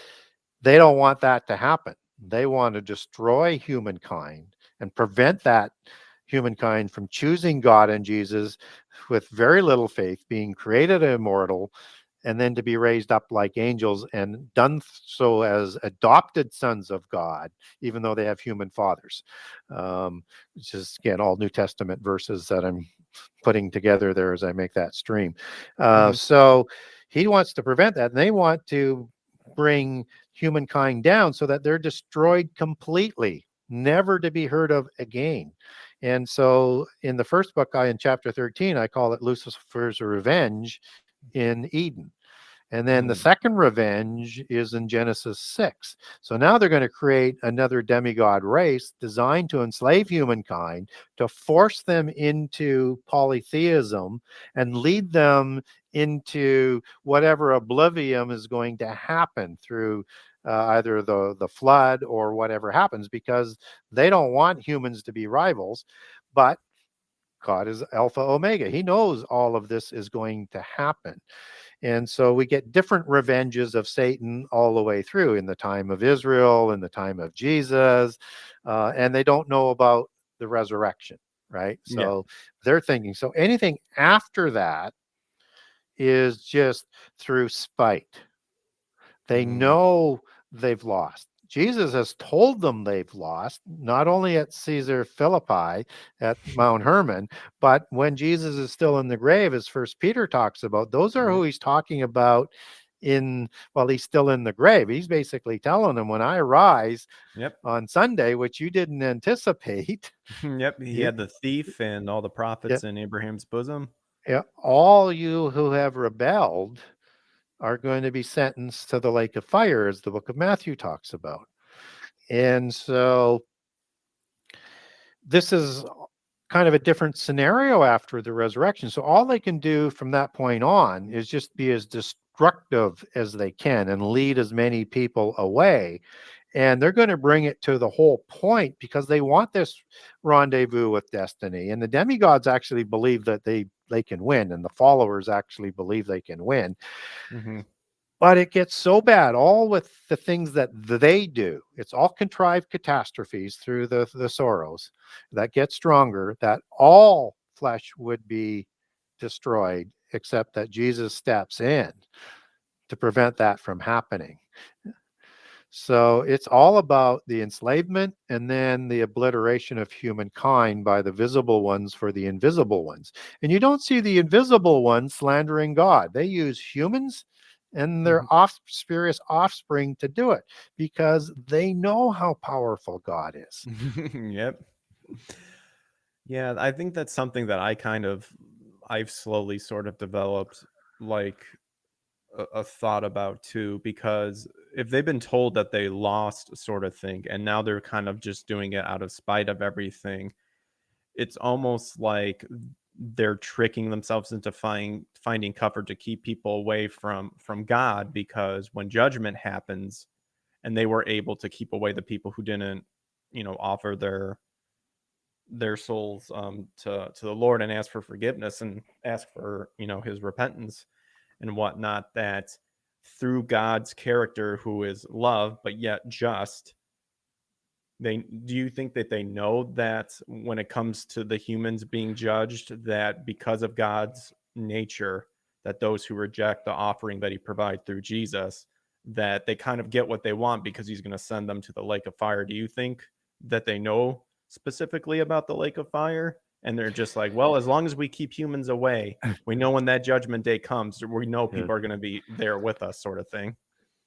S2: they don't want that to happen. They want to destroy humankind and prevent that humankind from choosing God and Jesus with very little faith, being created immortal, and then to be raised up like angels and done so as adopted sons of God, even though they have human fathers. Which is, again, all New Testament verses that I'm putting together there as I make that stream.
S1: Hmm.
S2: So he wants to prevent that, and they want to bring humankind down so that they're destroyed completely, never to be heard of again. And so in the first book, in chapter 13, I call it Lucifer's revenge in Eden. And then the second revenge is in Genesis 6. So now they're going to create another demigod race designed to enslave humankind, to force them into polytheism and lead them into whatever oblivion is going to happen through either the flood or whatever happens, because they don't want humans to be rivals. But God is Alpha Omega. He knows all of this is going to happen. And so we get different revenges of Satan all the way through, in the time of Israel, in the time of Jesus, and they don't know about the resurrection, right?
S1: Yeah.
S2: So they're thinking, so anything after that is just through spite. They
S1: Mm.
S2: know they've lost. Jesus has told them they've lost, not only at Caesar Philippi, at Mount Hermon, but when Jesus is still in the grave, as First Peter talks about. Those are who
S1: Yep.
S2: he's talking about while he's still in the grave. He's basically telling them, when I rise
S1: Yep.
S2: on Sunday, which you didn't anticipate,
S1: Yep. He
S2: you,
S1: had the thief and all the
S2: yeah,
S1: prophets in Abraham's bosom.
S2: yeah, all you who have rebelled are going to be sentenced to the lake of fire, as the book of Matthew talks about. And so this is kind of a different scenario after the resurrection. So all they can do from that point on is just be as destructive as they can and lead as many people away. And they're going to bring it to the whole point, because they want this rendezvous with destiny. And the demigods actually believe that they can win, and the followers actually believe they can win.
S1: Hmm.
S2: But it gets so bad, all with the things that they do. It's all contrived catastrophes through the sorrows that get stronger, that all flesh would be destroyed, except that Jesus steps in to prevent that from happening. So it's all about the enslavement and then the obliteration of humankind by the visible ones for the invisible ones. And you don't see the invisible ones slandering God. They use humans and their
S1: Hmm.
S2: spurious offspring to do it, because they know how powerful God is.
S1: Yep. Yeah, I think that's something that I've slowly sort of developed like a thought about too, because if they've been told that they lost sort of thing, and now they're kind of just doing it out of spite of everything, it's almost like they're tricking themselves into finding cover to keep people away from God, because when judgment happens and they were able to keep away the people who didn't, offer their souls to the Lord and ask for forgiveness and ask for his repentance and whatnot, that through God's character, who is love but yet just, they do you think that they know that when it comes to the humans being judged, that because of God's nature, that those who reject the offering that he provided through Jesus, that they kind of get what they want because he's going to send them to the lake of fire? Do you think that they know specifically about the lake of fire, and they're just like, well, as long as we keep humans away, we know when that judgment day comes, we know
S2: Yeah.
S1: people are going to be there with us, sort of thing?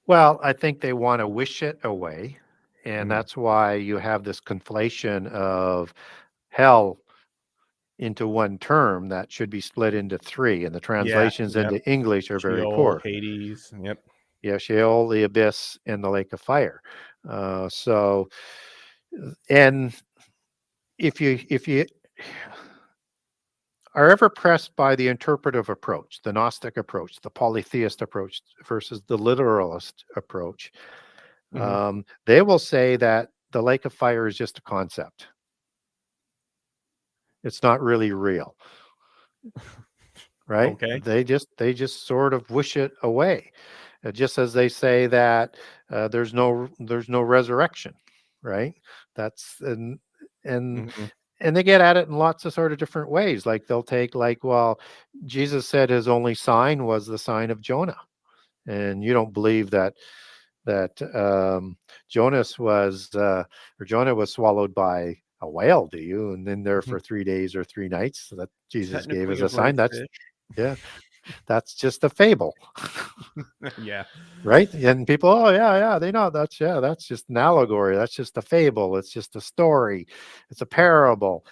S2: Well, I think they want to wish it away. And
S1: Mm.
S2: that's why you have this conflation of hell into one term that should be split into three, and the
S1: Yeah.
S2: translations
S1: Yep.
S2: into English are very
S1: Sheol,
S2: poor.
S1: Hades. Yep.
S2: Yeah, Sheol, the abyss, and the lake of fire. So, and if you are ever pressed by the interpretive approach, the Gnostic approach, the polytheist approach versus the literalist approach,
S1: Hmm.
S2: they will say that the lake of fire is just a concept. It's not really real. right?
S1: Okay.
S2: They just sort of wish it away. Just as they say that there's no resurrection, right? That's and
S1: Mhm.
S2: and they get at it in lots of sort of different ways. Like they'll take like, well, Jesus said his only sign was the sign of Jonah, and you don't believe that Jonah was swallowed by a whale, do you? And then there for 3 days or 3 nights, so that Jesus gave
S1: Technically
S2: as
S1: a
S2: a sign.
S1: bright
S2: That's
S1: fish.
S2: yeah, that's just a fable.
S1: Yeah.
S2: Right? And people, oh yeah, they know that's just an allegory. That's just a fable. It's just a story. It's a parable.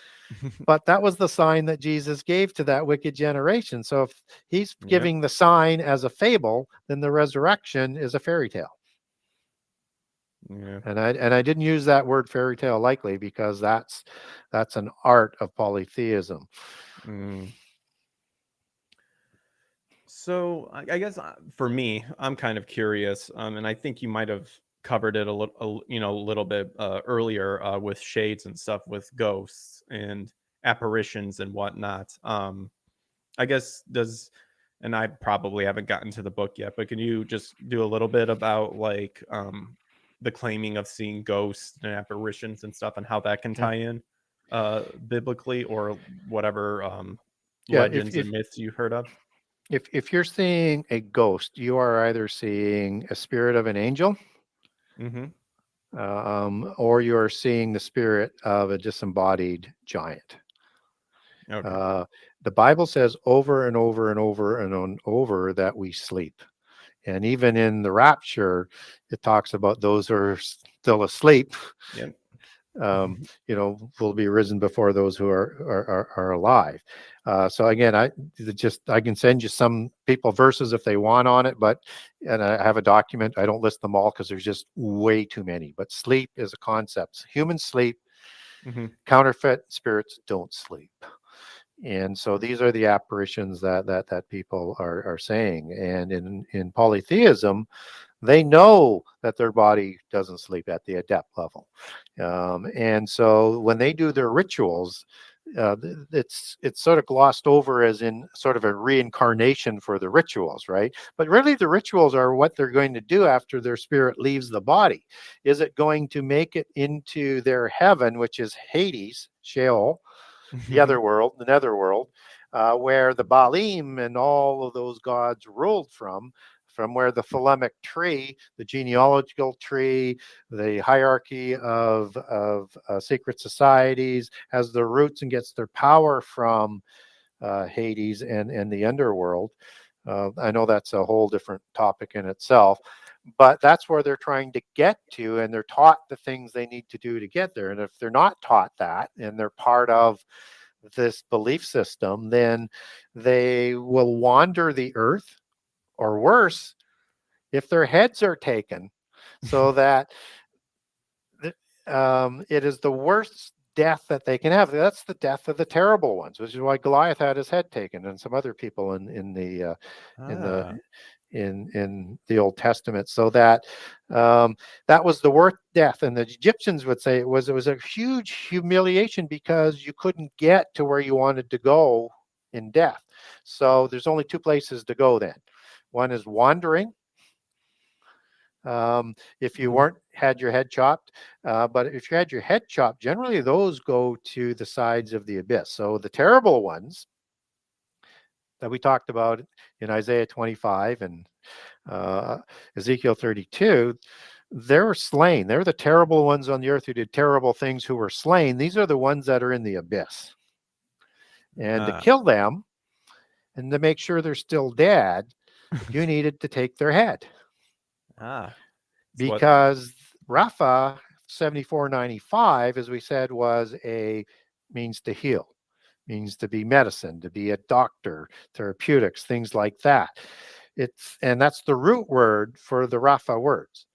S2: But that was the sign that Jesus gave to that wicked generation. So if he's
S1: Yep.
S2: giving the sign as a fable, then the resurrection is a fairy tale.
S1: Yeah.
S2: And I didn't use that word fairy tale lightly, because that's an art of polytheism.
S1: Mm. So I guess for me, I'm kind of curious, and I think you might have covered it a little bit earlier with shades and stuff, with ghosts and apparitions and whatnot. I guess and I probably haven't gotten to the book yet, but can you just do a little bit about like the claiming of seeing ghosts and apparitions and stuff, and how that can
S2: Yeah.
S1: tie in biblically, or whatever
S2: Yeah,
S1: legends and myths you've heard of?
S2: if you're seeing a ghost, you are either seeing a spirit of an angel,
S1: Mm-hmm.
S2: or you're seeing the spirit of a disembodied giant.
S1: Okay.
S2: Uh, the Bible says over and over and over and over that we sleep. And even in the rapture, it talks about those who are still asleep,
S1: Yep.
S2: will be risen before those who are alive. So again, I can send you some people verses if they want on it, and I have a document. I don't list them all because there's just way too many. But sleep is a concept. Humans sleep.
S1: Mm-hmm.
S2: Counterfeit spirits don't sleep. And so these are the apparitions that people are saying. And in polytheism, they know that their body doesn't sleep at the adept level, and so when they do their rituals, it's sort of glossed over as in sort of a reincarnation for the rituals, right? But really, the rituals are what they're going to do after their spirit leaves the body. Is it going to make it into their heaven, which is Hades, Sheol, the other world, the netherworld, where the Baalim and all of those gods ruled from where the Phalemic tree, the genealogical tree, the hierarchy of secret societies, has their roots and gets their power from Hades and the underworld. I know that's a whole different topic in itself, but that's where they're trying to get to, and they're taught the things they need to do to get there. And if they're not taught that, and they're part of this belief system, then they will wander the earth, or worse, if their heads are taken, so that it is the worst death that they can have. That's the death of the terrible ones, which is why Goliath had his head taken, and some other people in the
S1: Ah.
S2: in the Old Testament. So that was the worst death, and the Egyptians would say it was a huge humiliation, because you couldn't get to where you wanted to go in death. So there's only two places to go then. One is wandering, if you
S1: Mhm.
S2: weren't had your head chopped. But if you had your head chopped, generally those go to the sides of the abyss. So the terrible ones that we talked about in Isaiah 25 and uh, Ezekiel 32, they were slain. They're the terrible ones on the earth who did terrible things, who were slain. These are the ones that are in the abyss. And to
S1: Ah.
S2: kill them and to make sure they're still dead, you needed to take their head.
S1: Ah. It's what.
S2: Because Rapha 7495, as we said, was a means to heal, means to be medicine, to be a doctor, therapeutics, things like that. And that's the root word for the Rapha words,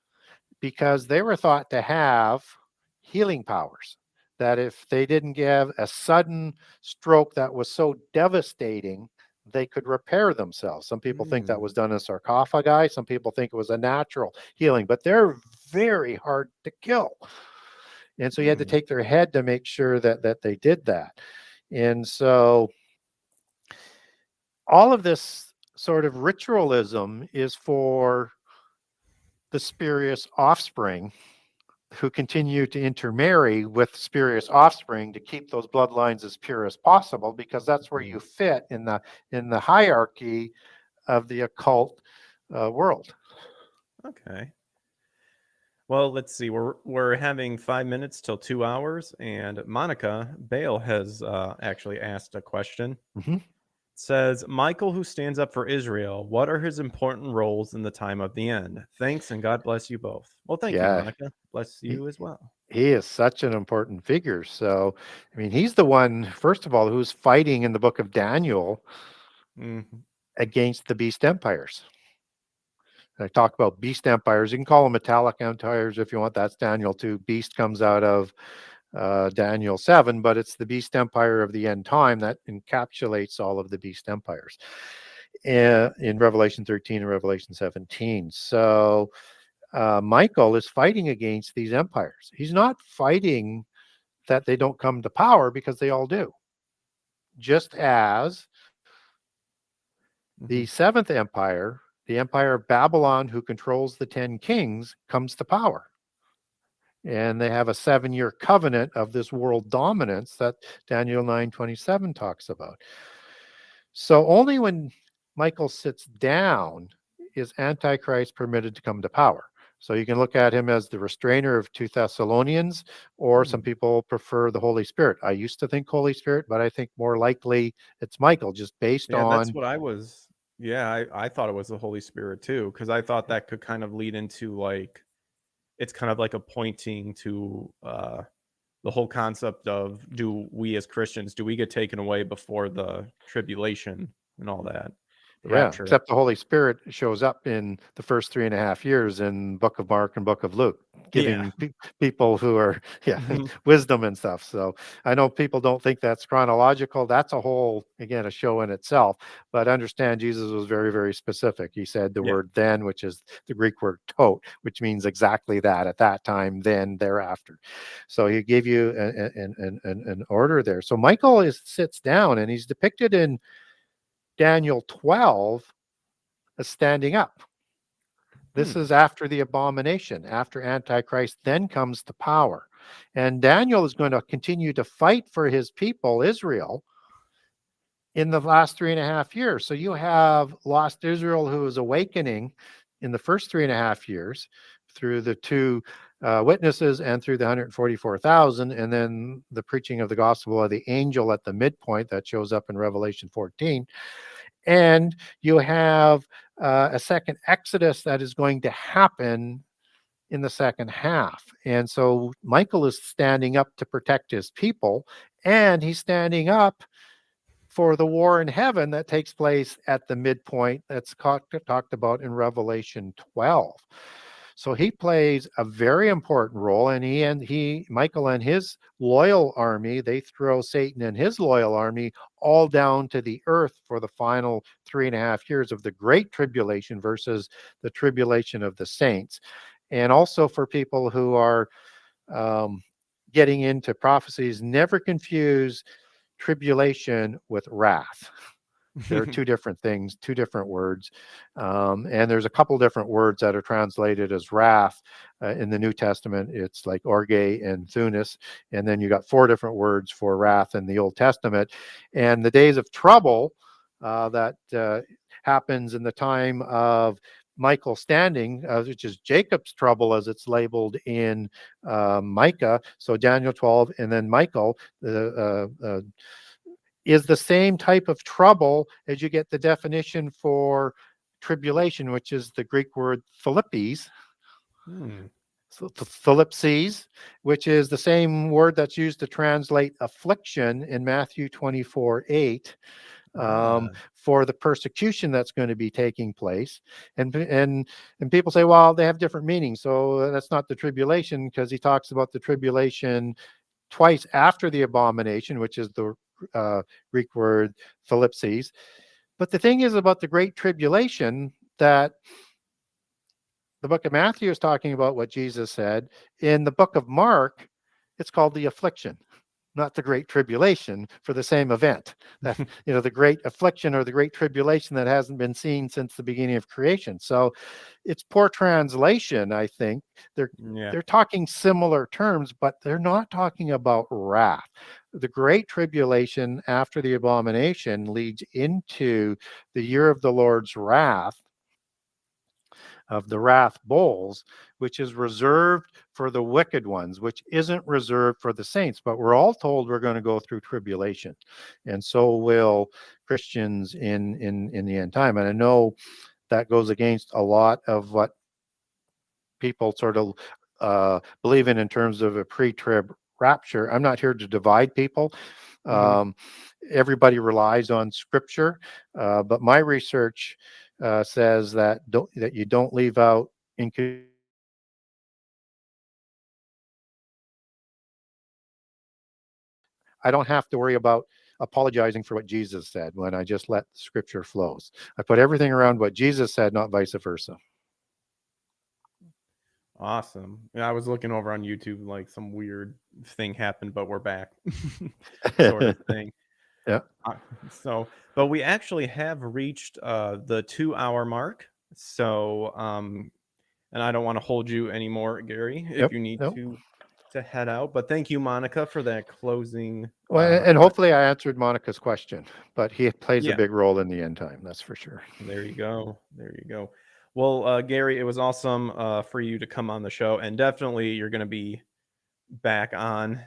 S2: because they were thought to have healing powers. That if they didn't give a sudden stroke that was so devastating, they could repair themselves. Some people think that
S1: Mm.
S2: was done in sarcophagi. Some people think it was a natural healing, but they're very hard to kill. And so you had to
S1: Mm.
S2: take their head to make sure that they did that. And so all of this sort of ritualism is for the spurious offspring who continue to intermarry with spurious offspring to keep those bloodlines as pure as possible, because that's where you fit in the hierarchy of the occult world.
S1: Okay. Well, let's see. We're having 5 minutes till 2 hours, and Monica Bale has actually asked a question.
S2: Mm-hmm.
S1: Says Michael, who stands up for Israel, what are his important roles in the time of the end? Thanks, and God bless you both. Well, thank you,
S2: Yeah,
S1: Monica. Bless
S2: he,
S1: you as well.
S2: he is such an important figure. So, I mean, he's the one, first of all, who's fighting in the book of Daniel
S1: Mhm.
S2: against the beast empires. I talk about beast empires. You can call them metallic empires if you want. That's Daniel 2. Beast comes out of Daniel 7, but it's the beast empire of the end time that encapsulates all of the beast empires in Revelation 13 and Revelation 17. So Michael is fighting against these empires. He's not fighting that they don't come to power, because they all do. Just as the
S1: Mhm.
S2: seventh empire, the empire of Babylon, who controls the 10 kings, comes to power. And they have a 7-year covenant of this world dominance that Daniel 9:27 talks about. So only when Michael sits down is Antichrist permitted to come to power. So you can look at him as the restrainer of 2 Thessalonians, or some
S1: Hmm.
S2: people prefer the Holy Spirit. I used to think Holy Spirit, but I think more likely it's Michael, just based
S1: Yeah, that's
S2: on,
S1: what I was. Yeah, I thought it was the Holy Spirit too, because I thought that could kind of lead into like it's kind of like a pointing to the whole concept of do we as Christians do we get taken away before the tribulation and all that, the
S2: yeah,
S1: rapture?
S2: except the Holy Spirit shows up in the first 3.5 years in Book of Mark and Book of Luke,
S1: Yeah.
S2: giving people who are, yeah,
S1: Mhm.
S2: wisdom and stuff. So I know people don't think that's chronological. That's a whole, again, a show in itself. But understand, Jesus was very, very specific. He said the
S1: Yeah.
S2: word then, which is the Greek word tot, which means exactly that, at that time, then, thereafter. So he gave you an order there. So Michael sits down, and he's depicted in Daniel 12 as standing up. This
S1: Hmm.
S2: is after the abomination, after Antichrist then comes to power. And Daniel is going to continue to fight for his people, Israel, in the last 3.5 years. So you have lost Israel, who is awakening in the first 3.5 years through the two witnesses and through the 144,000, and then the preaching of the gospel of the angel at the midpoint that shows up in Revelation 14. And you have a second Exodus that is going to happen in the second half. And so Michael is standing up to protect his people, and he's standing up for the war in heaven that takes place at the midpoint that's talked about in Revelation 12. So he plays a very important role, and Michael and his loyal army, they throw Satan and his loyal army all down to the earth for the final 3.5 years of the Great Tribulation versus the tribulation of the saints. And also, for people who are um, getting into prophecies, never confuse tribulation with wrath. They're two different things, two different words. And there's a couple different words that are translated as wrath in the New Testament. It's like orge and thunis. And then you got 4 different words for wrath in the Old Testament. And the days of trouble that happens in the time of Michael standing, which is Jacob's trouble as it's labeled in Micah. So Daniel 12 and then Michael, is the same type of trouble as you get the definition for tribulation, which is the Greek word philippes,
S1: Hmm.
S2: so philipses, which is the same word that's used to translate affliction in Matthew 24:8.
S1: Ah.
S2: For the persecution that's going to be taking place, and people say, well, they have different meanings, so that's not the tribulation, because he talks about the tribulation twice after the abomination, which is the Greek word philipses. But the thing is about the Great Tribulation that the book of Matthew is talking about what Jesus said. In the book of Mark, it's called the affliction. not the Great Tribulation, for the same event. That, the great affliction or the Great Tribulation that hasn't been seen since the beginning of creation. So it's poor translation, I think. They're
S1: Yeah.
S2: they're talking similar terms, but they're not talking about wrath. The Great Tribulation after the abomination leads into the year of the Lord's wrath, of the wrath bowls, which is reserved for the wicked ones, which isn't reserved for the saints. But we're all told we're going to go through tribulation, and so will Christians in the end time. And I know that goes against a lot of what people sort of believe in terms of a pre-trib rapture. I'm not here to divide people.
S1: Mhm.
S2: Everybody relies on scripture, but my research says that you don't leave out in. I don't have to worry about apologizing for what Jesus said when I just let the scripture flows. I put everything around what Jesus said, not vice versa.
S1: Awesome. Yeah, I was looking over on YouTube, like some weird thing happened, but we're back, sort of thing.
S2: Yeah.
S1: Uh, so, but we actually have reached the 2 hour mark. So, and I don't want to hold you anymore, Gary, if
S2: Yep.
S1: you need
S2: No.
S1: to head out. But thank you, Monica, for that closing.
S2: Well, and hopefully I answered Monica's question, but he plays a
S1: Yeah,
S2: big role in the end time. That's for sure.
S1: there you go. There you go. Well, Gary, it was awesome for you to come on the show, and definitely you're going to be back on.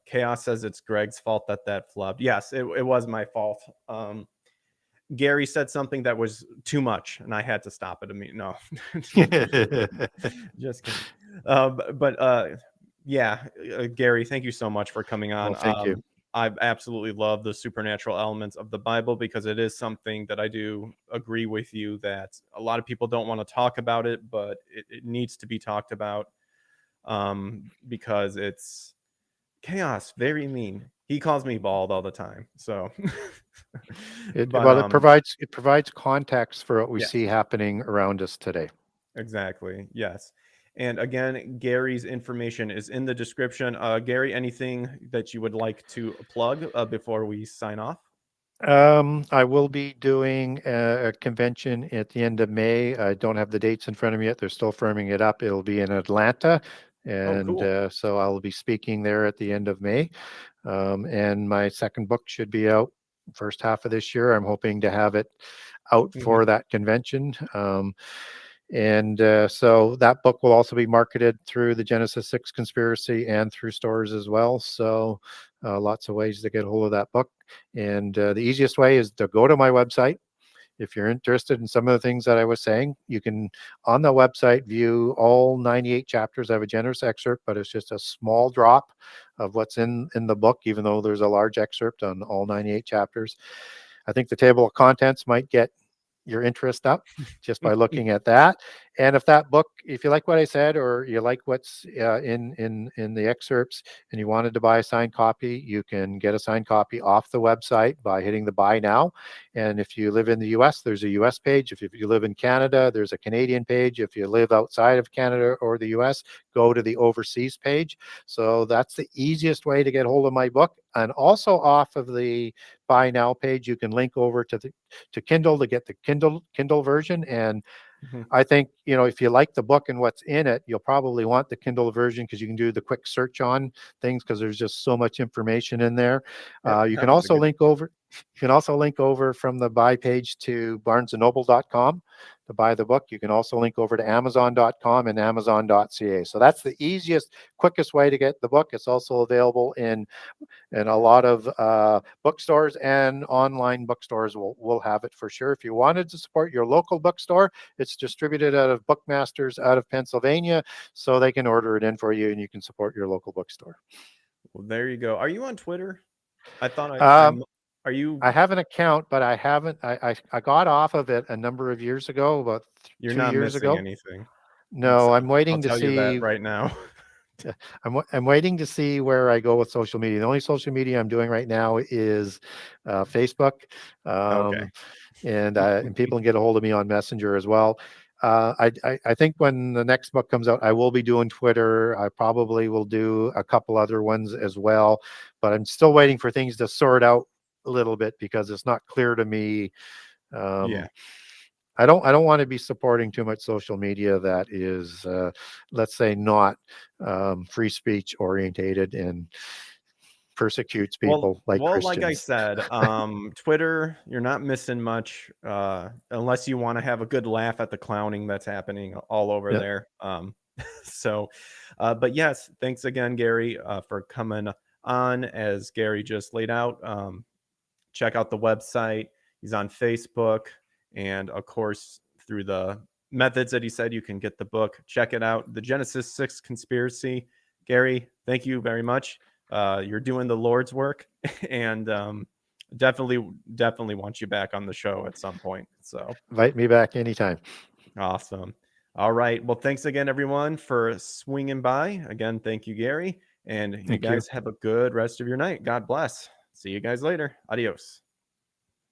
S1: Chaos says it's Greg's fault that flopped. Yes, it was my fault. Gary said something that was too much, and I had to stop it. I mean, no, just kidding. Yeah, Gary, thank you so much for coming
S2: Well,
S1: on.
S2: thank you.
S1: I absolutely love the supernatural elements of the Bible because it is something that I do agree with you that a lot of people don't want to talk about it, but it needs to be talked about because it's chaos, very mean. He calls me bald all the time. So, but
S2: Well, it provides context for what we
S1: yeah,
S2: see happening around us today.
S1: exactly. Yes. And again, Gary's information is in the description. Gary, anything that you would like to plug before we sign off?
S2: I will be doing a convention at the end of May. I don't have the dates in front of me yet. They're still firming it up. It'll be in Atlanta.
S1: Oh,
S2: And
S1: cool.
S2: so I'll be speaking there at the end of May. And my second book should be out first half of this year. I'm hoping to have it out
S1: Mhm.
S2: for that convention. And so that book will also be marketed through the Genesis 6 conspiracy and through stores as well. So lots of ways to get a hold of that book. And the easiest way is to go to my website. If you're interested in some of the things that I was saying, you can, on the website, view all 98 chapters. I have a generous excerpt, but it's just a small drop of what's in the book, even though there's a large excerpt on all 98 chapters. I think the table of contents might get your interest up just by looking at that. And if that book, if you like what I said, or you like what's in the excerpts, and you wanted to buy a signed copy, you can get a signed copy off the website by hitting the buy now. And if you live in the US, there's a US page. If you live in Canada, there's a Canadian page. If you live outside of Canada or the US, go to the overseas page. So that's the easiest way to get hold of my book. And also off of the buy now page, you can link over to Kindle to get the Kindle version. And
S1: Mhm.
S2: I think, if you like the book and what's in it, you'll probably want the Kindle version because you can do the quick search on things because there's just so much information in there.
S1: Yep,
S2: You
S1: that
S2: can
S1: was a
S2: also
S1: good.
S2: link over. You can also link over from the buy page to barnesandnoble.com to buy the book. You can also link over to amazon.com and amazon.ca. So that's the easiest, quickest way to get the book. It's also available in a lot of bookstores, and online bookstores will have it for sure. If you wanted to support your local bookstore, it's distributed out of Bookmasters out of Pennsylvania, so they can order it in for you and you can support your local bookstore.
S1: Well, there you go. Are you on Twitter? I thought
S2: Um,
S1: are you
S2: I have an account, but I haven't. I got off of it a number of years ago, about
S1: you're
S2: two
S1: not
S2: years
S1: missing
S2: ago.
S1: anything.
S2: No, I'm
S1: I'll
S2: waiting to
S1: tell you that
S2: see.
S1: right now.
S2: I'm waiting to see where I go with social media. The only social media I'm doing right now is Facebook,
S1: Okay.
S2: and people can get a hold of me on Messenger as well. I think when the next book comes out, I will be doing Twitter. I probably will do a couple other ones as well, but I'm still waiting for things to sort out a little bit because it's not clear to me.
S1: Yeah.
S2: I don't want to be supporting too much social media that is, let's say, not free speech orientated and persecutes people like
S1: Like I
S2: Christians.
S1: said, Twitter, you're not missing much, unless you want to have a good laugh at the clowning that's happening all over
S2: Yeah.
S1: there. So, but yes, thanks again, Gary, for coming on. As Gary just laid out, check out the website. He's on Facebook, and of course, through the methods that he said, you can get the book. Check it out, The Genesis 6 Conspiracy. Gary, thank you very much. You're doing the Lord's work, and definitely want you back on the show at some point. So
S2: Invite me back anytime.
S1: awesome. All right. Well, thanks again, everyone, for swinging by. Again, thank you, Gary. And you
S2: Thank you.
S1: guys have a good rest of your night. God bless. See you guys later. Adios.